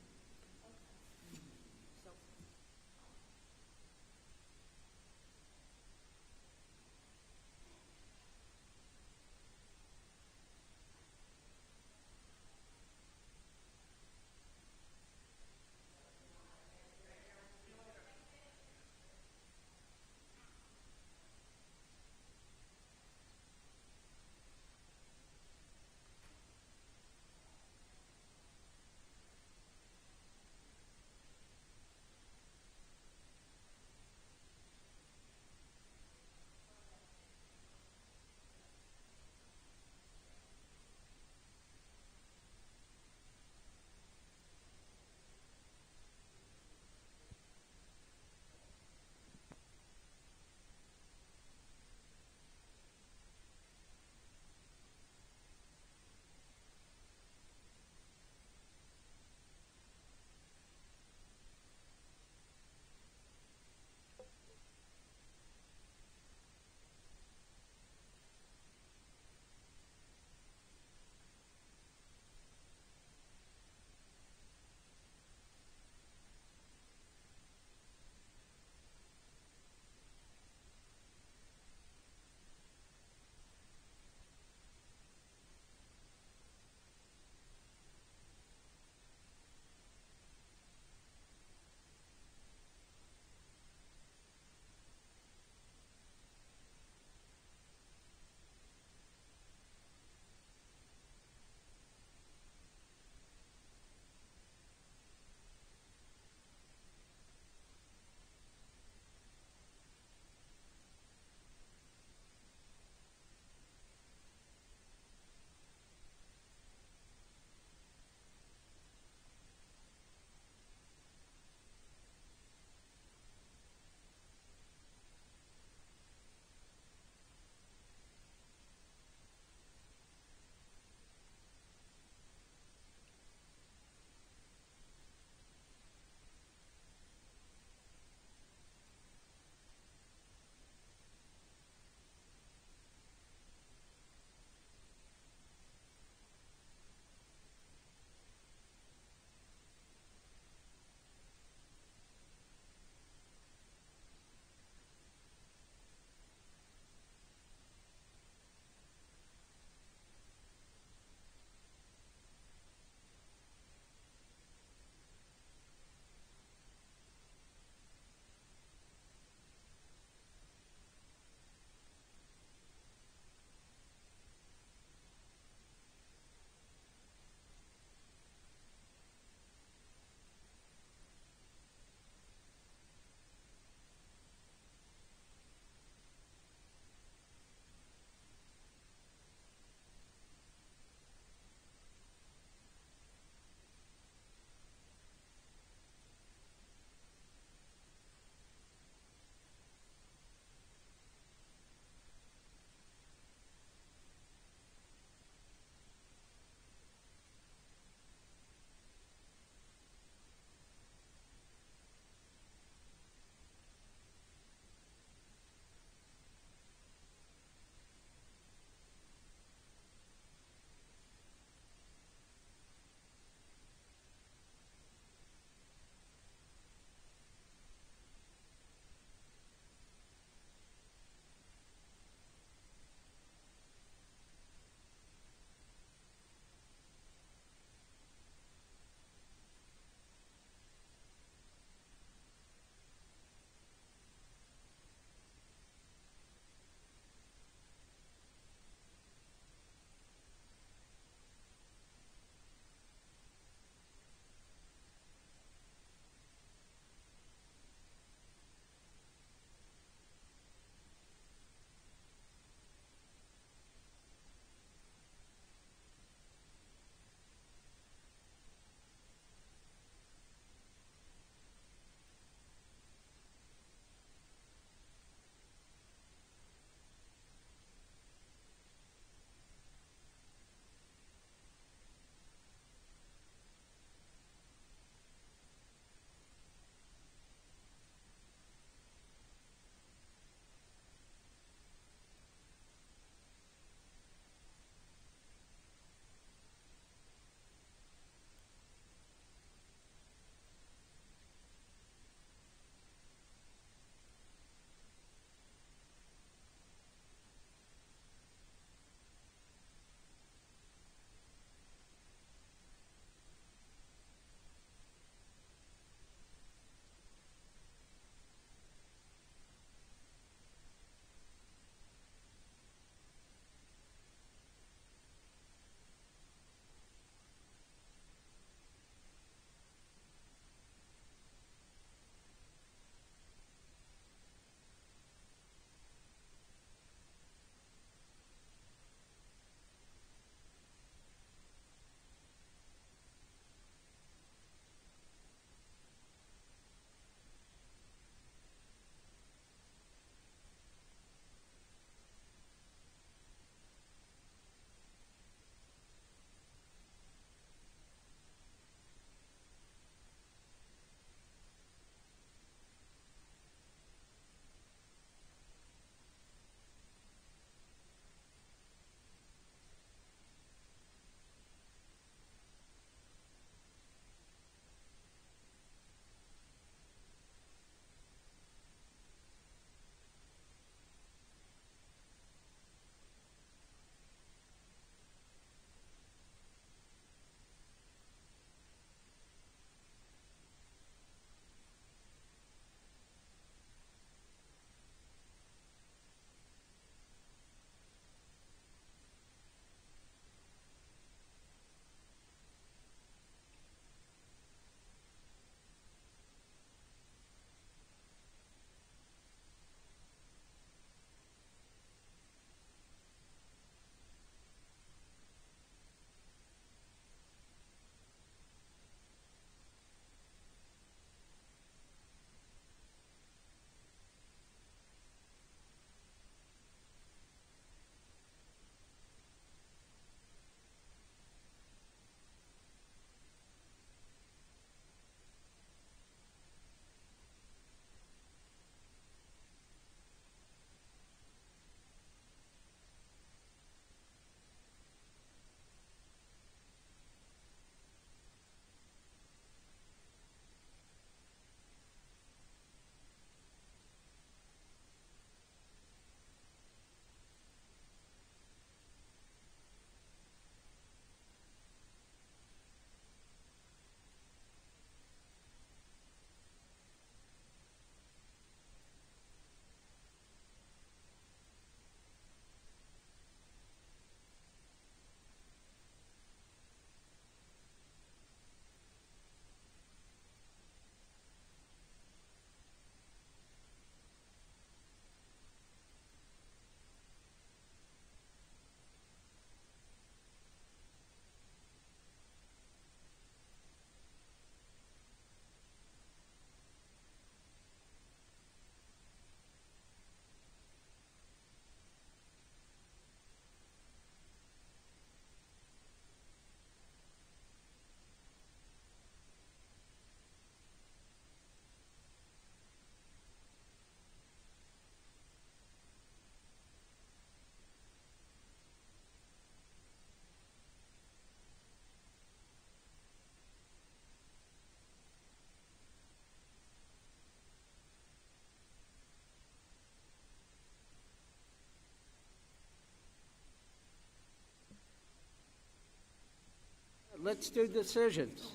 let's do decisions.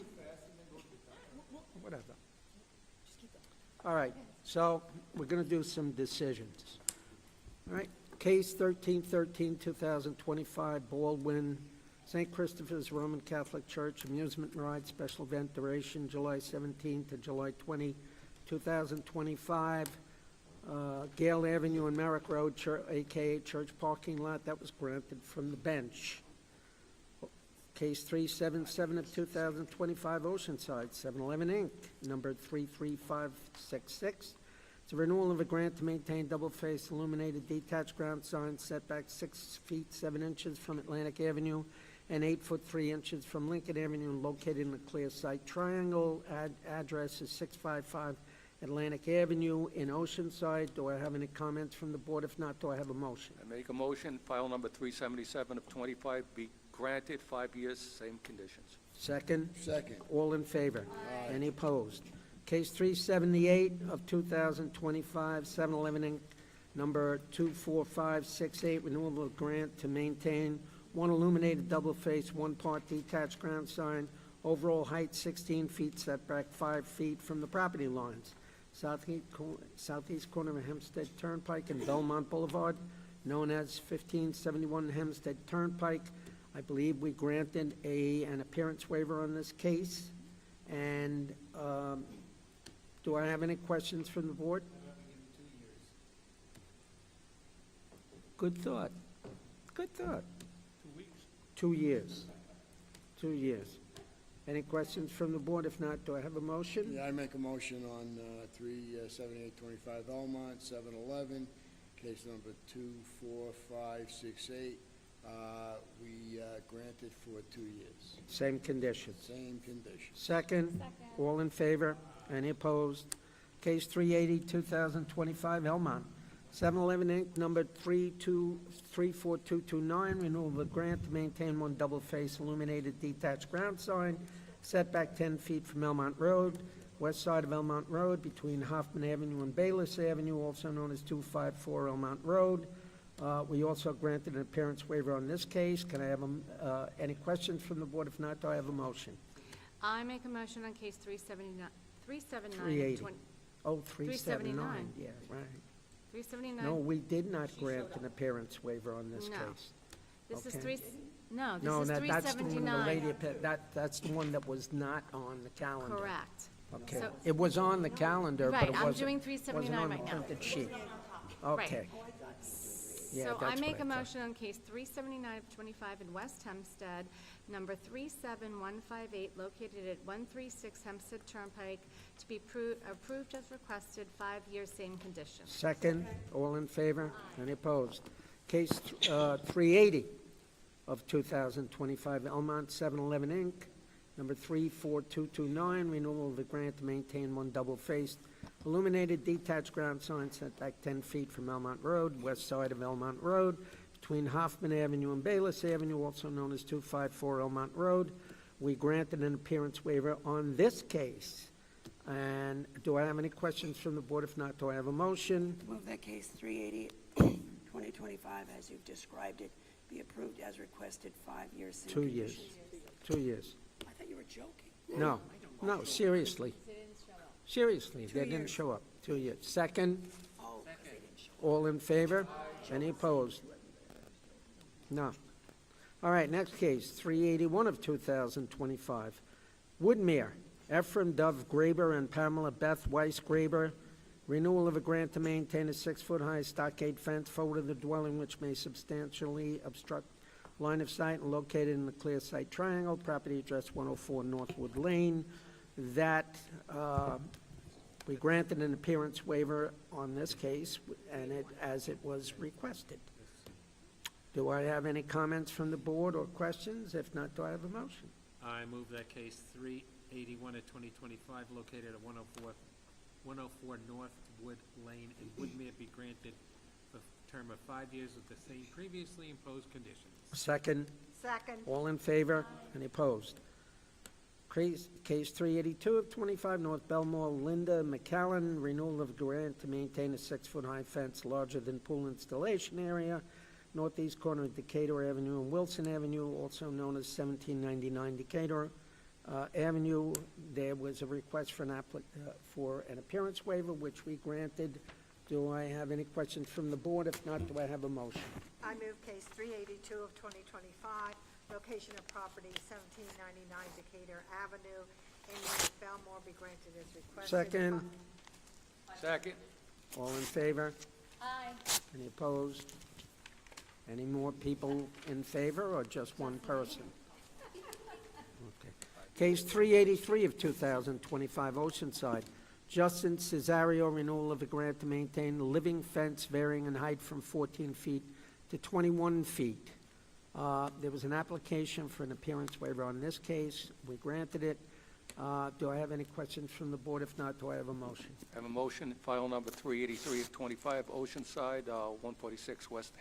Whatever. All right, so we're going to do some decisions. All right, case 1313, 2025, Baldwin, St. Christopher's Roman Catholic Church, amusement ride, special event duration, July 17 to July 20, 2025. Gale Avenue and Merrick Road, AKA Church Parking Lot, that was granted from the bench. Case 377 of 2025, Oceanside, 7-Eleven Inc., number 33566. It's a renewal of a grant to maintain double-faced illuminated detached ground sign setback 6 feet 7 inches from Atlantic Avenue and 8 foot 3 inches from Lincoln Avenue, located in the clear site triangle. Address is 655 Atlantic Avenue in Oceanside. Do I have any comments from the board? If not, do I have a motion? I make a motion, file number 377 of 25 be granted, 5 years, same conditions. Second? Second. All in favor? Aye. Any opposed? Case 378 of 2025, 7-Eleven Inc., number 24568, renewal of grant to maintain one illuminated double-faced, one-part detached ground sign, overall height 16 feet, setback 5 feet from the property lines, southeast corner of Hempstead Turnpike and Belmont Boulevard, known as 1571 Hempstead Turnpike. I believe we granted an appearance waiver on this case. And do I have any questions from the board? Good thought. Good thought. 2 weeks. 2 years. 2 years. Any questions from the board? If not, do I have a motion? Yeah, I make a motion on 37825 Elmont, 7-Eleven, case number 24568. We granted for 2 years. Same conditions. Same condition. Second? All in favor? Any opposed? Case 380, 2025, Elmont. 7-Eleven Inc., number 34229, renewal of a grant to maintain one double-face illuminated detached ground sign, setback 10 feet from Elmont Road, west side of Elmont Road, between Hoffman Avenue and Bayless Avenue, also known as 254 Elmont Road. We also granted an appearance waiver on this case. Can I have any questions from the board? If not, do I have a motion? I make a motion on case 379. 380. Oh, 379, yeah, right. 379. No, we did not grant an appearance waiver on this No. case. This is Okay. no, this No, is that's the one, the 379. lady, that's the one that was not on the calendar. Correct. Okay, So- it was on the calendar, but Right, it I'm wasn't, doing wasn't 379 on the right now. printed sheet. Right. Okay. Yeah, So I that's make what a thought. motion on case 379 of 25 in West Hempstead, number 37158, located at 136 Hempstead Turnpike, to be approved as requested, 5 years, same conditions. Second, all in favor? Any opposed? Case 380 of 2025, Elmont 7-Eleven Inc., number 34229, renewal of the grant to maintain one double-faced illuminated detached ground sign setback 10 feet from Elmont Road, west side of Elmont Road, between Hoffman Avenue and Bayless Avenue, also known as 254 Elmont Road. We granted an appearance waiver on this case. And do I have any questions from the board? If not, do I have a motion? Move that case 380, 2025, as you've described it, be approved as requested, 5 years, same 2 years. conditions. 2 years. I thought you were joking. No, seriously. Seriously, they didn't years. show up. 2 years. Second, Oh, 'cause they didn't show. all in favor? Any opposed? No. All right, next case, 381 of 2025. Woodmere, Ephraim Dove Graber and Pamela Beth Weiss Graber. Renewal of a grant to maintain a 6-foot-high stockade fence forward of the dwelling which may substantially obstruct line of sight and located in the clear sight triangle, property address 104 Northwood Lane. That, we granted an appearance waiver on this case, and as it was requested. Do I have any comments from the board or questions? If not, do I have a motion? I move that case 381 of 2025, located at 104 Northwood Lane in Woodmere, be granted for a term of 5 years with the same previously imposed conditions. Second, Second. all in favor? Any opposed? Case 382 of 25, North Belmore, Linda McCallan, renewal of grant to maintain a 6-foot-high fence larger than pool installation area, northeast corner of Decatur Avenue and Wilson Avenue, also known as 1799 Decatur Avenue. There was a request for for an appearance waiver, which we granted. Do I have any questions from the board? If not, do I have a motion? I move case 382 of 2025, location of property 1799 Decatur Avenue, in North Belmore, be granted as requested. Second. Second. All in favor? Aye. Any opposed? Any more people in favor, or just one person? Okay. Case 383 of 2025, Oceanside. Justin Cesario, renewal of a grant to maintain a living fence varying in height from 14 feet to 21 feet. There was an application for an appearance waiver on this case. We granted it. Do I have any questions from the board? If not, do I have a motion? I have a motion, file number 383 of 25, Oceanside, 146 West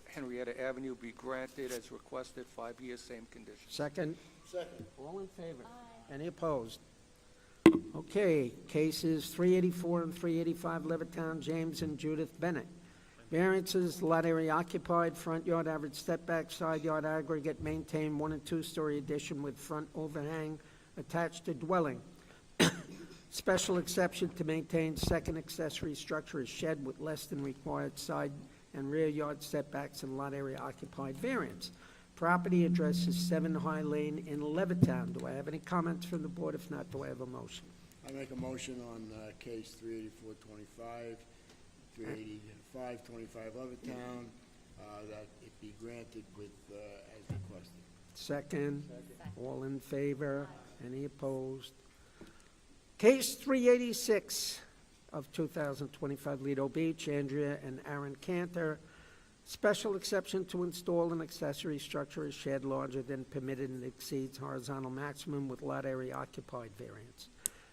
Henrietta Avenue, be granted as requested, 5 years, same conditions. Second? Second. All in favor? Any opposed? Okay, cases 384 and 385, Levittown, James and Judith Bennett. Variances, lot area occupied, front yard average step back, side yard aggregate, maintain 1 and 2 story addition with front overhang attached to dwelling. Special exception to maintain second accessory structure is shed with less than required side and rear yard setbacks and lot area occupied variance. Property address is 7 High Lane in Levittown. Do I have any comments from the board? If not, do I have a motion? I make a motion on case 384-25, 385-25 Levittown, that it be granted with, as requested. Second. All in favor? Any opposed? Case 386 of 2025, Lido Beach, Andrea and Aaron Cantor. Special exception to install an accessory structure is shed larger than permitted and exceeds horizontal maximum with lot area occupied variance.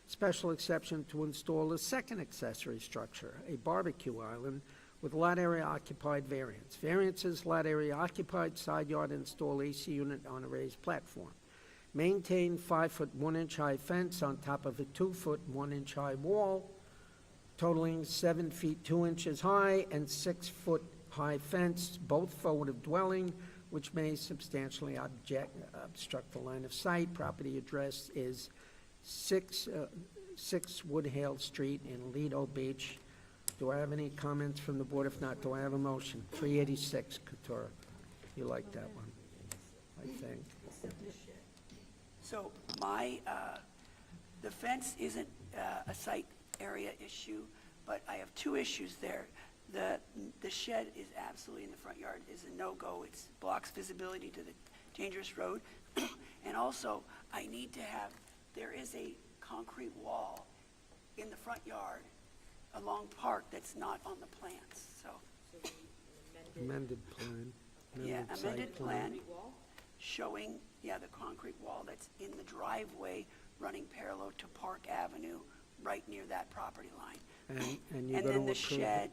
Special exception to install a second accessory structure, a barbecue island, with lot area occupied variance. Variances, lot area occupied, side yard install AC unit on a raised platform. Maintain 5-foot 1-inch high fence on top of a 2-foot 1-inch high wall, totaling 7 feet 2 inches high, and 6-foot high fence, both forward of dwelling, which may substantially obstruct the line of sight. Property address is 6 Woodhale Street in Lido Beach. Do I have any comments from the board? If not, do I have a motion? 386, Couture. You like that one, I think. So my, the fence isn't a site area issue, but I have 2 issues there. The shed is absolutely in the front yard, is a no-go. It blocks visibility to the dangerous road. And also, I need to have, there is a concrete wall in the front yard along Park that's not on the plans, so. Amended plan. Yeah, site amended plan showing, the concrete wall that's in the driveway running parallel to Park Avenue, right near that property line. And you're And going then to the approve shed,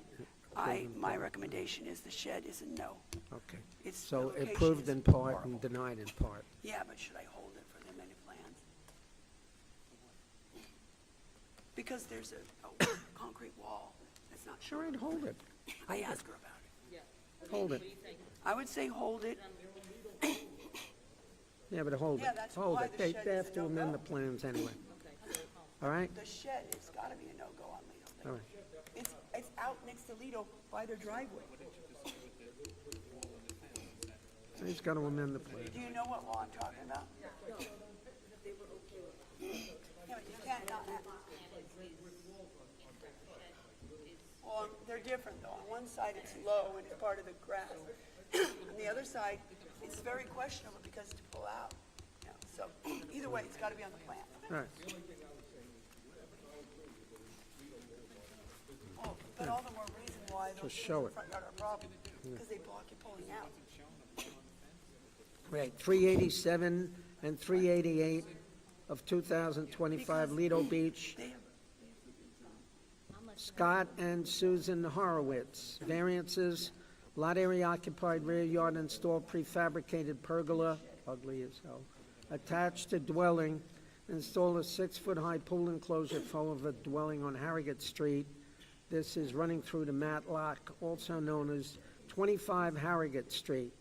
approve in my part. recommendation is the shed is a no. Okay. It's, the So location approved is in part horrible. and denied in part. Yeah, but should I hold it for the amended plans? Because there's a concrete wall that's not Sure, I'd hold it. I asked her about it. Hold it. I would say hold it. Yeah, but hold it. Yeah, that's Hold why it. the They shed they is have a to amend the no-go. plans anyway. All right? The shed has got to be a no-go on Lido. All right. It's out next to Lido by their driveway. He's got to amend the plan. Do you know what wall I'm talking about? Yeah, but you can't not have. Well, they're different though. On one side it's low and it's part of the grass. On the other side, it's very questionable because to pull out. You know, so either way, it's got to be on the plan. All right. Oh, but all the more reason why those Just things show in it. front yard are a problem, because they block you pulling out. Right, 387 and 388 of 2025, Lido Beach. Scott and Susan Horowitz. Variances, lot area occupied, rear yard installed prefabricated pergola, ugly as hell, attached to dwelling, install a 6-foot high pool enclosure forward of a dwelling on Harrogate Street. This is running through the Matlock, also known as 25 Harrogate Street.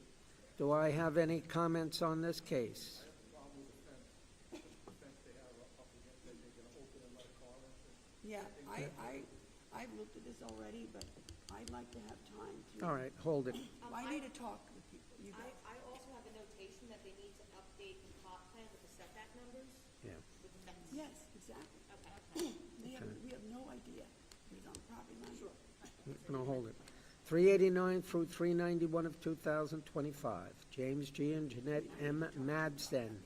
Do I have any comments on this case? Yeah, I've looked at this already, but I'd like to have time to. All right, hold it. I need to talk with people. You guys. I also have a notation that they need to update the plot plan with the setback numbers Yeah. with the fence. Yes, exactly. Okay. We have no idea who's on the property line. Sure. No, hold it. 389 through 391 of 2025. James G. and Jeanette M. Madsen.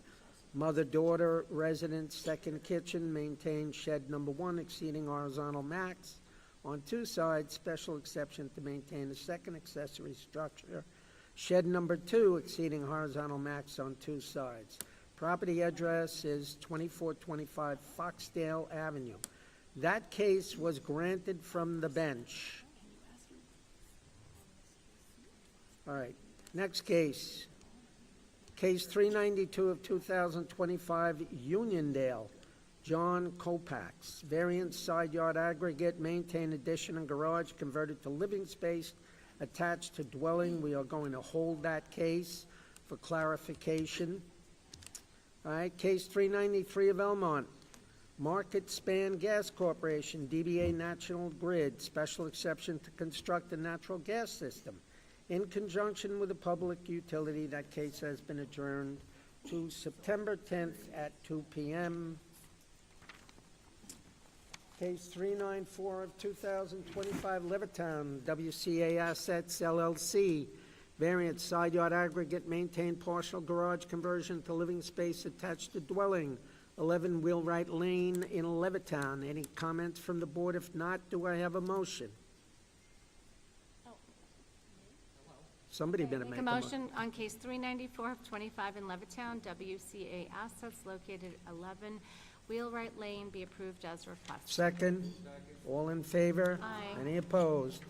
Mother-daughter residence, second kitchen, maintained shed number 1 exceeding horizontal max on 2 sides, special exception to maintain a second accessory structure. Shed number 2 exceeding horizontal max on 2 sides. Property address is 2425 Foxdale Avenue. That case was granted from the bench. All right, next case. Case 392 of 2025, Uniondale, John Kopax. Variance side yard aggregate, maintain addition and garage converted to living space attached to dwelling. We are going to hold that case for clarification. All right, case 393 of Elmont, Market Span Gas Corporation, DBA National Grid, special exception to construct a natural gas system. In conjunction with a public utility, that case has been adjourned to September 10th at 2 p.m. Case 394 of 2025, Levittown, WCA Assets LLC. Variance side yard aggregate, maintain partial garage conversion to living space attached to dwelling, 11 Wheelwright Lane in Levittown. Any comments from the board? If not, do I have a motion? Somebody better make Make a a motion. motion on case 394 of 25 in Levittown, WCA Assets located 11 Wheelwright Lane be approved as requested. Second. All in favor? Aye. Any opposed?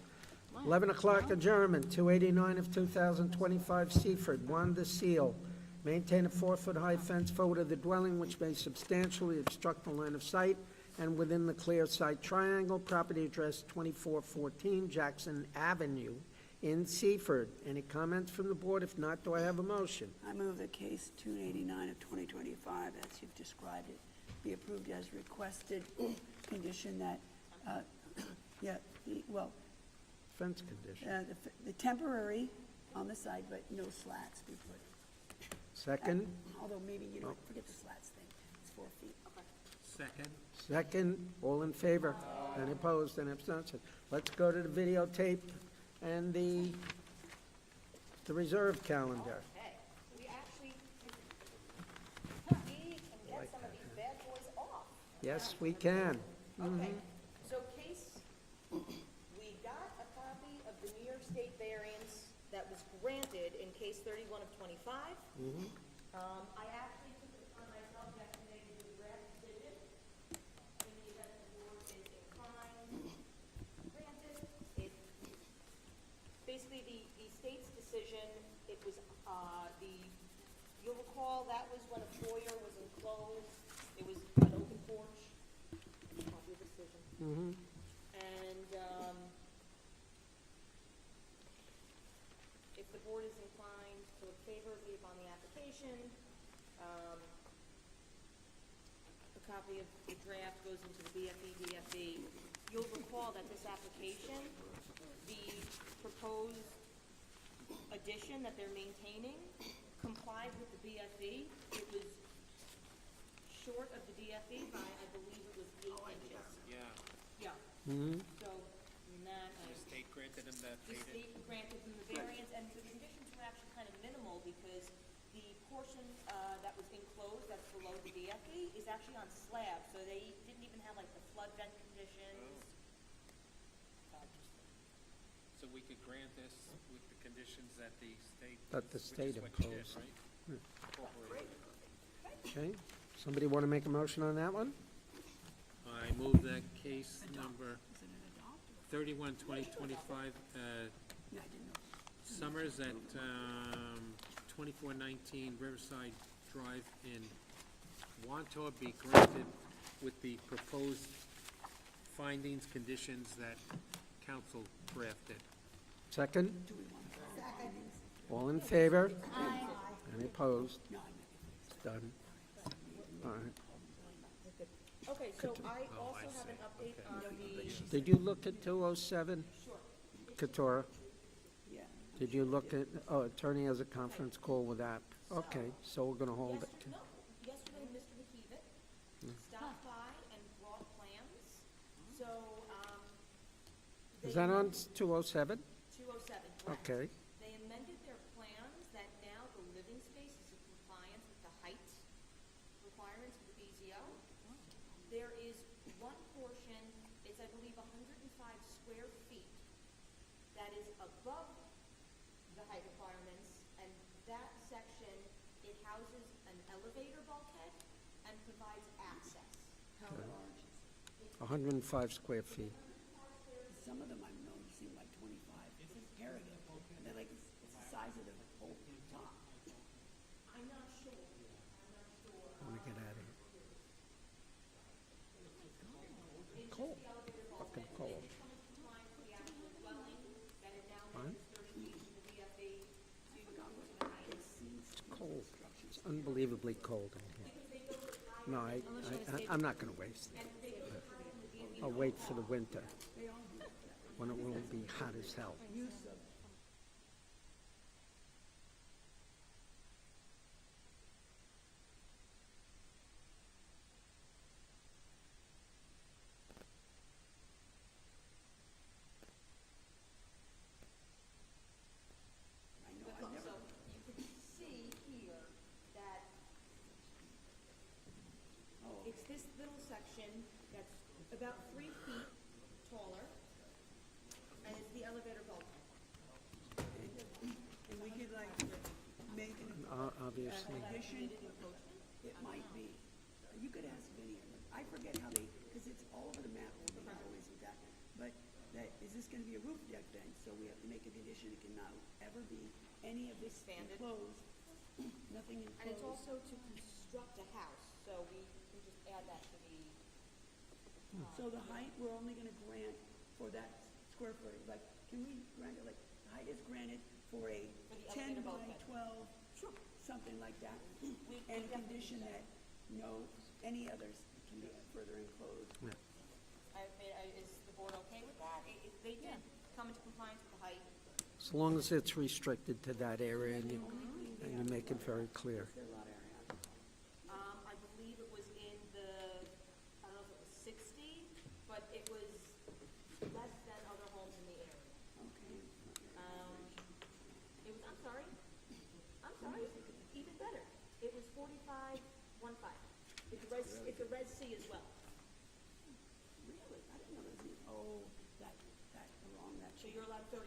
11 o'clock adjournment, 289 of 2025 Seaford, Wanda Seal. Maintain a 4-foot-high fence forward of the dwelling which may substantially obstruct the line of sight and within the clear sight triangle. Property address 2414 Jackson Avenue in Seaford. Any comments from the board? If not, do I have a motion? I move that case 289 of 2025, as you've described it, be approved as requested, condition that, Fence condition. the temporary on the side, but no slats be put. Second. Although maybe, forget the slats thing, it's 4 feet. Second. Second. All in favor? Any opposed? Any abstention? Let's go to the videotape and the reserve calendar. Okay, we actually can get some of these bad boys off. Yes, we can. Okay, so we got a copy of the New York State variance that was granted in case 31 of 25. I actually took it upon myself yesterday to do a draft decision. In the event the board is inclined, granted, basically the state's decision, it was, you'll recall that was when a foyer was enclosed, it was an open porch. Copy of the decision. And, if the board is inclined to look favorably upon the application, a copy of the draft goes into the DFE. You'll recall that this application, the proposed addition that they're maintaining complied with the BFE. It was short of the DFE by, I believe it was 8 inches. Yeah. Yeah. So, in that, The state granted him that the faded. state granted them the variance, and the conditions were actually kind of minimal because the portion that was enclosed, that's below the DFE, is actually on slab, so they didn't even have like the flood vent conditions. So we could grant this with the conditions that the state. That the state which is what you did, imposed. right? Incorporated. Okay, somebody want to make a motion on that one? I move that case number 31, 2025, Summers at 2419 Riverside Drive in Wantor be granted with the proposed findings, conditions that council drafted. Second? All in favor? Any opposed? It's done. All right. Okay, so I also have an update on the, Did you look at 207? Katora? Yeah. Did you look at, oh, attorney has a conference call with that. Okay, so we're going to hold it. yesterday, Mr. McKeevitt stopped by and brought plans, so, Is that on 207? 207, correct. Okay. They amended their plans that now the living space is in compliance with the height requirements of the BZO. There is one portion, it's I believe 105 square feet, that is above the height requirements, and that section, it houses an elevator bulkhead and provides access. How large? 105 square feet. Some of them I'm noticing like 25. It's imperative. And they're like, it's the size of the whole top. I'm not sure. I want to get out of here. Cold. Fucking cold. Huh? It's cold. It's unbelievably cold in here. No, I'm not going to waste it. I'll wait for the winter, when it will be hot as hell. So you can see here that it's this little section that's about 3 feet taller, and it's the elevator bulkhead. And we could like make an Obviously. addition, it might be. You could ask Vinnie, I forget how they, because it's all over the map, they have always with that. But that, is this gonna be a roof deck then? So we have to make a condition, it cannot ever be any of this Expanded. enclosed, nothing enclosed. And it's also to construct a house, so we can just add that to the, So the height, we're only gonna grant for that square footage, like, can we grant it, like, the height is granted for a For the 10 elevator by bulkhead. 12, something like that, and a condition that no, any others can be further enclosed. is the board okay with that? They did come into compliance with the height. As long as it's restricted to that area and you make it very clear. I believe it was in the, I don't know if it was 60, but it was less than other homes in the area. It was, I'm sorry, even better. It was 45.15. It's a Res C as well. Really? I didn't know there was any, that, along that. So you're allowed 35%,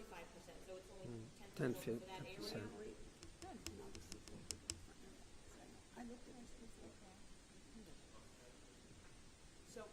so it's only 10 10% for that area. percent. Good, and obviously, I looked at this before. So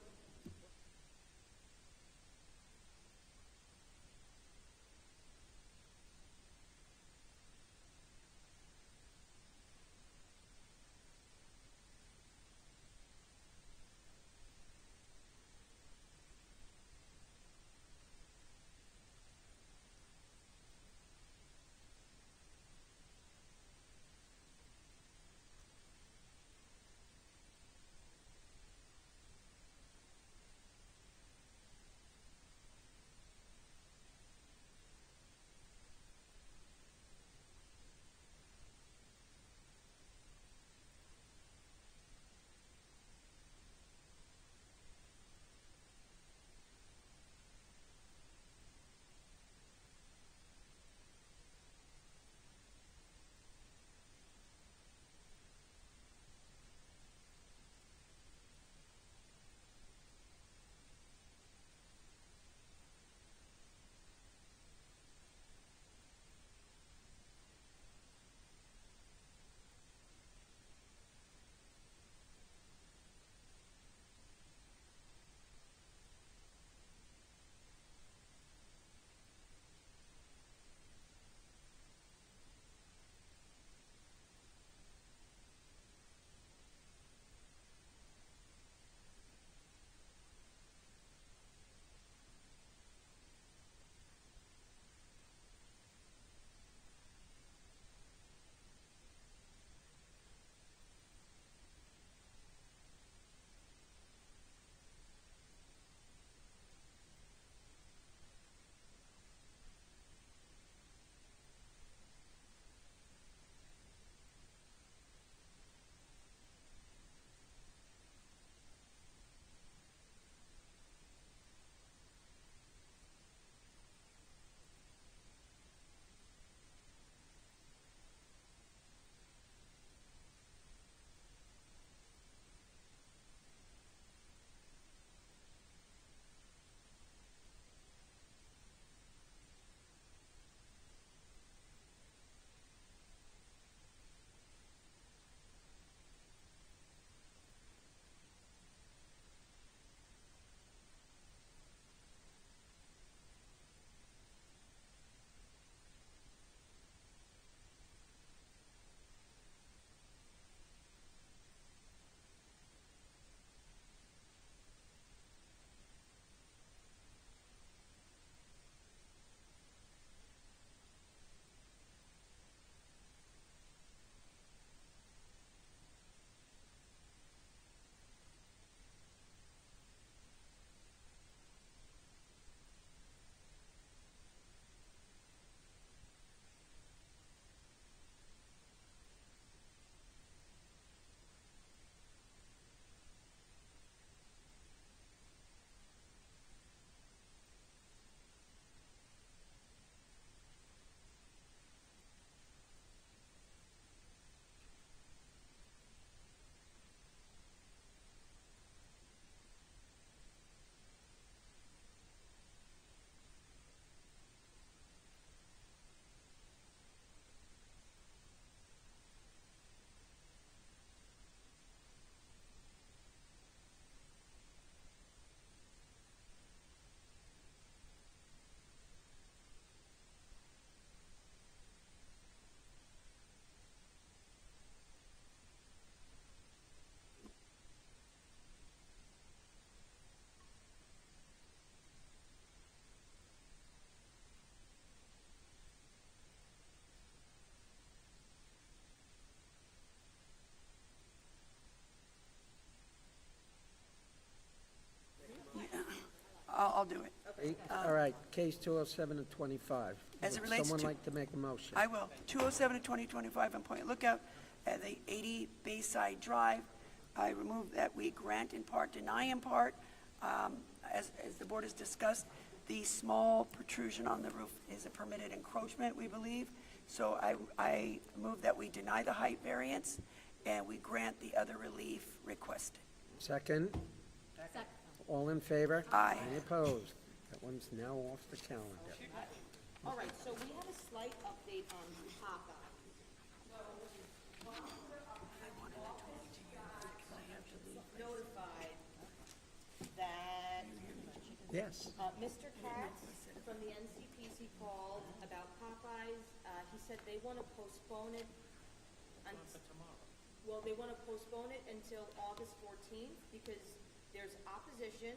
I'll do it. All right, case 207 and 25. As it Would relates someone to- like to make a motion? I will. 207 and 2025 on Point Lookout at the 80 Bayside Drive. I remove that we grant in part, deny in part. As the board has discussed, the small protrusion on the roof is a permitted encroachment, we believe. So I move that we deny the height variance and we grant the other relief requested. Second? Second. All in favor? Aye. Any opposed? That one's now off the calendar. All right, so we have a slight update on Popeye. Notified that Yes. Mr. Katz from the NCPC called about Popeyes. He said they want to postpone it. Well, they want to postpone it until August 14th because there's opposition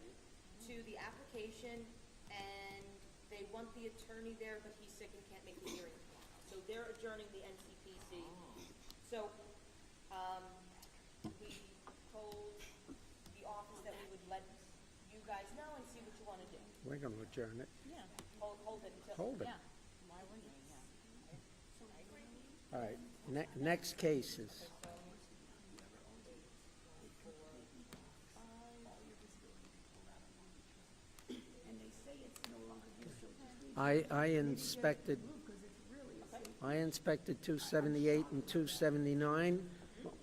to the application and they want the attorney there, but he's sick and can't make the hearing tomorrow. So they're adjourning the NCPC. So, we told the office that we would let you guys know and see what you want to do. We're going to adjourn it. Yeah. Hold it until. Hold it. Yeah. Why wouldn't we? Yeah. All right, next cases. I inspected 278 and 279,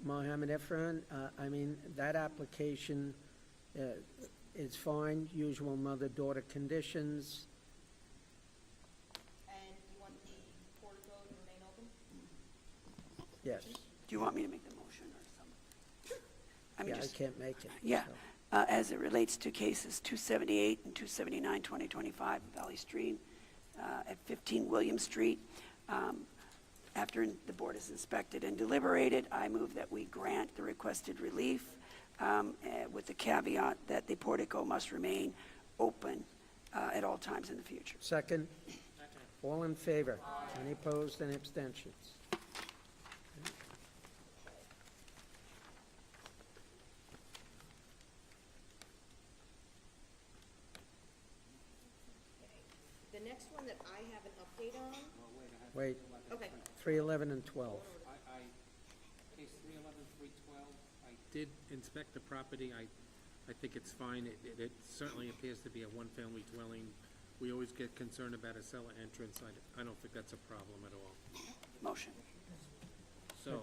Mohammed Efran. I mean, that application is fine, usual mother-daughter conditions. And you want the portico to remain open? Yes. Do you want me to make the motion or something? I mean, Yeah, I just- can't make it. Yeah, so. as it relates to cases 278 and 279, 2025 Valley Stream at 15 William Street. After the board has inspected and deliberated, I move that we grant the requested relief with the caveat that the portico must remain open at all times in the future. Second? All in favor? Any opposed, any abstentions? The next one that I have an update on, Wait, okay, 311 and 12. Case 311, 312, I did inspect the property. I think it's fine. It certainly appears to be a one-family dwelling. We always get concerned about a cellar entrance. I don't think that's a problem at all. Motion. So,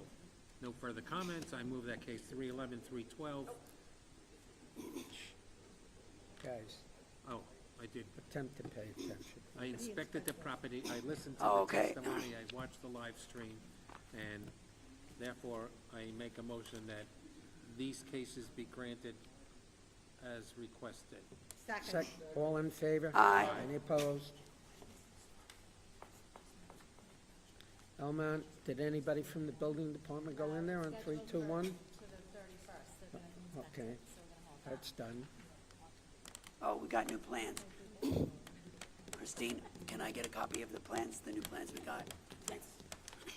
no further comments. I move that case 311, 312. Guys, Oh, I did. attempt to pay attention. I inspected the property, I listened to Oh, the okay. testimony, I watched the live stream, and therefore, I make a motion that these cases be granted as requested. second. All in favor? Aye. Any opposed? Elmont, did anybody from the building department go in there on 321? To the 31st, they're gonna inspect Okay, it, so we're gonna hold that. that's done. Oh, we got new plans. Christine, can I get a copy of the plans, the new plans we got? Thanks.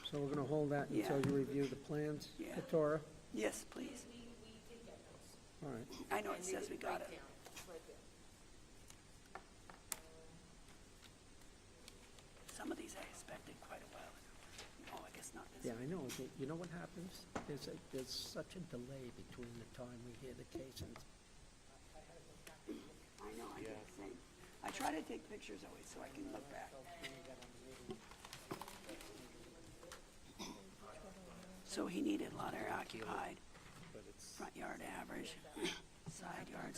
So we're going to hold that until Yeah. you review the plans? Yeah. Katora? Yes, please. All right. I know it says we got it. Some of these I expected quite a while ago. Oh, I guess not this Yeah, one. I know. You know what happens? There's such a delay between the time we hear the case and I know, I did the same. I try to take pictures always so I can look back. So he needed lot area occupied, front yard average, side yard,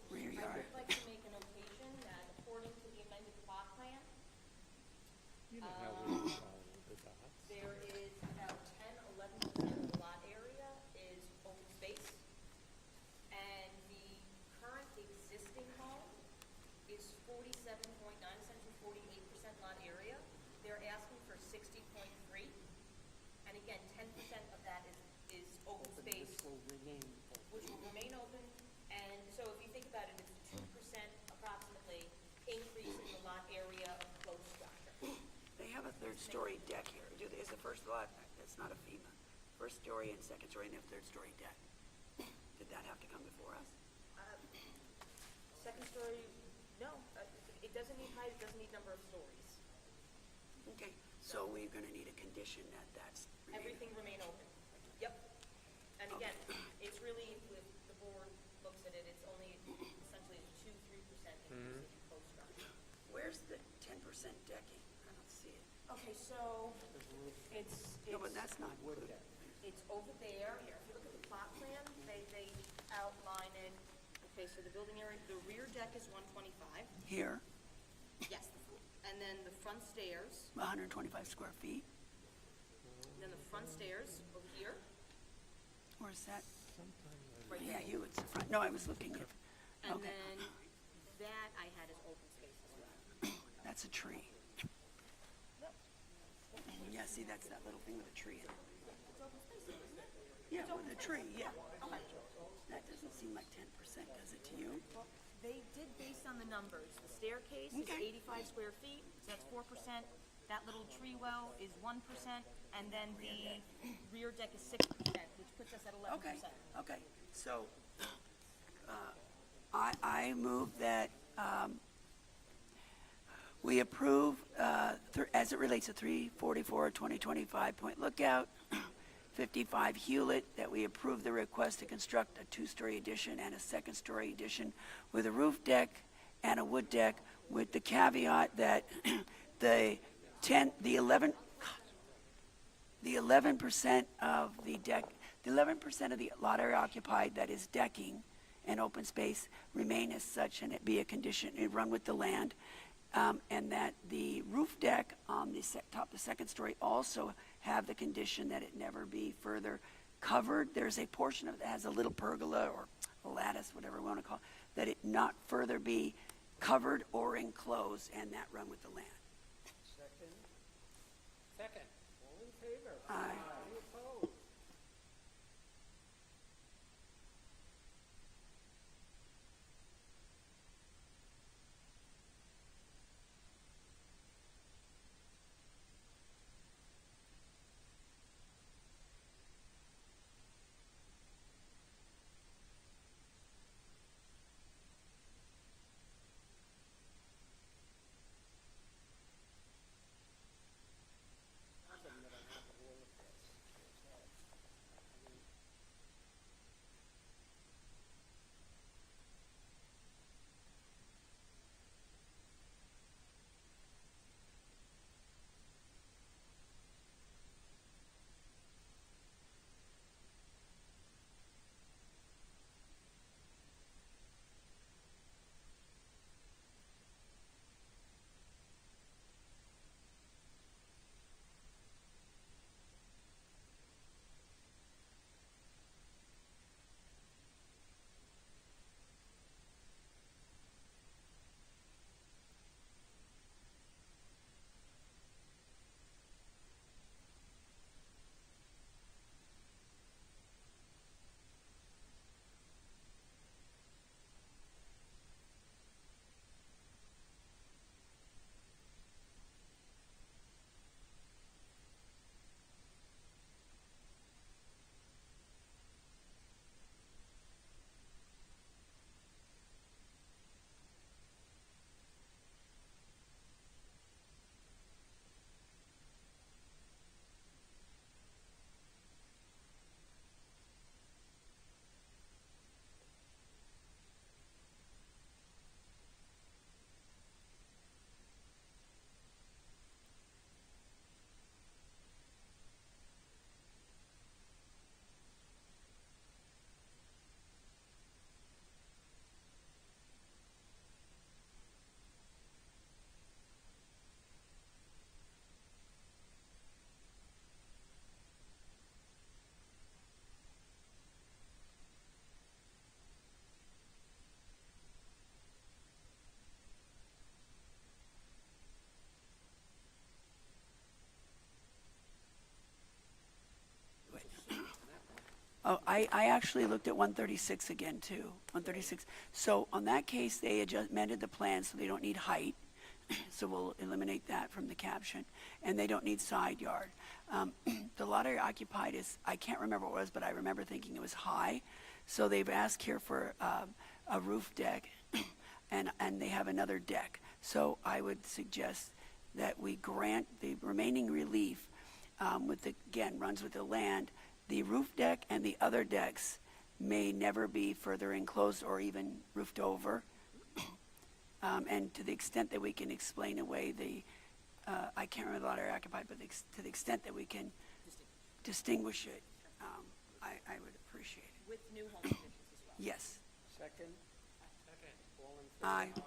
rear yard. I'd like to make a notation that according to the amended plot plan, there is about 10-11% of the lot area is open space. And the current existing home is 47.9, essentially 48% lot area. They're asking for 60.3. And again, 10% of that is open space, which will remain open. And so if you think about it, it's a 2% approximately increase in the lot area of closed structure. They have a third-story deck here. Is the first lot, that's not a FEMA. First story and second story, and they have third-story deck. Did that have to come before us? Second story doesn't need height, it doesn't need number of stories. Okay, so we're gonna need a condition that that's remaining. Everything remain open. Yep. And again, it's really, if the board looks at it, it's only essentially a 2-3% increase in code structure. Where's the 10% decking? I don't see it. Okay, so No, but that's not included. it's over there. Here, if you look at the plot plan, they outline it. Okay, so the building area, the rear deck is 125. Here, Yes. And then the front stairs, 125 square feet. then the front stairs over here, Or is that? right Yeah, there. Hewitt's the front. No, I was looking at, And okay. then that I had as open space as well. That's a tree. Yeah, see, that's that little thing with a tree in it. It's open space, though, isn't it? Yeah, with a tree, yeah. Okay. That doesn't seem like 10%, does it to you? Well, they did based on the numbers. The staircase is Okay. 85 square feet, so that's 4%. That little tree well is 1%, and then the rear deck is 6%, which puts us at 11%. Okay, so, I move that, we approve, as it relates to 344 2025 Point Lookout, 55 Hewlett, that we approve the request to construct a 2-story addition and a 2nd-story addition with a roof deck and a wood deck, with the caveat that the 11% of the deck, the 11% of the lot area occupied that is decking and open space remain as such, and it be a condition, it run with the land, and that the roof deck on the top, the 2nd story, also have the condition that it never be further covered. There's a portion of it that has a little pergola or a lattice, whatever we want to call it, that it not further be covered or enclosed, and that run with the land. Second. All in favor? Aye. Any opposed? Oh, I actually looked at 136 again, too, 136. So on that case, they amended the plan, so they don't need height, so we'll eliminate that from the caption, and they don't need side yard. The lot area occupied is, I can't remember what it was, but I remember thinking it was high, so they've asked here for a roof deck, and they have another deck. So I would suggest that we grant the remaining relief again, runs with the land. The roof deck and the other decks may never be further enclosed or even roofed over. And to the extent that we can explain away I can't remember the lot area occupied, but to the extent that we can distinguish it, I would appreciate it. With new home additions as well. Yes. Second? Second. All in favor? Aye.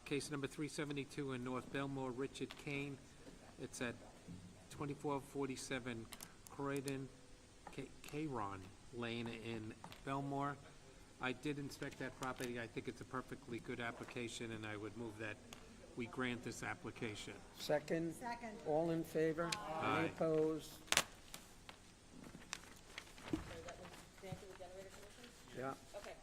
Case number 372 in North Belmore, Richard Kane. It's at 2447 Croydon, Kayron Lane in Belmore. I did inspect that property. I think it's a perfectly good application, and I would move that we grant this application. Second? Second. All in favor? Aye. Any opposed? Yeah. Okay.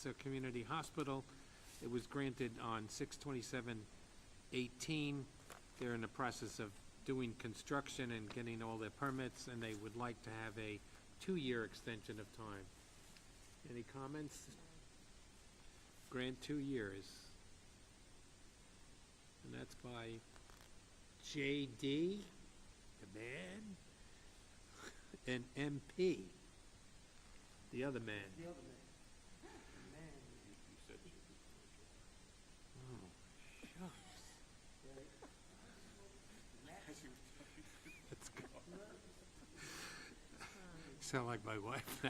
Nassau Community Hospital. It was granted on 6/27/18. They're in the process of doing construction and getting all their permits, and they would like to have a 2-year extension of time. Any comments? Grant 2 years. And that's by J.D., the man, and M.P., the other man. The other man. Oh, shucks. Let's go. Sound like my wife.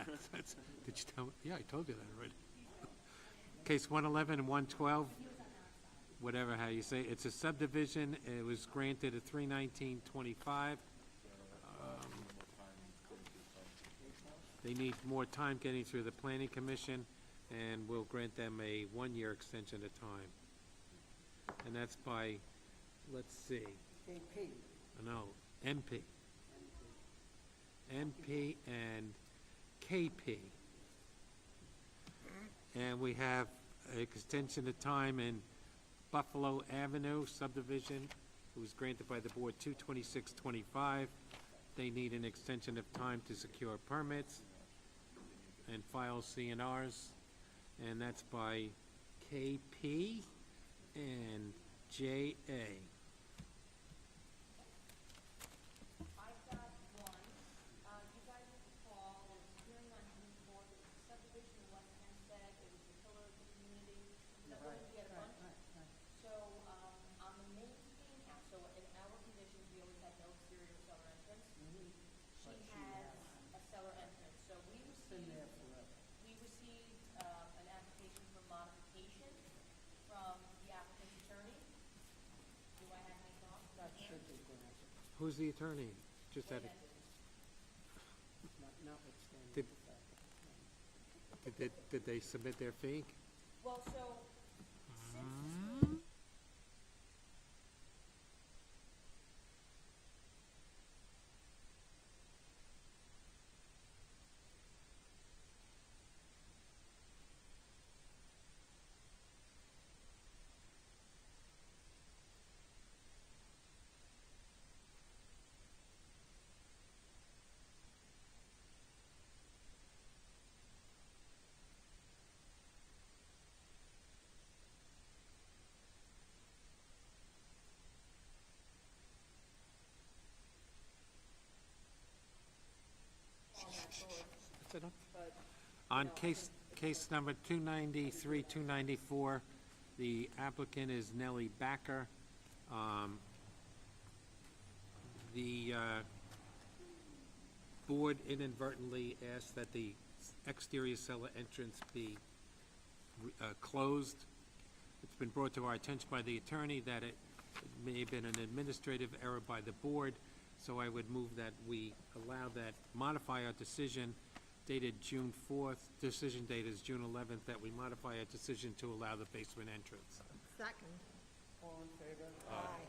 Did you tell me? Yeah, I told you that already. Case 111 and 112, whatever how you say it. It's a subdivision. It was granted at 3/19/25. They need more time getting through the planning commission, and we'll grant them a 1-year extension of time. And that's by, let's see, KP. no, MP. MP and KP. And we have an extension of time in Buffalo Avenue subdivision. It was granted by the board 2/26/25. They need an extension of time to secure permits and file CNRs. And that's by KP and JA. I've got one. You guys recall, there was a hearing on June 4th, it was a subdivision in West Hempstead, it was the pillar of the community. We had a bunch. So, on the main house, so in our conditions, we always had no exterior cellar entrance. She has a cellar entrance, so we received an application for modification from the applicant's attorney. Do I have any thoughts? That should be granted, Who's the attorney? Just had a, notwithstanding Did- the fact did they submit their fee? Well, so, That's enough. On case number 293, 294, the applicant is Nellie Backer. The board inadvertently asked that the exterior cellar entrance be closed. It's been brought to our attention by the attorney that it may have been an administrative error by the board, so I would move that we allow that, modify our decision dated June 4th, decision date is June 11th, that we modify our decision to allow the basement entrance. Second. All in favor? Aye.